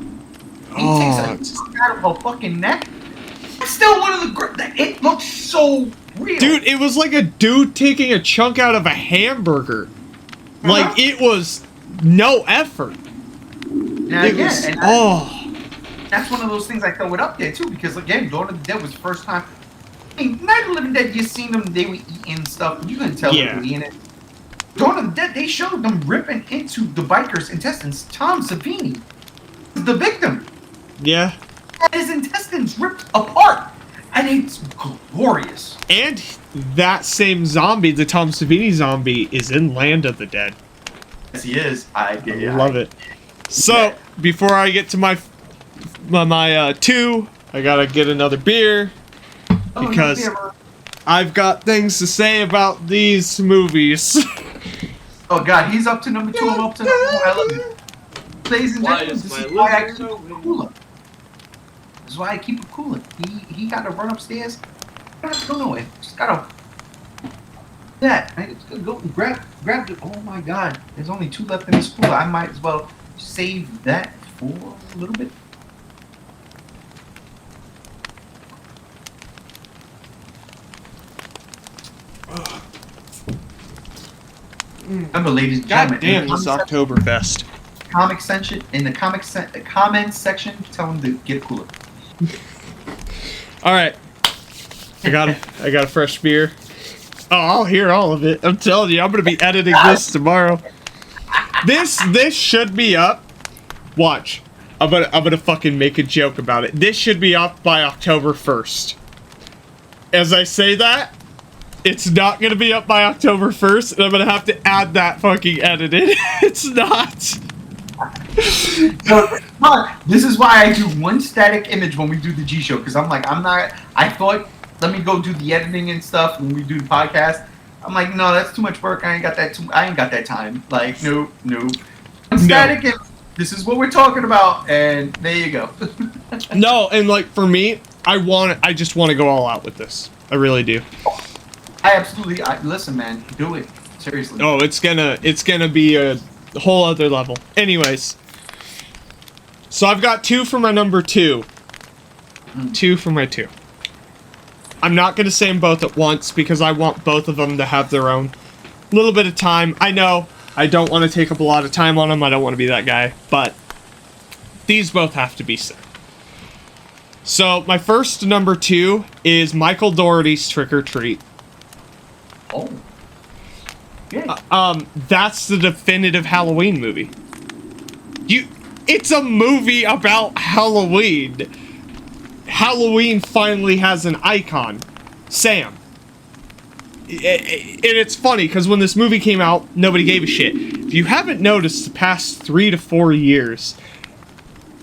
He takes a chunk out of her fucking neck. It's still one of the. It looks so real. Dude, it was like a dude taking a chunk out of a hamburger. Like, it was no effort. Now, it was, that's one of those things I throw it up there, too, because, again, Dawn of the Dead was the first time. I mean, Night of the Living Dead, you seen them, they were eating stuff. You couldn't tell they were eating it. Dawn of the Dead, they showed them ripping into the biker's intestines. Tom Savini is the victim. Yeah. And his intestines ripped apart. And it's glorious. And that same zombie, the Tom Savini zombie, is in Land of the Dead. Yes, he is. I love it. So, before I get to my 2, I gotta get another beer. Because I've got things to say about these movies. Oh god, he's up to number 2, I'm up to number 1. I love it. Ladies and gentlemen, this is why I keep it cooler. This is why I keep it cooler. He got to run upstairs. I don't have to go nowhere. Just gotta that. I just gotta go and grab it. Oh my god, there's only 2 left in this cooler. I might as well save that for a little bit. Remember, ladies and gentlemen, damn this Oktoberfest. Comic section in the comments section, tell them to get a cooler. All right, I got a fresh beer. Oh, I'll hear all of it. I'm telling you, I'm gonna be editing this tomorrow. This should be up. Watch, I'm gonna fucking make a joke about it. This should be up by October 1st. As I say that, it's not gonna be up by October 1st, and I'm gonna have to add that fucking edited. It's not. So, this is why I do one static image when we do the G show, because I thought, let me go do the editing and stuff when we do the podcast. I'm like, no, that's too much work. I ain't got that time. Like, no. Static image. This is what we're talking about, and there you go. No, and like for me, I just want to go all out with this. I really do. Listen, man, do it. Seriously. Oh, it's gonna be a whole other level. Anyways, so I've got 2 for my number 2. 2 for my 2. I'm not gonna say them both at once because I want both of them to have their own little bit of time. I know I don't want to take up a lot of time on them. I don't want to be that guy, but these both have to be said. So my first number 2 is Michael Doherty's Trick or Treat. Oh. Yeah. That's the definitive Halloween movie. It's a movie about Halloween. Halloween finally has an icon, Sam. And it's funny because when this movie came out, nobody gave a shit. If you haven't noticed, the past 3 to 4 years,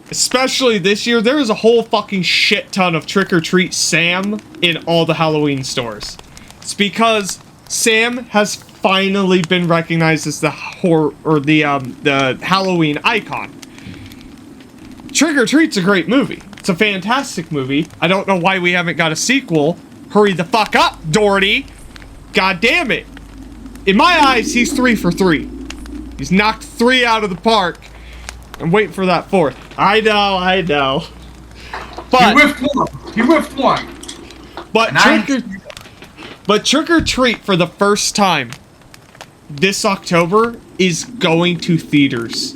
especially this year, there is a whole fucking shit ton of Trick or Treat Sam in all the Halloween stores. It's because Sam has finally been recognized as the horror or the Halloween icon. Trick or Treat's a great movie. It's a fantastic movie. I don't know why we haven't got a sequel. Hurry the fuck up, Doherty. God damn it. In my eyes, he's 3 for 3. He's knocked 3 out of the park. I'm waiting for that 4th. I know. But He whiffed one. But But Trick or Treat, for the first time this October, is going to theaters.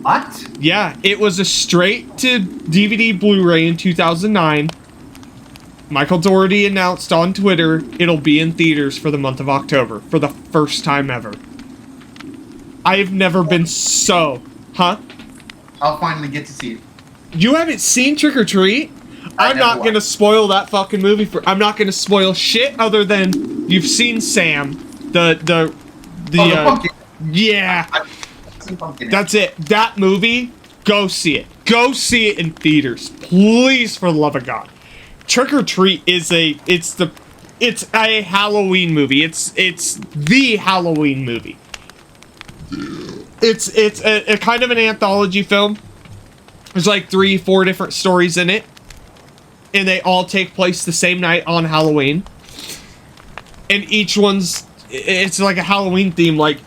What? Yeah, it was a straight to DVD Blu-ray in 2009. Michael Doherty announced on Twitter it'll be in theaters for the month of October for the first time ever. I've never been so... Huh? I'll finally get to see it. You haven't seen Trick or Treat? I'm not gonna spoil that fucking movie for... I'm not gonna spoil shit other than you've seen Sam. The pumpkin. Yeah. I've seen Pumpkin. That's it. That movie, go see it. Go see it in theaters. Please, for the love of God. Trick or Treat is it's a Halloween movie. It's the Halloween movie. It's a kind of an anthology film. There's like 3-4 different stories in it, and they all take place the same night on Halloween. And each it's like a Halloween theme. Like,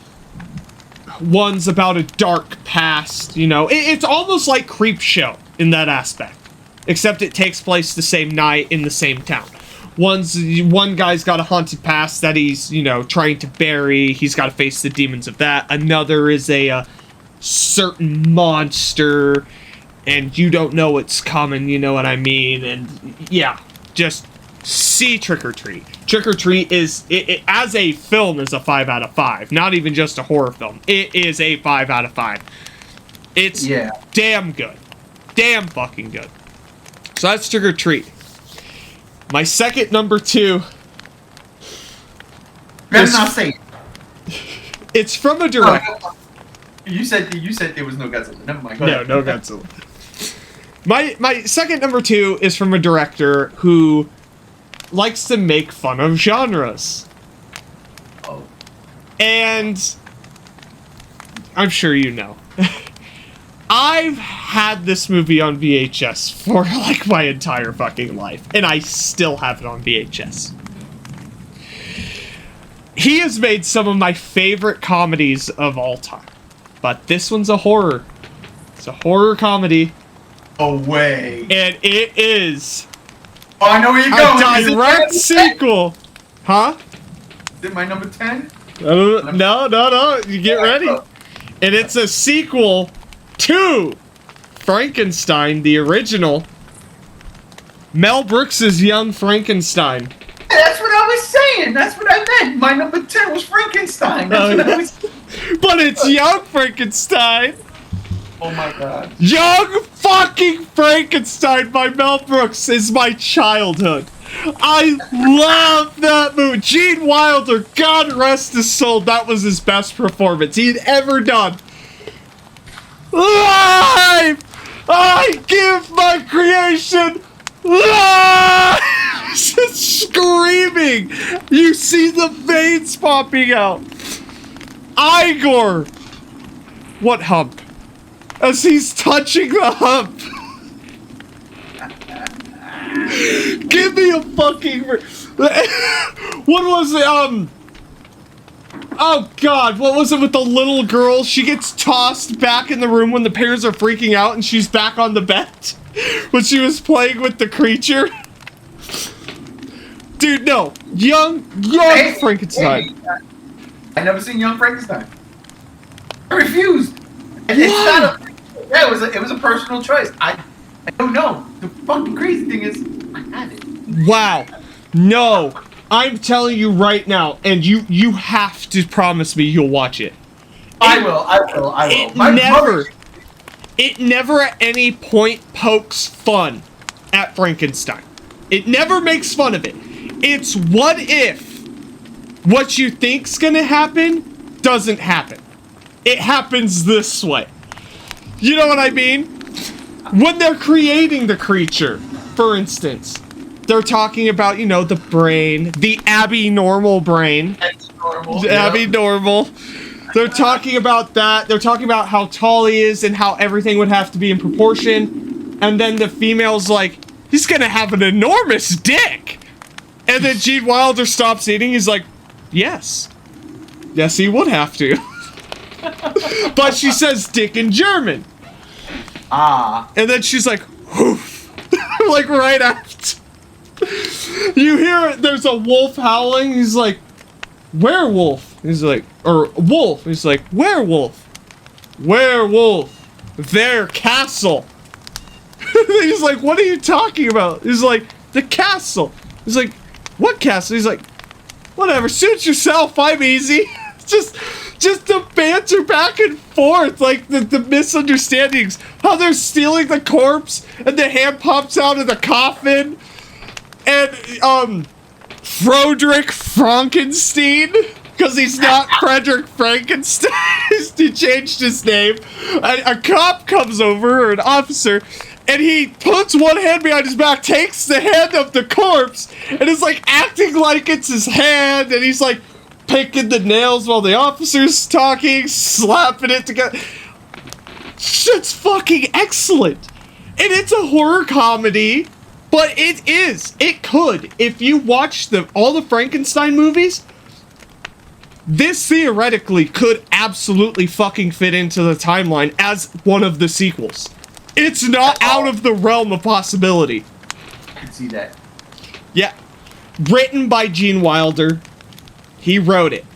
one's about a dark past, you know. It's almost like Creepshow in that aspect, except it takes place the same night in the same town. One guy's got a haunted past that he's, you know, trying to bury. He's got to face the demons of that. Another is a certain monster, and you don't know what's coming, you know what I mean? And yeah, just see Trick or Treat. Trick or Treat is, it as a film, is a 5 out of 5. Not even just a horror film. It is a 5 out of 5. It's damn good. Damn fucking good. So that's Trick or Treat. My second number 2. Better not say it. It's from a director. You said there was no Godzilla. Never mind. Go No, ahead. no Godzilla. My second number 2 is from a director who likes to make fun of genres. Oh. And I'm sure you know. I've had this movie on VHS for like my entire fucking life, and I still have it on VHS. He has made some of my favorite comedies of all time, but this one's a horror. It's a horror comedy. Oh, way. And it is Oh, I know where you're going. a direct sequel. Huh? Is it my number 10? No. You get ready. And it's a sequel to Frankenstein, the original. Mel Brooks's Young Frankenstein. That's what I was saying. That's what I meant. My number 10 was Frankenstein. That's what I was... But it's Young Frankenstein. Oh my god. Young fucking Frankenstein by Mel Brooks is my childhood. I love that movie. Gene Wilder, God rest his soul, that was his best performance he'd ever done. Live! I give my creation live! Just screaming. You see the veins popping out. Igor. What hump? As he's touching the hump. Give me a fucking... What was it? Oh god, what was it with the little girl? She gets tossed back in the room when the parents are freaking out and she's back on the bed when she was playing with the creature. Dude, no. Young Frankenstein. I never seen Young Frankenstein. I refused. It's not a... Yeah, it was a personal choice. I don't know. The fucking crazy thing is, I had it. Wow. No. I'm telling you right now, and you have to promise me you'll watch it. I will. It never at any point pokes fun at Frankenstein. It never makes fun of it. It's what if what you think's gonna happen doesn't happen. It happens this way. You know what I mean? When they're creating the creature, for instance, they're talking about, you know, the brain, the abnormal brain. Abnormal. They're talking about that. They're talking about how tall he is and how everything would have to be in proportion. And then the female's like, he's gonna have an enormous dick. And then Gene Wilder stops eating. He's like, yes. Yes, he would have to. But she says dick in German. Ah. And then she's like, oof. Like right after. You hear there's a wolf howling. He's like, werewolf. He's like, or wolf. He's like, werewolf. Werewolf. Their castle. He's like, what are you talking about? He's like, the castle. He's like, what castle? He's like, whatever, suit yourself, I'm easy. just the banter back and forth, like the misunderstandings. How they're stealing the corpse and the hand pops out of the coffin. And, Frederick Frankenstein, because he's not Frederick Frankenstein. He changed his name. A cop comes over, or an officer, and he puts one hand behind his back, takes the hand of the corpse, and is like acting like it's his hand, and he's like picking the nails while the officer's talking, slapping it together. Shit's fucking excellent. And it's a horror comedy, but it could. If you watch all the Frankenstein movies, this theoretically could absolutely fucking fit into the timeline as one of the sequels. It's not out of the realm of possibility. I can see that. Yeah. Written by Gene Wilder. He wrote it.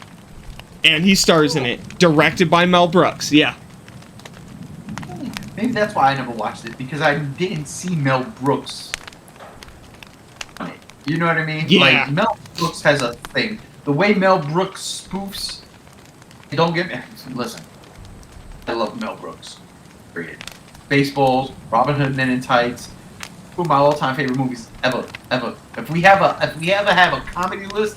And he stars in it. Directed by Mel Brooks. Yeah. Maybe that's why I never watched it, because I didn't see Mel Brooks on it. You know what I mean? Yeah. Like, Mel Brooks has a thing. The way Mel Brooks spoofs, don't get me. Listen, I love Mel Brooks. Period. Baseballs, Robin Hood Men in Tights, two of my all-time favorite movies ever. If we ever have a comedy list,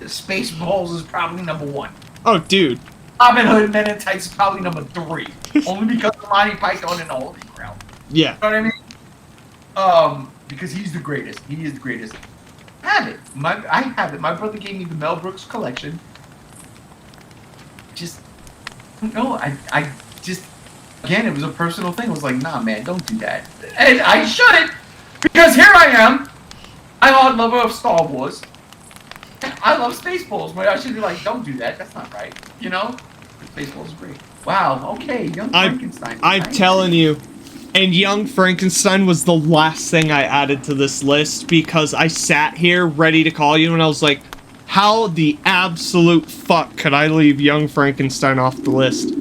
Spaceballs is probably number 1. Oh, dude. Robin Hood Men in Tights is probably number 3, only because of Monty Python and the Holy Grail. Yeah. You know what I mean? Because he's the greatest. He is the greatest. I have it. My brother gave me the Mel Brooks collection. Just, no, I just, again, it was a personal thing. I was like, nah, man, don't do that. And I shouldn't, because here I am, I'm a lover of Star Wars. I love Spaceballs, but I should be like, don't do that. That's not right. You know? Spaceballs is great. Wow, okay, Young Frankenstein. I'm telling you. And Young Frankenstein was the last thing I added to this list because I sat here ready to call you and I was like, how the absolute fuck could I leave Young Frankenstein off the list?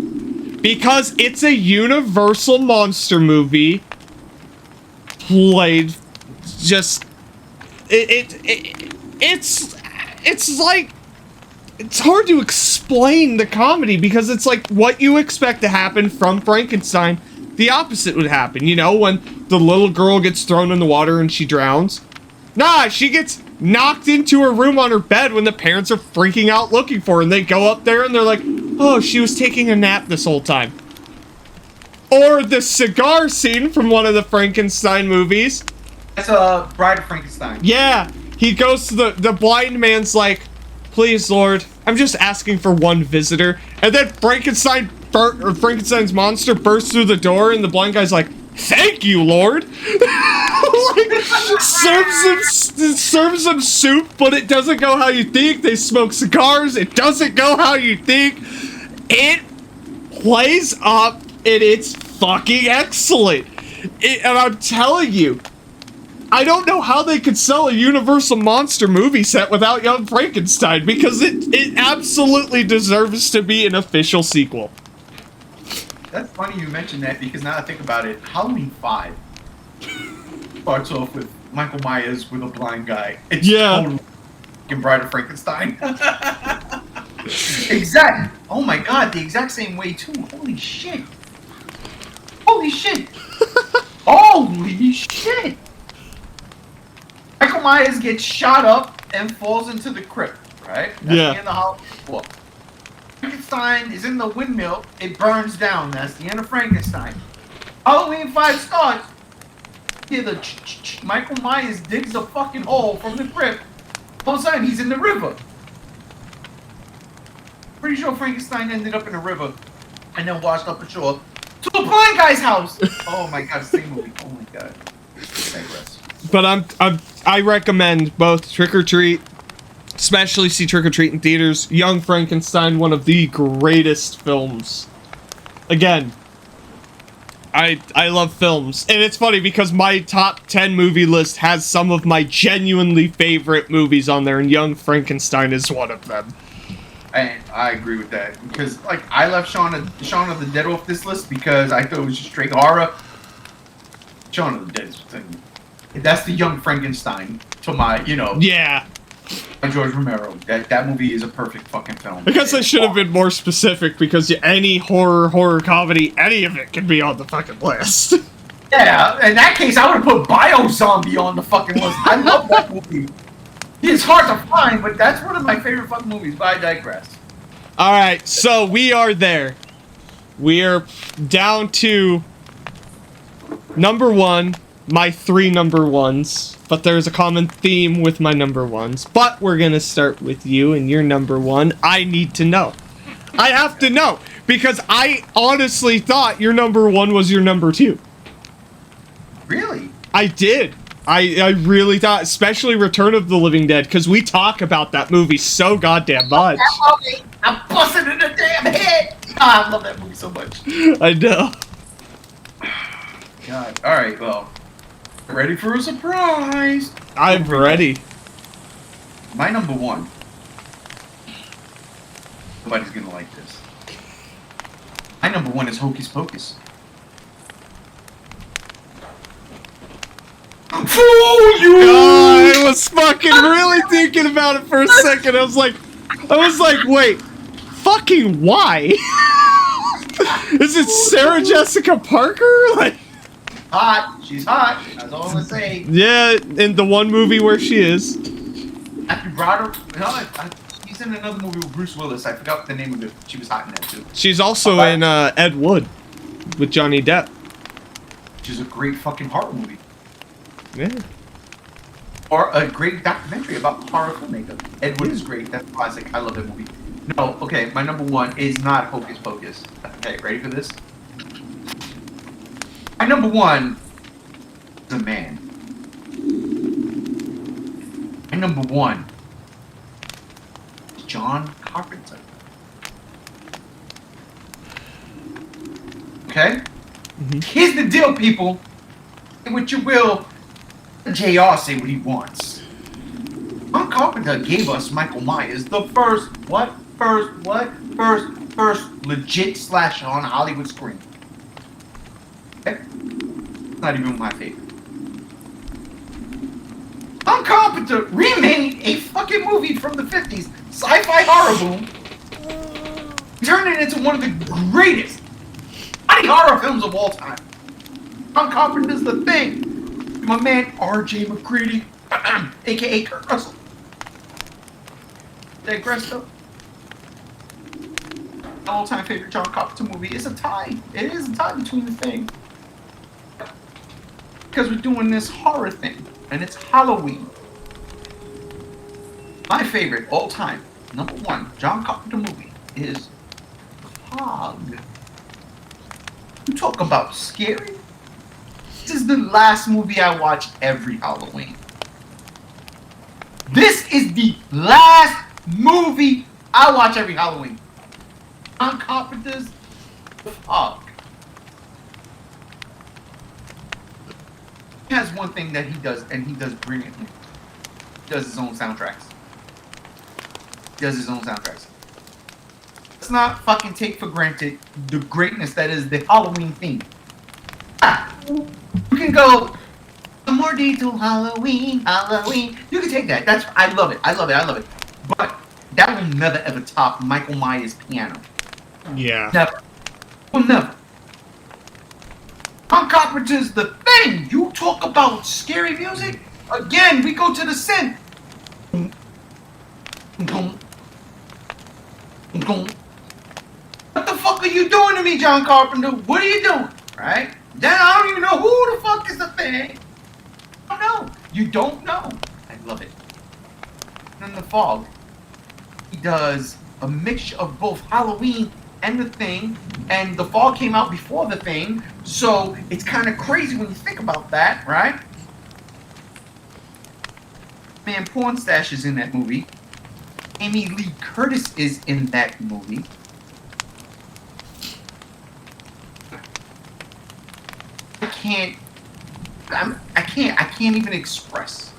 Because it's a Universal monster movie played just... It's like... It's hard to explain the comedy because it's like what you expect to happen from Frankenstein. The opposite would happen, you know, when the little girl gets thrown in the water and she drowns. Nah, she gets knocked into her room on her bed when the parents are freaking out looking for her, and they go up there and they're like, oh, she was taking a nap this whole time. Or the cigar scene from one of the Frankenstein movies. That's Bride of Frankenstein. Yeah, he goes to the blind man's like, please, Lord, I'm just asking for one visitor. And then Frankenstein's monster bursts through the door, and the blind guy's like, thank you, Lord. Like, serves them soup, but it doesn't go how you think. They smoke cigars. It doesn't go how you think. It plays up, and it's fucking excellent. And I'm telling you, I don't know how they could sell a Universal monster movie set without Young Frankenstein, because it absolutely deserves to be an official sequel. That's funny you mentioned that, because now I think about it, Halloween 5 starts off with Michael Myers with a blind guy. It's totally fucking Bride of Frankenstein. Exact. Oh my god, the exact same way too. Holy shit. Holy shit. Holy shit. Michael Myers gets shot up and falls into the crypt, right? That's the end of Halloween 4. Frankenstein is in the windmill, it burns down. That's the end of Frankenstein. Halloween 5 starts. Hear the Michael Myers digs a fucking hole from the crypt. All of a sudden, he's in the river. Pretty sure Frankenstein ended up in a river and then washed up ashore to a blind guy's house. Oh my god, same movie. Oh my god. Digress. But I recommend both Trick or Treat, especially see Trick or Treat in theaters. Young Frankenstein, one of the greatest films. Again, I love films, and it's funny because my top 10 movie list has some of my genuinely favorite movies on there, and Young Frankenstein is one of them. And I agree with that because, like, I left Shaun of the Dead off this list because I thought it was just straight horror. Shaun of the Dead is that's the Young Frankenstein to my, Yeah. George Romero. That movie is a perfect fucking film. I guess I should have been more specific because any horror comedy, any of it can be on the fucking list. Yeah, in that case, I would have put Bio-Zombie on the fucking list. I love that movie. It's hard to find, but that's one of my favorite fucking movies, but I digress. Alright, so we are there. We are down to number 1, my 3 number ones. But there's a common theme with my number ones. But we're gonna start with you and your number 1. I need to know. I have to know. Because I honestly thought your number 1 was your number 2. Really? I did. I really thought, especially Return of the Living Dead, because we talk about that movie so goddamn much. I'm busting in the damn head. Oh, I love that movie so much. I know. God. All right. Well, ready for a surprise? I'm ready. My number 1. Nobody's gonna like this. My number 1 is Hocus Pocus. Fool you! I was fucking really thinking about it for a second. I was like, wait, fucking why? Is it Sarah Jessica Parker? Like, hot. She's hot. That's all I'm gonna say. yeah, in the one movie where she is. After brought her, she's in another movie with Bruce Willis. I forgot the name of it. She was hot in that too. She's also in Ed Wood with Johnny Depp. Which is a great fucking horror movie. Yeah. Or a great documentary about horror filmmaker. Ed Wood is great. That's classic. I love that movie. No, okay, my number 1 is not Hocus Pocus. Okay, ready for this? My number 1 is a man. My number 1 is John Carpenter. Okay? Mm-hmm. Here's the deal, people. Say what you will. JR say what he wants. John Carpenter gave us Michael Myers, the first legit slasher on Hollywood screen. Okay? Not even my favorite. John Carpenter remade a fucking movie from the 50s, sci-fi horror boom, turned it into one of the greatest body horror films of all time. John Carpenter's The Thing. My man R.J. McCready, a.k.a. Kurt Russell. Digress though. My all-time favorite John Carpenter movie is a tie. It is a tie between The Thing. Because we're doing this horror thing, and it's Halloween. My favorite all-time, number 1, John Carpenter movie is Hog. You talk about scary? This is the last movie I watch every Halloween. This is the last movie I watch every Halloween. John Carpenter's Hog. He has one thing that he does, and he does brilliantly. He does his own soundtracks. Let's not fucking take for granted the greatness that is the Halloween theme. You can go some more detail, Halloween. You can take that. I love it. But that will never ever top Michael Myers' piano. Yeah. Never. Will never. John Carpenter's The Thing. You talk about scary music. Again, we go to the synth. What the fuck are you doing to me, John Carpenter? What are you doing? Right? Then I don't even know who the fuck is The Thing. I don't know. You don't know. I love it. And in The Fog, he does a mixture of both Halloween and The Thing, and The Fog came out before The Thing, so it's kind of crazy when you think about that, right? Man, Porn Stash is in that movie. Amy Lee Curtis is in that movie. can't. I can't even express.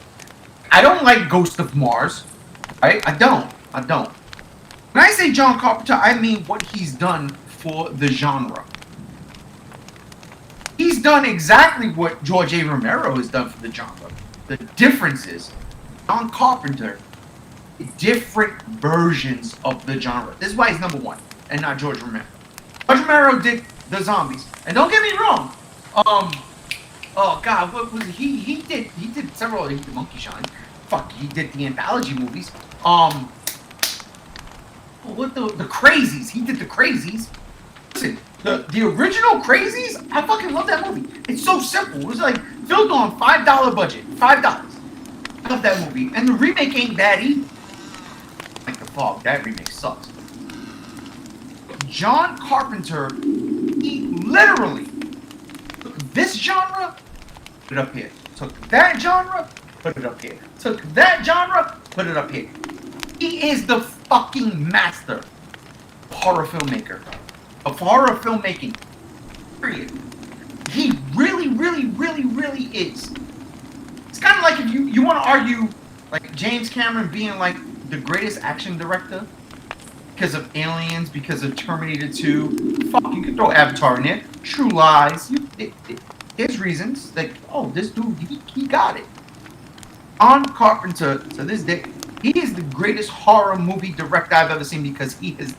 I don't like Ghost of Mars, right? I don't. When I say John Carpenter, I mean what he's done for the genre. He's done exactly what George A. Romero has done for the genre. The difference is, John Carpenter, different versions of the genre. This is why he's number one, and not George Romero. George Romero did the zombies, and don't get me wrong. Oh God, what was it? He did several. He did Monkey Shine. Fuck, he did the anthology movies. What the Crazies? He did the Crazies. Listen, the original Crazies. I fucking love that movie. It's so simple. It was like filmed on $5 budget. $5. I love that movie, and the remake ain't bad either. Like The Fog, that remake sucks. John Carpenter, he literally took this genre, put it up here. Took that genre, put it up here. Took that genre, put it up here. He is the fucking master of horror filmmaker. Of horror filmmaking. Period. He really, really, really, really is. It's kind of like if you want to argue, like James Cameron being like the greatest action director because of Aliens, because of Terminator 2. Fuck, you could throw Avatar in there. True Lies. There's reasons. Like, oh, this dude, he got it. John Carpenter, to this day, he is the greatest horror movie director I've ever seen because he has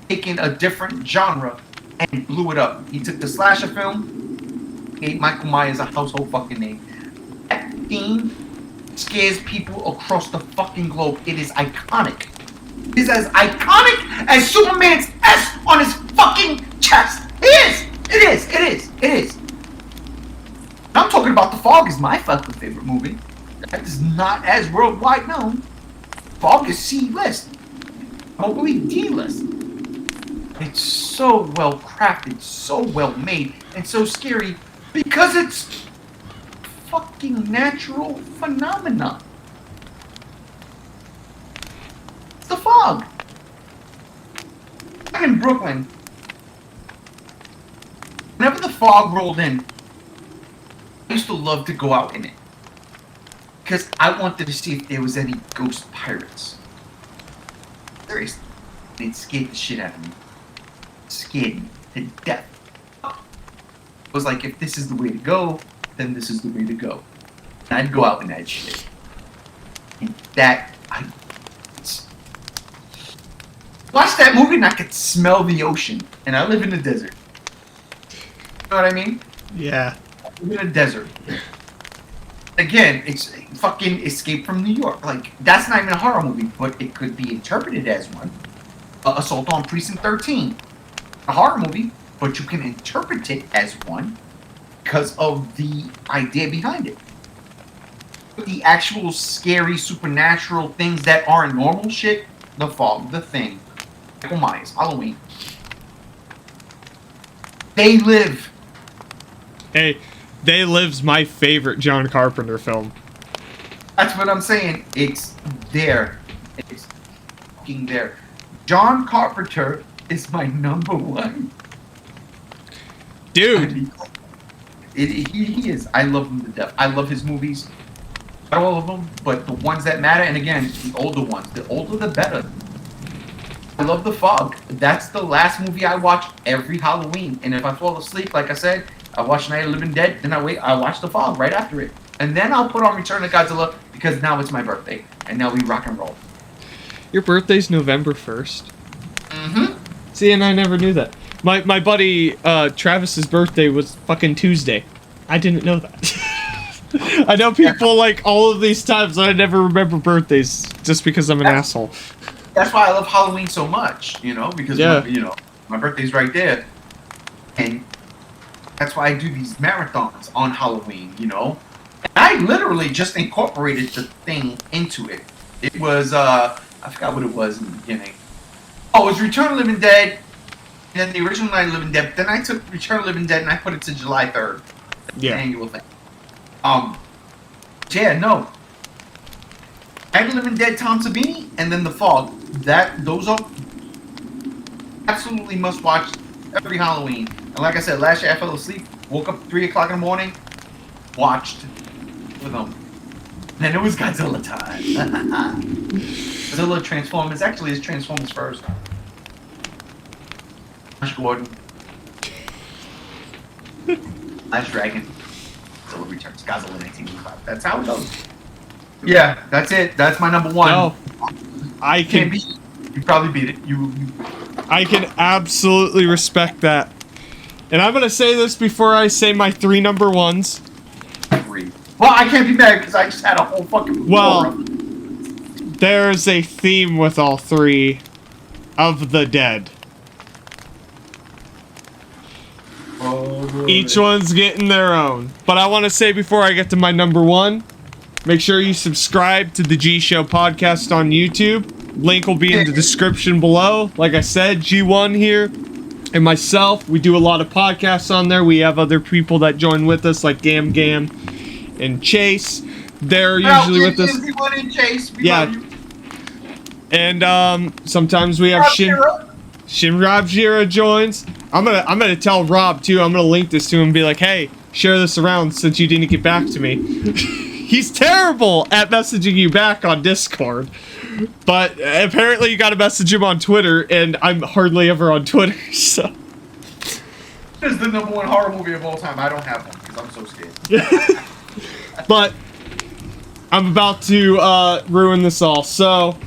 taken a different genre and blew it up. He took the slasher film, made Michael Myers a household fucking name. That theme scares people across the fucking globe. It is iconic. It is as iconic as Superman's S on his fucking chest. It is. I'm talking about The Fog is my fucking favorite movie. That is not as worldwide known. Fog is C-list. Probably D-list. It's so well crafted, so well made, and so scary because it's fucking natural phenomena. It's The Fog. Back in Brooklyn, whenever The Fog rolled in, I used to love to go out in it. Because I wanted to see if there was any ghost pirates. Seriously. It scared the shit out of me. It scared me to death. It was like, if this is the way to go, then this is the way to go. And I'd go out in that shit. And watch that movie and I could smell the ocean. And I live in the desert. You know what I mean? Yeah. I live in a desert. Again, it's fucking Escape from New York. Like, that's not even a horror movie, but it could be interpreted as one. Assault on Precinct 13. A horror movie, but you can interpret it as one because of the idea behind it. The actual scary, supernatural things that aren't normal shit, The Fog, The Thing, Michael Myers, Halloween. They Live. Hey, They Live's my favorite John Carpenter film. That's what I'm saying. It's there. It's fucking there. John Carpenter is my number one. Dude. He is. I love him to death. I love his movies. Not all of them, but the ones that matter. And again, the older ones. The older, the better. I love The Fog. That's the last movie I watch every Halloween. And if I fall asleep, like I said, I watch Night of the Living Dead, then I watch The Fog right after it. And then I'll put on Return of Godzilla because now it's my birthday. And now we rock and roll. Your birthday's November 1st? Mm-hmm. See, and I never knew that. My buddy, Travis's birthday was fucking Tuesday. I didn't know that. I know people like all of these times, and I never remember birthdays just because I'm an asshole. That's why I love Halloween so much, because, my birthday's right there. And that's why I do these marathons on Halloween, And I literally just incorporated the thing into it. It was, I forgot what it was in the beginning. Oh, it was Return of the Living Dead, and then the original Night of the Living Dead. Then I took Return of the Living Dead and I put it to July 3rd. Yeah. The annual thing. Yeah, no. Night of the Living Dead, Tom Savini, and then The Fog. Those are absolutely must watch every Halloween. And like I said, last year I fell asleep Woke up 3 o'clock in the morning, watched with them. And it was Godzilla time. Godzilla Transformers. Actually, it's Transformers first. Flash Gordon. Flash Dragon. Godzilla Returns. Godzilla 1985. That's how it goes. Yeah, that's it. That's my number one. No, I can. Beat it. You probably beat it. You. I can absolutely respect that. And I'm gonna say this before I say my 3 number ones. 3. Well, I can't be mad because I just had a whole fucking. Well, there's a theme with all 3 of the dead. Oh, Each one's getting their own. But I want to say before I get to my number 1, make sure you subscribe to the G Show podcast on YouTube. Link will be in the description below. Like I said, G1 here and myself, we do a lot of podcasts on there. We have other people that join with us like GAM and Chase. They're usually with us. And Chase, we Yeah. love you. And sometimes we have Rob Jira joins. I'm gonna tell Rob too. I'm gonna link this to him and be like, hey, share this around since you didn't get back to me. He's terrible at messaging you back on Discord. But apparently you gotta message him on Twitter, and I'm hardly ever on Twitter, so. This is the number 1 horror movie of all time. I don't have one because I'm so scared. But I'm about to ruin this all. So,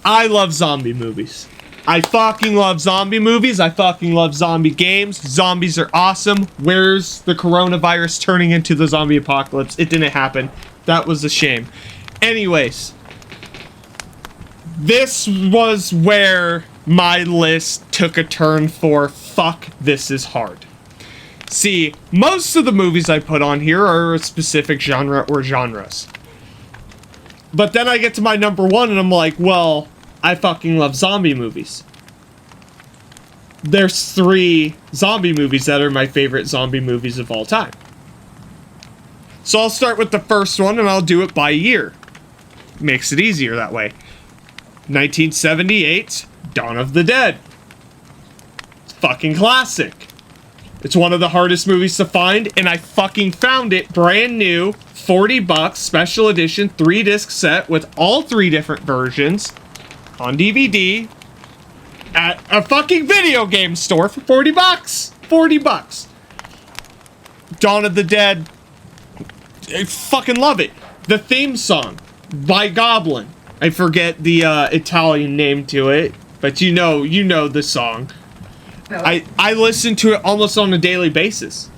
I love zombie movies. I fucking love zombie movies. I fucking love zombie games. Zombies are awesome. Where's the coronavirus turning into the zombie apocalypse? It didn't happen. That was a shame. Anyways, this was where my list took a turn for fuck, this is hard. See, most of the movies I put on here are a specific genre or genres. But then I get to my number 1 and I'm like, well, I fucking love zombie movies. There's 3 zombie movies that are my favorite zombie movies of all time. So I'll start with the first one and I'll do it by year. Makes it easier that way. 1978, Dawn of the Dead. It's fucking classic. It's one of the hardest movies to find, and I fucking found it brand new, $40, special edition, 3-disc set with all 3 different versions on DVD at a fucking video game store for $40. $40. Dawn of the Dead. I fucking love it. The theme song by Goblin. I forget the Italian name to it, but you know the song. I listen to it almost on a daily basis.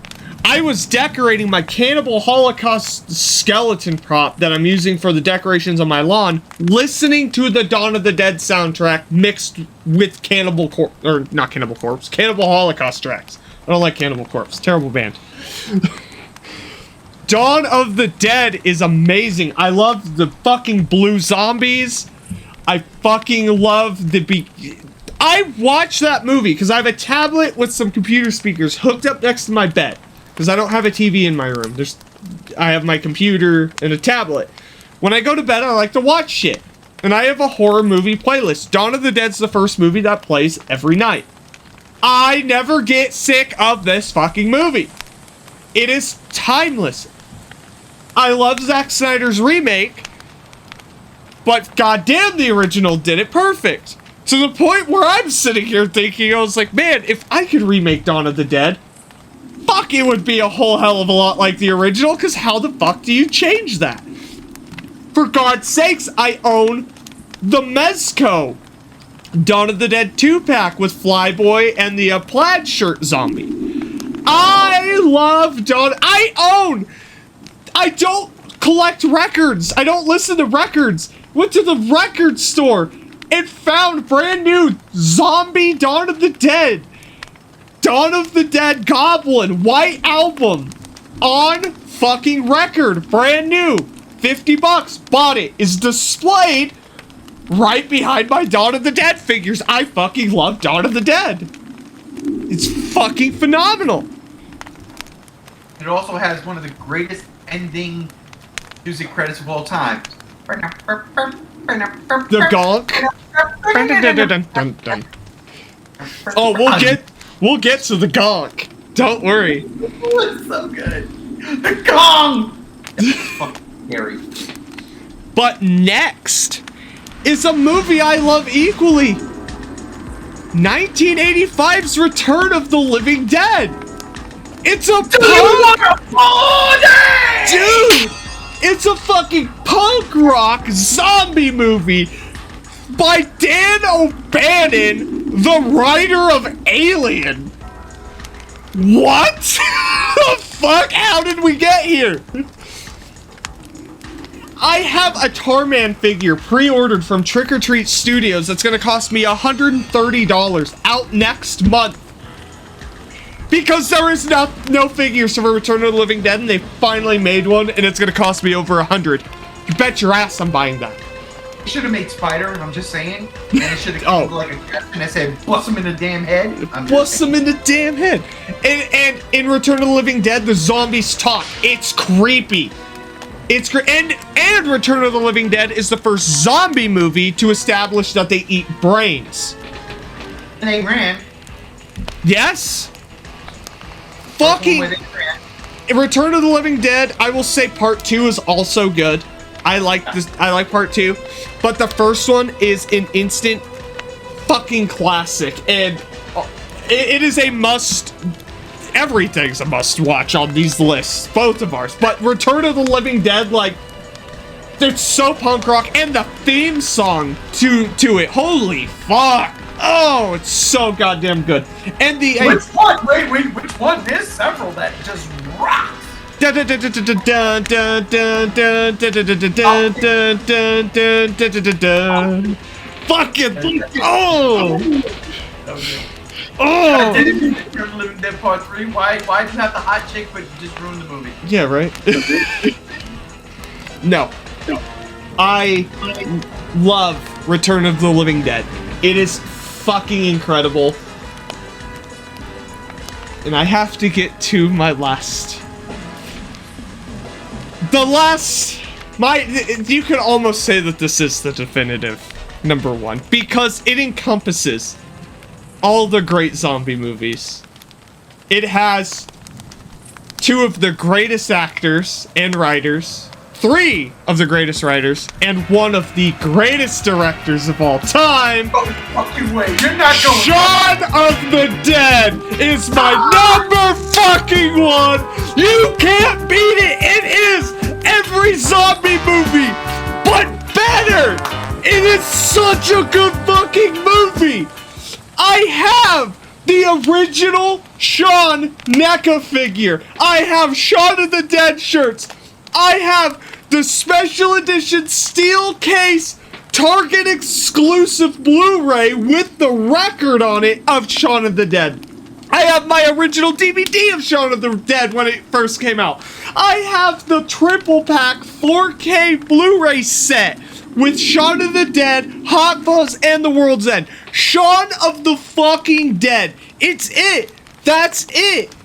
I was decorating my Cannibal Holocaust skeleton prop that I'm using for the decorations on my lawn, listening to the Dawn of the Dead soundtrack mixed with Cannibal Holocaust tracks. I don't like Cannibal Corpse. Terrible band. Dawn of the Dead is amazing. I love the fucking blue zombies. I fucking love the I watched that movie because I have a tablet with some computer speakers hooked up next to my bed. Because I don't have a TV in my room. I have my computer and a tablet. When I go to bed, I like to watch shit. And I have a horror movie playlist. Dawn of the Dead's the first movie that plays every night. I never get sick of this fucking movie. It is timeless. I love Zack Snyder's remake, but goddamn, the original did it perfect. To the point where I'm sitting here thinking, I was like, man, if I could remake Dawn of the Dead, fuck, it would be a whole hell of a lot like the original, because how the fuck do you change that? For God's sakes, I own the Mezco Dawn of the Dead 2-pack with Flyboy and the plaid shirt zombie. I love Dawn. I don't collect records. I don't listen to records. Went to the record store and found brand new zombie Dawn of the Dead. Dawn of the Dead Goblin White Album on fucking record. Brand new. $50. Bought it. Is displayed right behind my Dawn of the Dead figures. I fucking love Dawn of the Dead. It's fucking phenomenal. It also has one of the greatest ending music credits of all time. The gonk. Oh, we'll get to the gonk. Don't worry. It's so good. The gong! That's fucking scary. But next is a movie I love equally. 1985's Return of the Living Dead. It's a Dude! It's a fucking punk rock zombie movie by Dan O'Bannon, the writer of Alien. What? The fuck? How did we get here? I have a Tarman figure pre-ordered from Trick or Treat Studios that's gonna cost me $130 out next month. Because there is no figures for Return of the Living Dead, and they finally made one, and it's gonna cost me over $100. You bet your ass I'm buying that. It should have made Spider, I'm just saying. And it should have come like a captain that said, bust him in the damn head. Bust him in the damn head. And in Return of the Living Dead, the zombies talk. It's creepy. It's great. And Return of the Living Dead is the first zombie movie to establish that they eat brains. And they ran. Yes. Fucking Return of the Living Dead, I will say part 2 is also good. I like this. I like part 2, but the first one is an instant fucking classic, and it is a must. Everything's a must watch on these lists, both of ours. But Return of the Living Dead, like, it's so punk rock, and the theme song to it, holy fuck! Oh, it's so goddamn good. And the which one? Wait, which one? There's several that just rocks. Fucking oh. Oh! Didn't mean to turn Living Dead Part 3. Why did you have the hot chick but just ruin the movie? Yeah, right? No. I love Return of the Living Dead. It is fucking incredible. And I have to get to my last. You could almost say that this is the definitive number 1. Because it encompasses all the great zombie movies. It has 2 of the greatest actors and writers, 3 of the greatest writers, and 1 of the greatest directors of all time. Oh, fucking way. You're not going. Shaun of the Dead is my number fucking 1. You can't beat it. It is every zombie movie, but better. It is such a good fucking movie. I have the original Shaun NECA figure. I have Shaun of the Dead shirts. I have the special edition steel case Target exclusive Blu-ray with the record on it of Shaun of the Dead. I have my original DVD of Shaun of the Dead when it first came out. I have the triple pack 4K Blu-ray set with Shaun of the Dead, Hot Fuzz, and The World's End. Shaun of the fucking Dead. It's it. That's it.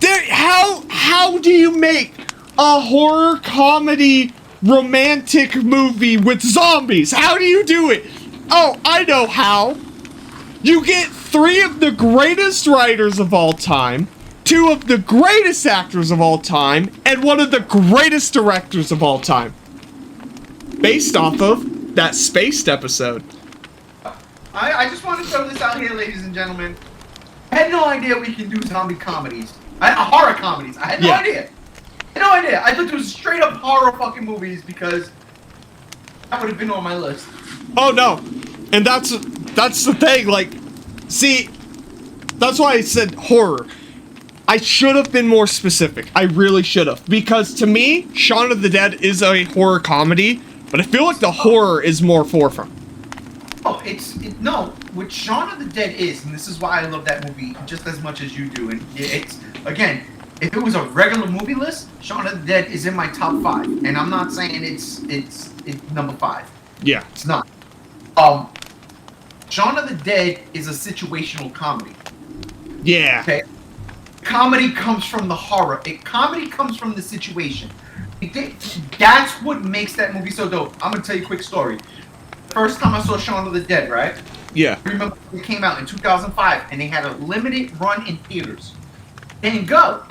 How do you make a horror comedy romantic movie with zombies? How do you do it? Oh, I know how. You get 3 of the greatest writers of all time, 2 of the greatest actors of all time, and 1 of the greatest directors of all time. Based off of that Spaced episode. I just want to throw this out here, ladies and gentlemen. I had no idea we can do zombie comedies. Horror comedies. I had no idea. I had no idea. I thought it was straight up horror fucking movies because that would have been on my list. Oh no. And that's the thing, like, see, that's why I said horror. I should have been more specific. I really should have. Because to me, Shaun of the Dead is a horror comedy, but I feel like the horror is more forefront. Oh, no. What Shaun of the Dead is, and this is why I love that movie just as much as you do, and it's, again, if it was a regular movie list, Shaun of the Dead is in my top 5, and I'm not saying it's number 5. Yeah. It's not. Shaun of the Dead is a situational comedy. Yeah. Okay? Comedy comes from the horror. Comedy comes from the situation. That's what makes that movie so dope. I'm gonna tell you a quick story. First time I saw Shaun of the Dead, right? Yeah. I remember it came out in 2005, and they had a limited run in theaters. Didn't go.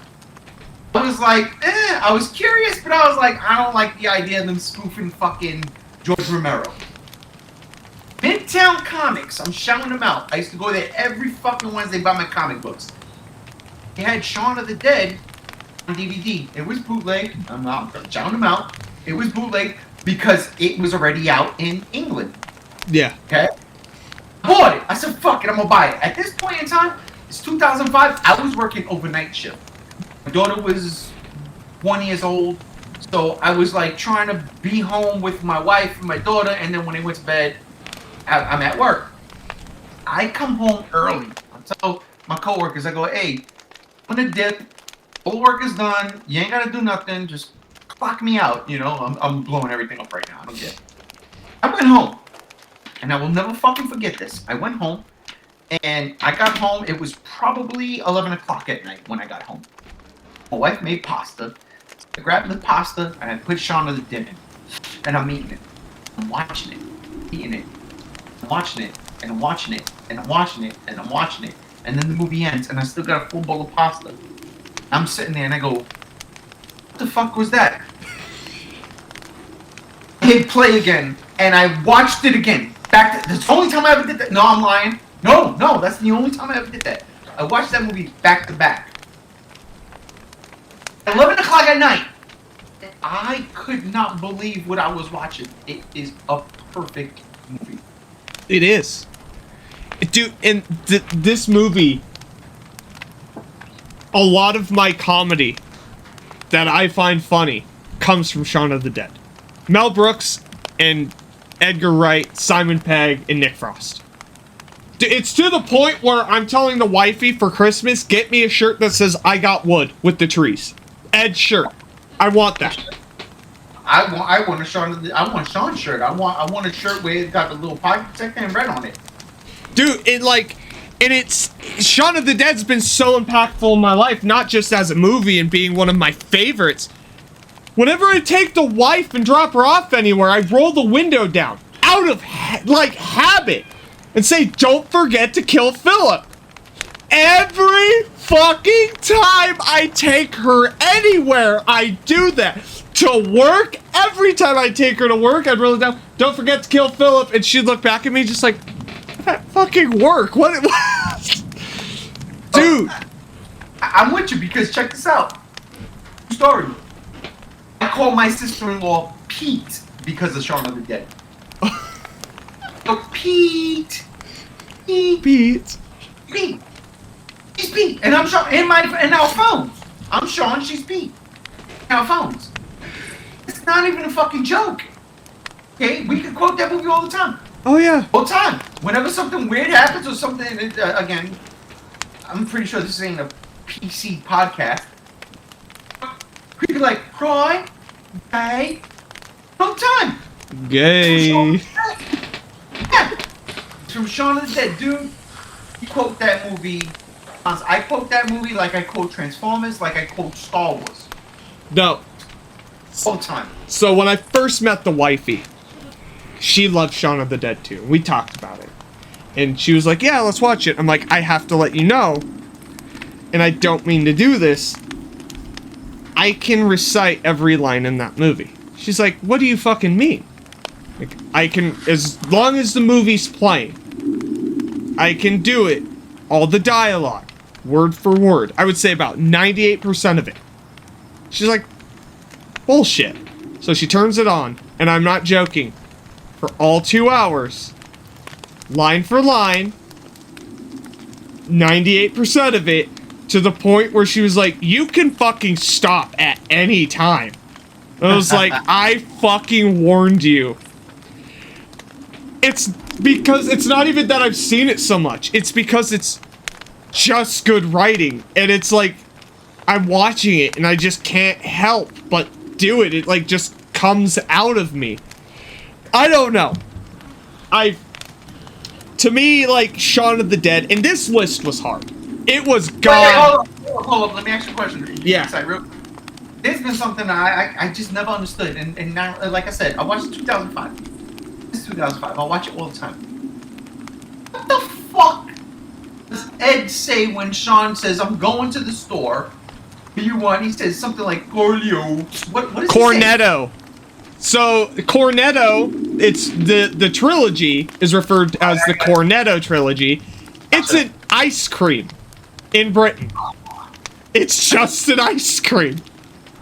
I was like, I was curious, but I was like, I don't like the idea of them spoofing fucking George Romero. Midtown Comics, I'm shouting them out. I used to go there every fucking Wednesday buy my comic books. They had Shaun of the Dead on DVD. It was bootleg. I'm shouting them out. It was bootleg because it was already out in England. Yeah. Okay? I bought it. I said, fuck it, I'm gonna buy it. At this point in time, it's 2005, I was working overnight shift. My daughter was 1 year old, so I was like trying to be home with my wife and my daughter, and then when they went to bed, I'm at work. I come home early. I tell my coworkers, I go, hey, I'm gonna dip. All work is done. You ain't gotta do nothing. Just clock me out. You know, I'm blowing everything up right now. I don't get it. I went home, and I will never fucking forget this. I went home, and I got home. It was probably 11 o'clock at night when I got home. My wife made pasta. I grabbed the pasta, and I put Shaun of the Dead in. And I'm eating it. I'm watching it. Eating it. I'm watching it. And I'm watching it. And I'm watching it. And I'm watching it. And then the movie ends, and I still got a full bowl of pasta. I'm sitting there, and I go, what the fuck was that? I hit play again, and I watched it again. That's the only time I ever did that. No, I'm lying. No, that's the only time I ever did that. I watched that movie back to back. 11 o'clock at night. I could not believe what I was watching. It is a perfect movie. It is. Dude, and this movie, a lot of my comedy that I find funny comes from Shaun of the Dead. Mel Brooks and Edgar Wright, Simon Pegg, and Nick Frost. It's to the point where I'm telling the wifey for Christmas, get me a shirt that says I got wood with the trees. Ed shirt. I want that. I want a Sean's shirt. I want a shirt where it's got the little pocket protector and red on it. Dude, it's Shaun of the Dead's been so impactful in my life, not just as a movie and being one of my favorites. Whenever I take the wife and drop her off anywhere, I roll the window down out of habit and say, "Don't forget to kill Philip." Every fucking time I take her anywhere, I do that. To work, every time I take her to work, I'd roll it down, "Don't forget to kill Philip," and she'd look back at me just like, that fucking work. What? Dude. I'm with you because check this out. Story. I call my sister-in-law Pete because of Shaun of the Dead. So Pete. She's Pete, and I'm Sean in our phones. I'm Sean, she's Pete. In our phones. It's not even a fucking joke. Okay, we can quote that movie all the time. Oh yeah. All the time. Whenever something weird happens or something, again, I'm pretty sure this ain't a PC podcast. We be like, cry, gay, all the time. Gay. Yeah. It's from Shaun of the Dead, dude. You quote that movie. I quote that movie like I quote Transformers, like I quote Star Wars. No. All the time. So when I first met the wifey, she loved Shaun of the Dead too. We talked about it. And she was like, yeah, let's watch it. I'm like, I have to let you know, and I don't mean to do this, I can recite every line in that movie. She's like, what do you fucking mean? Like, I can, as long as the movie's playing, I can do it. All the dialogue, word for word. I would say about 98% of it. She's like, bullshit. So she turns it on, and I'm not joking, for all 2 hours, line for line, 98% of it, to the point where she was like, you can fucking stop at any time. I was like, I fucking warned you. It's because it's not even that I've seen it so much. It's because it's just good writing. And it's like, I'm watching it and I just can't help but do it. It like just comes out of me. I don't know. To me, like, Shaun of the Dead, and this list was hard. It was God. Hold up. Let me ask you a question. Yeah. There's been something I just never understood. And now, like I said, I watched it 2005. This is 2005. I watch it all the time. What the fuck does Ed say when Sean says, I'm going to the store? What do you want? He says something like Corleo. What is Cornetto. So Cornetto, it's the trilogy is referred to as the Cornetto trilogy. It's an ice cream in Britain. It's just an ice cream.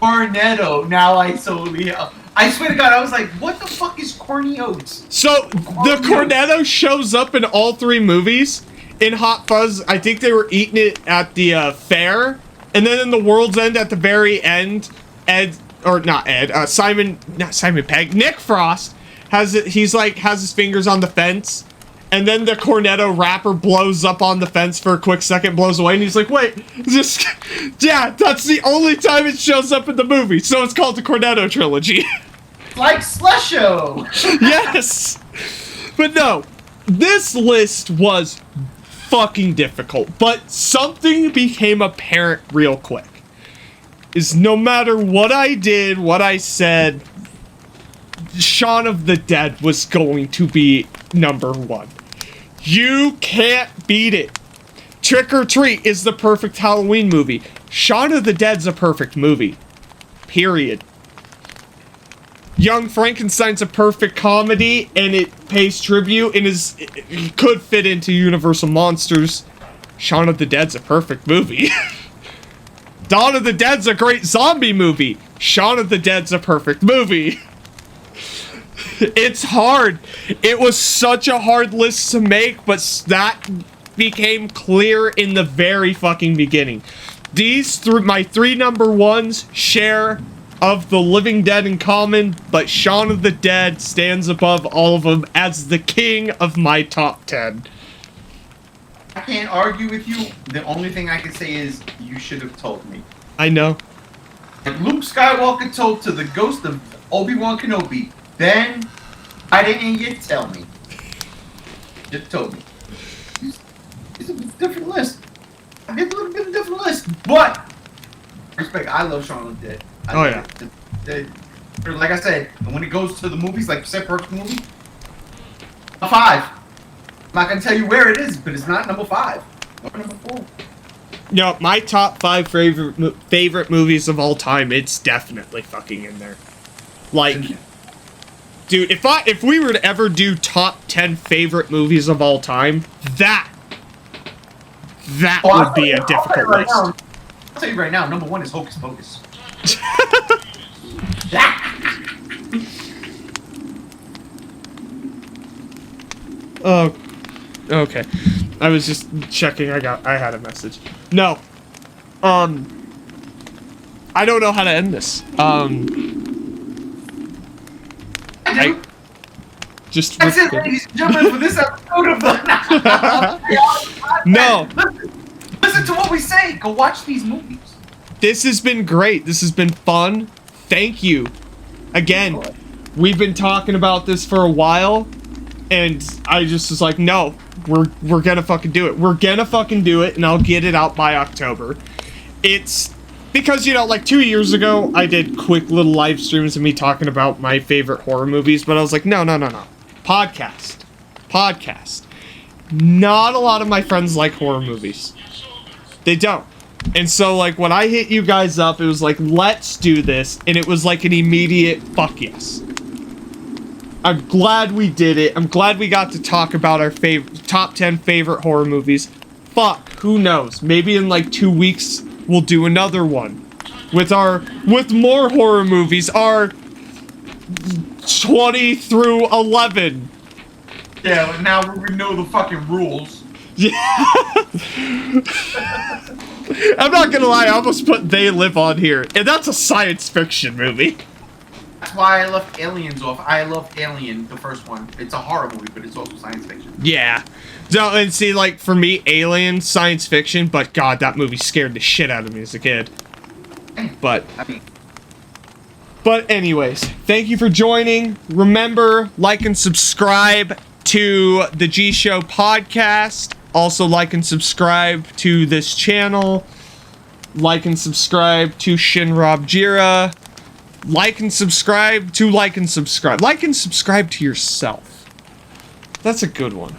Cornetto. Now I totally. I swear to God, I was like, what the fuck is corny oats? So the Cornetto shows up in all three movies. In Hot Fuzz, I think they were eating it at the fair, and then in The World's End at the very end, Simon Pegg, Nick Frost has it. He's like has his fingers on the fence, and then the Cornetto wrapper blows up on the fence for a quick second, blows away, and he's like, "Wait, yeah, that's the only time it shows up in the movie." So it's called the Cornetto trilogy. Like Slusho. Yes, but no, this list was fucking difficult, but something became apparent real quick. Is no matter what I did, what I said, Shaun of the Dead was going to be number one. You can't beat it. Trick or Treat is the perfect Halloween movie. Shaun of the Dead's a perfect movie. Period. Young Frankenstein's a perfect comedy, and it pays tribute, and it could fit into Universal Monsters. Shaun of the Dead's a perfect movie. Dawn of the Dead's a great zombie movie. Shaun of the Dead's a perfect movie. It's hard. It was such a hard list to make, but that became clear in the very fucking beginning. My three number ones share of the Living Dead in common, but Shaun of the Dead stands above all of them as the king of my top 10. I can't argue with you. The only thing I can say is you should have told me. I know. If Luke Skywalker told to the ghost of Obi-Wan Kenobi, then why didn't you tell me? Just told me. It's a different list. It's a little bit of a different list, but respect. I love Shaun of the Dead. Like I said, when it goes to the movies, like separate movie, a 5. I'm not gonna tell you where it is, but it's not number 5. Or number 4. No, my top 5 favorite movies of all time. It's definitely fucking in there. Like, dude, if we were to ever do top 10 favorite movies of all time, that would be a difficult list. I'll tell you right now, number 1 is Hocus Pocus. Oh, okay. I was just checking. I had a message. No. I don't know how to end this. I just. That's it, ladies and gentlemen, for this episode of the. No. Listen to what we say. Go watch these movies. This has been great. This has been fun. Thank you. Again, we've been talking about this for a while, and I just was like, no, we're gonna fucking do it. We're gonna fucking do it, and I'll get it out by October. It's because, you know, like 2 years ago, I did quick little live streams of me talking about my favorite horror movies, but I was like, no. Podcast. Not a lot of my friends like horror movies. They don't. And so, like, when I hit you guys up, it was like, let's do this. And it was like an immediate fuck yes. I'm glad we did it. I'm glad we got to talk about our top 10 favorite horror movies. Fuck, who knows? Maybe in like 2 weeks, we'll do another one. With more horror movies. Our 20 through 11. Yeah, now we know the fucking rules. Yeah. I'm not gonna lie, I almost put They Live on here, and that's a science fiction movie. That's why I left Aliens off. I love Alien, the first one. It's a horror movie, but it's also science fiction. Yeah. So, and see, like, for me, Alien, science fiction, but God, that movie scared the shit out of me as a kid. But anyways, thank you for joining. Remember, like and subscribe to the G Show podcast. Also, like and subscribe to this channel. Like and subscribe to Shinrob Jira. Like and subscribe to like and subscribe. Like and subscribe to yourself. That's a good one.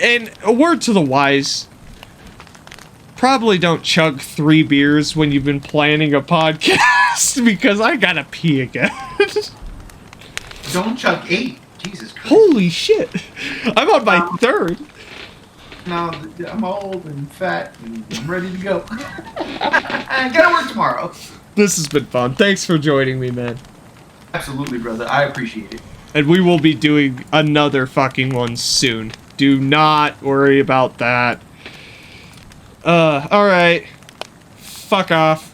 And a word to the wise. Probably don't chug 3 beers when you've been planning a podcast because I gotta pee again. Don't chug 8. Jesus Christ. Holy shit. I'm on my 3rd. No, I'm old and fat and I'm ready to go. I gotta work tomorrow. This has been fun. Thanks for joining me, man. Absolutely, brother. I appreciate it. And we will be doing another fucking one soon. Do not worry about that. Alright. Fuck off.